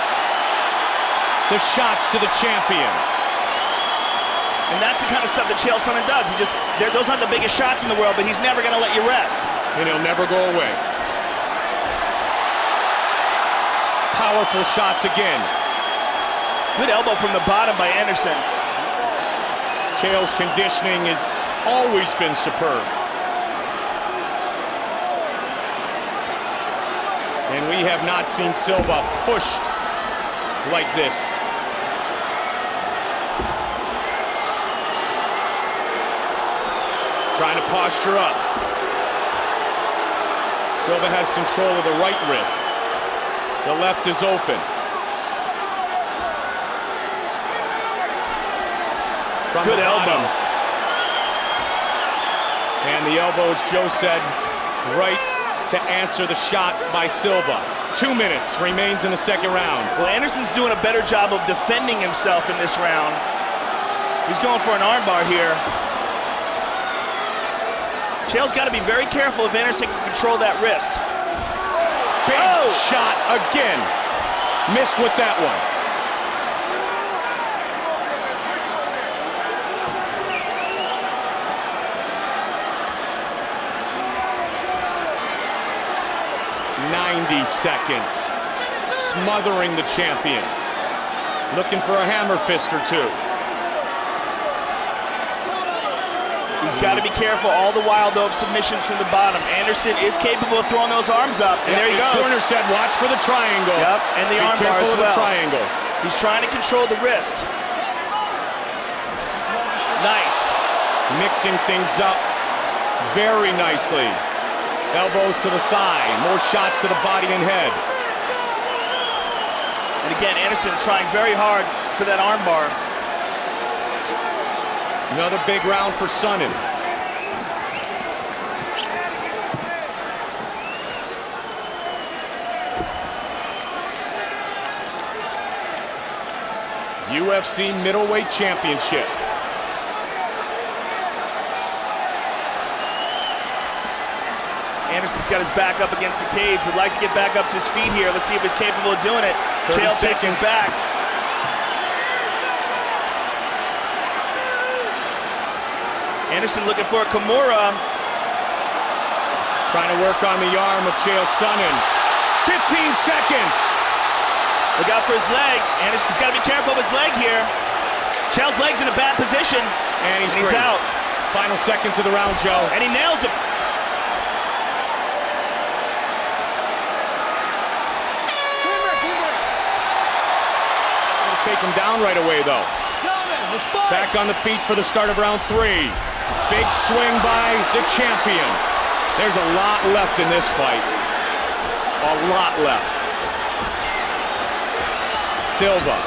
The shots to the champion. And that's the kind of stuff that Chael Sonnen does. Those aren't the biggest shots in the world, but he's never going to let you rest. And he'll never go away. Powerful shots again. Good elbow from the bottom by Anderson. Chael's conditioning has always been superb. And we have not seen Silva pushed like this. Trying to posture up. Silva has control of the right wrist. The left is open. From Good the elbow. And the elbow, as Joe said, right to answer the shot by Silva. 2 minutes remains in the second round. Well, Anderson's doing a better job of defending himself in this round. He's going for an armbar here. Chael's got to be very careful if Anderson can control that wrist. Big shot again. Missed with that one. Seconds, smothering the champion, looking for a hammer fist or two. He's got to be careful all the while, though, of submissions from the bottom. Anderson is capable of throwing those arms up, and there he goes. His corner said, watch for the triangle. Yep, and the arm bar as well. The triangle. He's trying to control the wrist. Nice. Mixing things up very nicely. Elbows to the thigh, more shots to the body and head. And again, Anderson trying very hard for that armbar. Another big round for Sonnen. UFC Middleweight Championship. Anderson's got his back up against the cage. Would like to get back up to his feet here. Let's see if he's capable of doing it. Chael takes his back. Anderson looking for a Kimura. Trying to work on the arm of Chael Sonnen. 15 seconds. Look out for his leg. Anderson's got to be careful of his leg here. Chael's leg's in a bad position. And he's out. Final seconds of the round, Joe. And he nails him. Take him down right away, though. Back on the feet for the start of round 3. Big swing by the champion. There's a lot left in this fight. A lot left. Silva.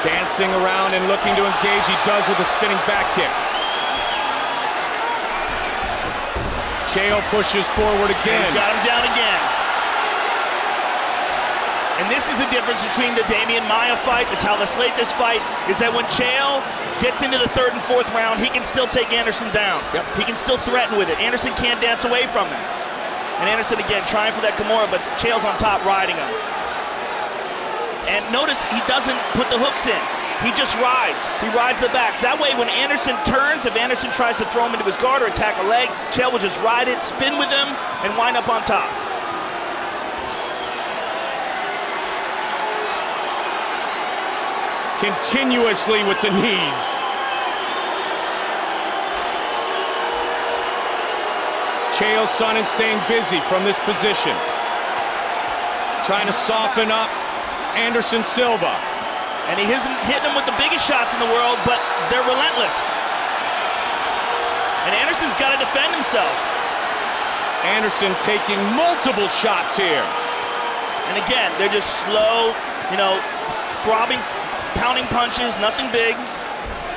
Dancing around and looking to engage. He does with a spinning back kick. Chael pushes forward again. He's got him down again. And this is the difference between the Damian Maia fight, the Talis Leites fight, is that when Chael gets into the 3rd and 4th round, he can still take Anderson down. Yep. He can still threaten with it. Anderson can't dance away from him. And Anderson, again, trying for that Kimura, but Chael's on top riding him. And notice he doesn't put the hooks in. He just rides. He rides the back. That way, when Anderson turns, if Anderson tries to throw him into his guard or attack a leg, Chael will just ride it, spin with him, and wind up on top. Continuously with the knees. Chael Sonnen staying busy from this position. Trying to soften up Anderson Silva. And he isn't hitting him with the biggest shots in the world, but they're relentless. And Anderson's got to defend himself. Anderson taking multiple shots here. And again, they're just slow, throbbing, pounding punches, nothing big.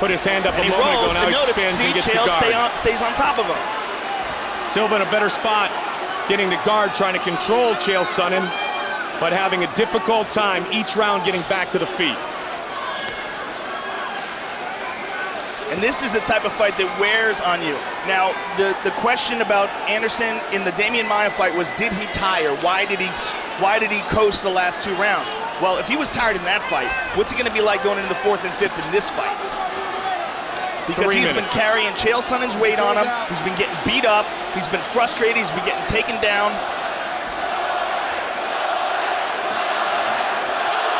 Put his hand up and a moment ago, now he notice, spins and gets the Chael guard. stays on top of him. Silva in a better spot, getting the guard, trying to control Chael Sonnen, but having a difficult time each round getting back to the feet. And this is the type of fight that wears on you. Now, the question about Anderson in the Damian Maia fight was, did he tire? Why did he coast the last 2 rounds? Well, if he was tired in that fight, what's it going to be like going into the 4th and 5th in this fight? Because he's been carrying Chael Sonnen's weight on him. He's been getting beat up. He's been frustrated. He's been getting taken down.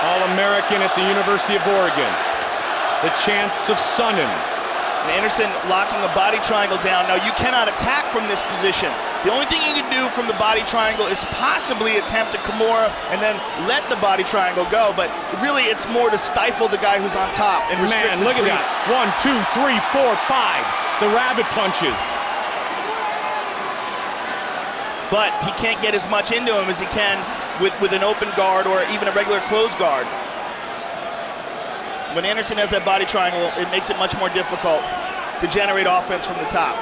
All-American at the University of Oregon. The chance of Sonnen. And Anderson locking the body triangle down. Now, you cannot attack from this position. The only thing you can do from the body triangle is possibly attempt a Kimura and then let the body triangle go. But really, it's more to stifle the guy who's on top and restrict his look breathing. at that. 1, 2, 3, 4, 5. The rabbit punches. But he can't get as much into him as he can with an open guard or even a regular closed guard. When Anderson has that body triangle, it makes it much more difficult to generate offense from the top.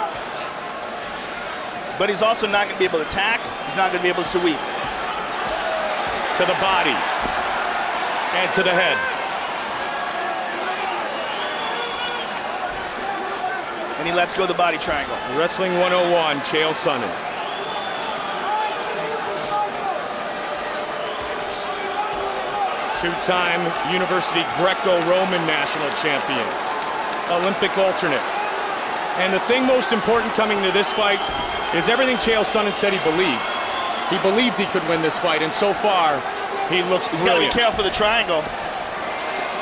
But he's also not going to be able to attack. He's not going to be able to sweep. To the body and to the head. And he lets go of the body triangle. Wrestling 101, Chael Sonnen. Two-time University Greco-Roman national champion, Olympic alternate. And the thing most important coming to this fight is everything Chael Sonnen said he believed. He believed he could win this fight, and so far, he looks brilliant. He's got to be careful of the triangle.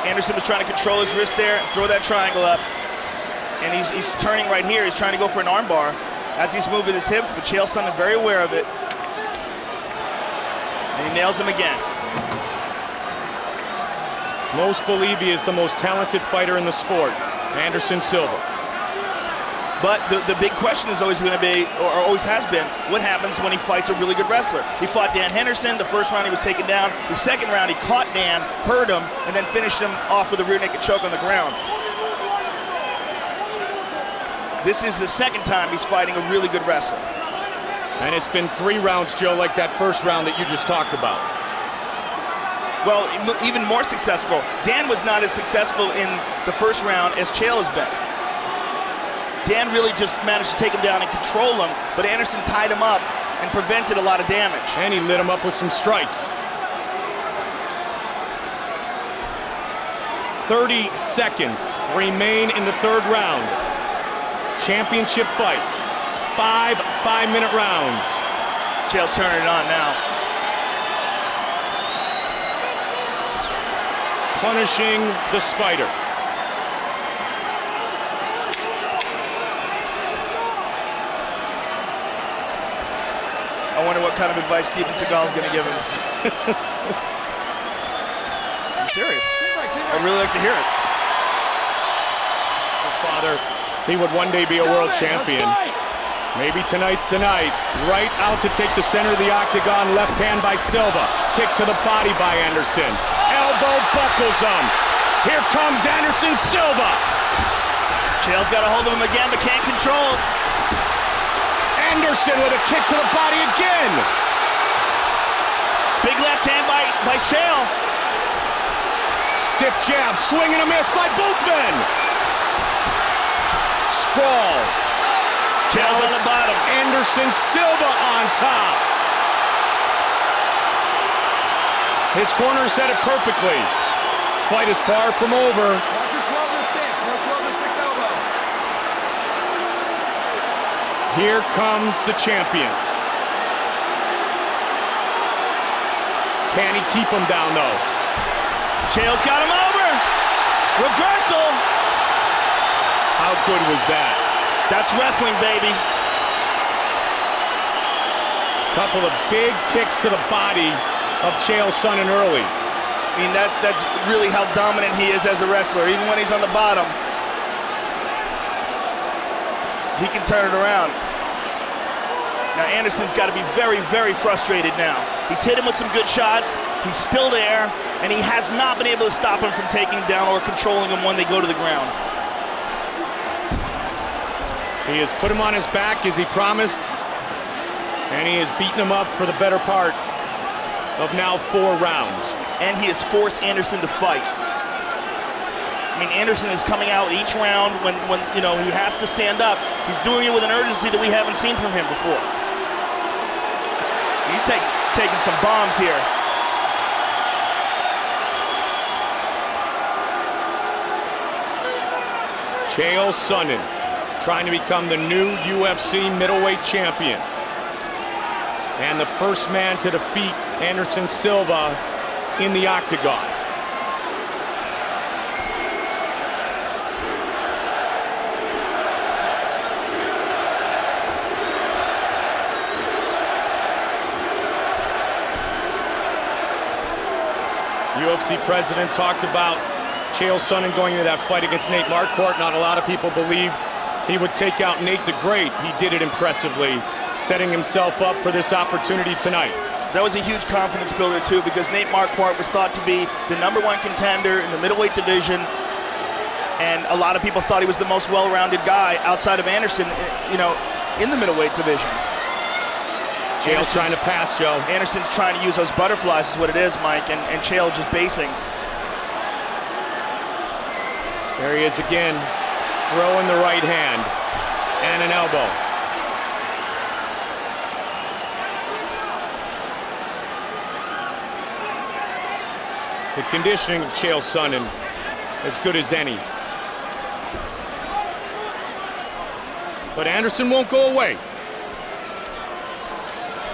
Anderson was trying to control his wrist there, throw that triangle up. And he's turning right here. He's trying to go for an armbar as he's moving his hips, but Chael Sonnen very aware of it. And he nails him again. Most believe he is the most talented fighter in the sport, Anderson Silva. But the big question is always going to be, or always has been, what happens when he fights a really good wrestler? He fought Dan Henderson. The first round he was taken down. The second round he caught Dan, hurt him, and then finished him off with a rear naked choke on the ground. This is the second time he's fighting a really good wrestler. And it's been 3 rounds, Joe, like that first round that you just talked about. Well, even more successful. Dan was not as successful in the first round as Chael has been. Dan really just managed to take him down and control him, but Anderson tied him up and prevented a lot of damage. And he lit him up with some strikes. 30 seconds remain in the 3rd round. Championship fight. 5 5-minute rounds. Chael's turning it on now. Punishing the spider. I wonder what kind of advice Steven Seagal is going to give him. I'm serious. I'd really like to hear it. His father, he would one day be a world champion. Maybe tonight's the night. Right out to take the center of the octagon. Left hand by Silva. Kick to the body by Anderson. Elbow buckles him. Here comes Anderson Silva. Chael's got a hold of him again, but can't control. Anderson with a kick to the body again. Big left hand by Chael. Stiff jab, swing and a miss by both men. Sprawl. Chael's on the bottom. Anderson Silva on top. His corner said it perfectly. This fight is far from over. Watch your 12 to 6. No 12 to 6 elbow. Here comes the champion. Can he keep him down, though? Chael's got him over. Reversal. How good was that? That's wrestling, baby. Couple of big kicks to the body of Chael Sonnen early. I mean, that's really how dominant he is as a wrestler. Even when he's on the bottom, he can turn it around. Now, Anderson's got to be very, very frustrated now. He's hit him with some good shots. He's still there, and he has not been able to stop him from taking him down or controlling him when they go to the ground. He has put him on his back as he promised. And he has beaten him up for the better part of now 4 rounds. And he has forced Anderson to fight. I mean, Anderson is coming out each round when you know, he has to stand up. He's doing it with an urgency that we haven't seen from him before. He's taking some bombs here. Chael Sonnen trying to become the new UFC middleweight champion. And the first man to defeat Anderson Silva in the octagon. UFC president talked about Chael Sonnen going into that fight against Nate Marquardt. Not a lot of people believed he would take out Nate the Great. He did it impressively, setting himself up for this opportunity tonight. That was a huge confidence builder too, because Nate Marquardt was thought to be the #1 contender in the middleweight division, and a lot of people thought he was the most well-rounded guy outside of Anderson, you know, in the middleweight division. Chael's trying to pass, Joe. Anderson's trying to use those butterflies is what it is, Mike, and Chael just basing. There he is again, throwing the right hand and an elbow. The conditioning of Chael Sonnen as good as any. But Anderson won't go away.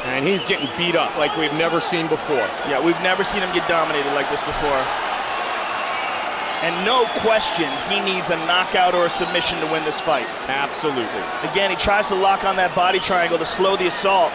And he's getting beat up like we've never seen before. Yeah, we've never seen him get dominated like this before. And no question, he needs a knockout or a submission to win this fight. Absolutely. Again, he tries to lock on that body triangle to slow the assault.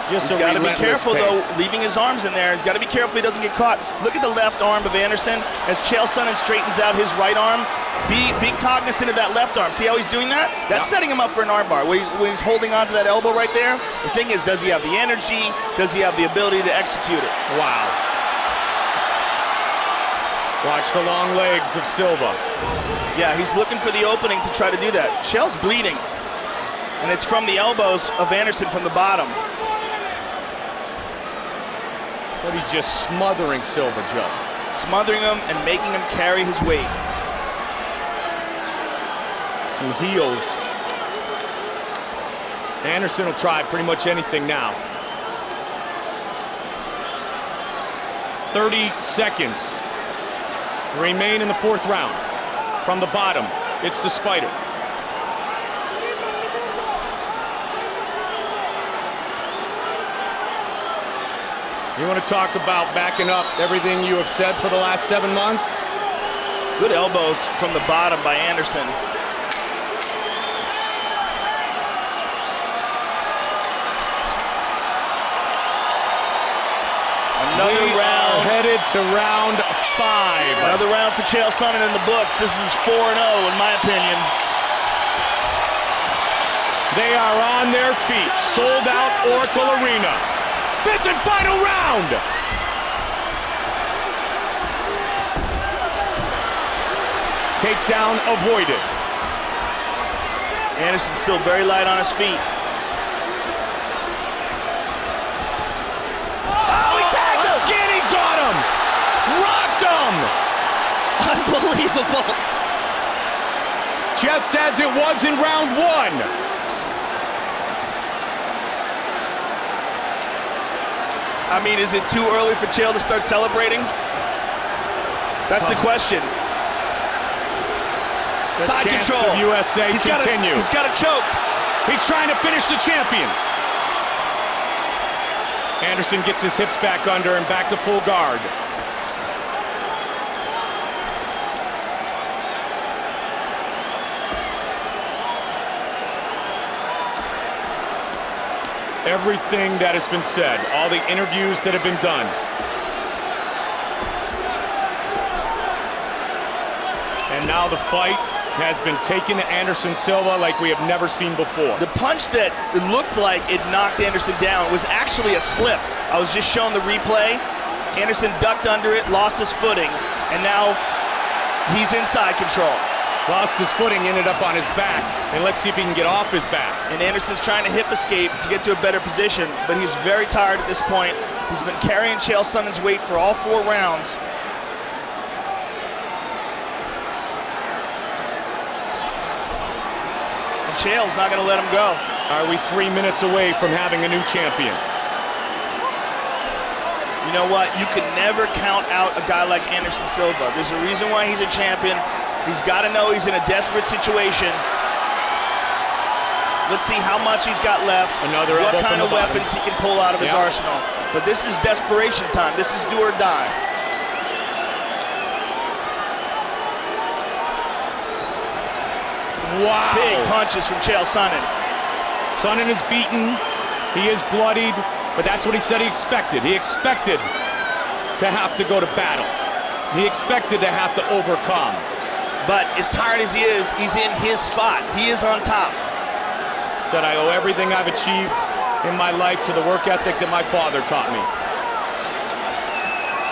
Just he's got to be careful, pace. though, leaving his arms in there. He's got to be careful he doesn't get caught. Look at the left arm of Anderson as Chael Sonnen straightens out his right arm. Be cognizant of that left arm. See how he's doing that? That's setting him up for an armbar. When he's holding onto that elbow right there, the thing is, does he have the energy? Does he have the ability to execute it? Wow. Watch the long legs of Silva. Yeah, he's looking for the opening to try to do that. Chael's bleeding, and it's from the elbows of Anderson from the bottom. But he's just smothering Silva, Joe. Smothering him and making him carry his weight. Some heels. Anderson will try pretty much anything now. 30 seconds remain in the 4th round. From the bottom, it's the Spider. You want to talk about backing up everything you have said for the last 7 months? Good elbows from the bottom by Anderson. Another round. Headed to round 5. Another round for Chael Sonnen in the books. This is 4-0 in my opinion. They are on their feet. Sold out Oracle Arena. 5th and final round. Takedown avoided. Anderson's still very light on his feet. Oh, he tagged him! Again, he got him! Rocked him! Unbelievable. Just as it was in round 1. I mean, is it too early for Chael to start celebrating? That's the question. The Side chance control. of USA He's continues. got a choke. He's trying to finish the champion. Anderson gets his hips back under and back to full guard. Everything that has been said, all the interviews that have been done. And now the fight has been taken to Anderson Silva like we have never seen before. The punch that looked like it knocked Anderson down was actually a slip. I was just showing the replay. Anderson ducked under it, lost his footing, and now He's in side control. Lost his footing, ended up on his back. And let's see if he can get off his back. And Anderson's trying to hip escape to get to a better position, but he's very tired at this point. He's been carrying Chael Sonnen's weight for all 4 rounds. And Chael's not going to let him go. Are we 3 minutes away from having a new champion? You know what? You can never count out a guy like Anderson Silva. There's a reason why he's a champion. He's got to know he's in a desperate situation. Let's see how much he's got left. Another what elbow kind from of the bottom. weapons he can pull out of his arsenal. But this is desperation time. This is do or die. Wow. Big punches from Chael Sonnen. Sonnen is beaten. He is bloodied. But that's what he said he expected. He expected to have to go to battle. He expected to have to overcome. But as tired as he is, he's in his spot. He is on top. Said, I owe everything I've achieved in my life to the work ethic that my father taught me.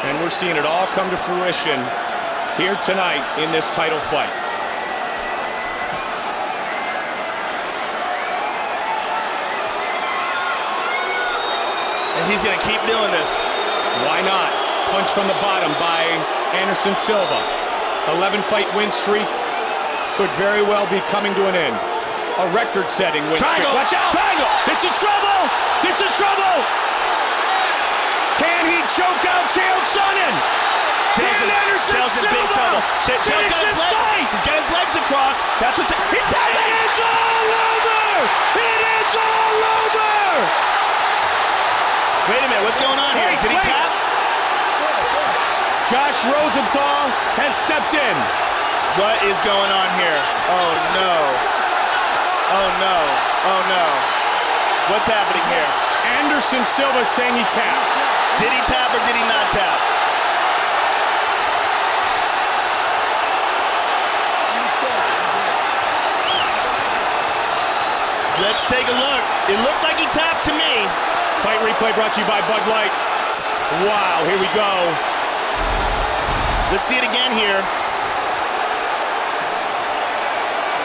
And we're seeing it all come to fruition here tonight in this title fight. And he's going to keep doing this. Why not? Punch from the bottom by Anderson Silva. 11-fight win streak could very well be coming to an end. A record-setting win streak. Watch out! Triangle! This is trouble! This is trouble! Can he choke out Chael Sonnen? Can Anderson Chael's in Silva big trouble. Chael's got his legs. fight? He's got his legs across. That's what's. He's tapping. It is all over! It is all over! Wait a minute. What's going on here? Did he tap? Josh Rosenthal has stepped in. What is going on here? Oh no. Oh no. Oh no. What's happening here? Anderson Silva saying he tapped. Did he tap or did he not tap? Let's take a look. It looked like he tapped to me. Fight replay brought to you by Bud Light. Wow, here we go. Let's see it again here.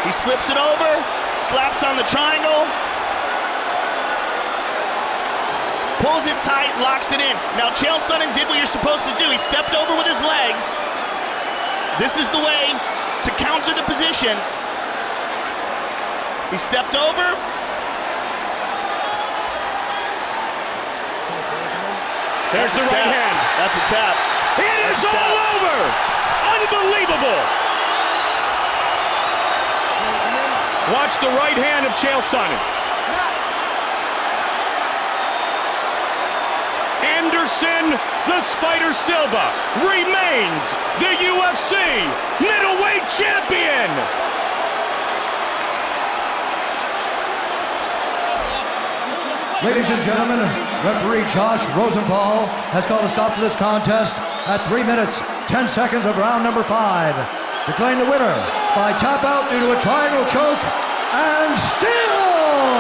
He slips it over, slaps on the triangle, pulls it tight, locks it in. Now Chael Sonnen did what you're supposed to do. He stepped over with his legs. This is the way to counter the position. He stepped over. There's the right hand. That's a tap. It is all over! Unbelievable! Watch the right hand of Chael Sonnen. Anderson the Spider Silva remains the UFC middleweight champion! Ladies and gentlemen, referee Josh Rosenthal has called a stop to this contest at 3 minutes, 10 seconds of round number 5. Declaring the winner by tap out due to a triangle choke, and still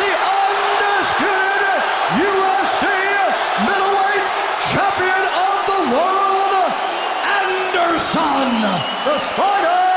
the undisputed UFC middleweight champion of the world, Anderson the Spider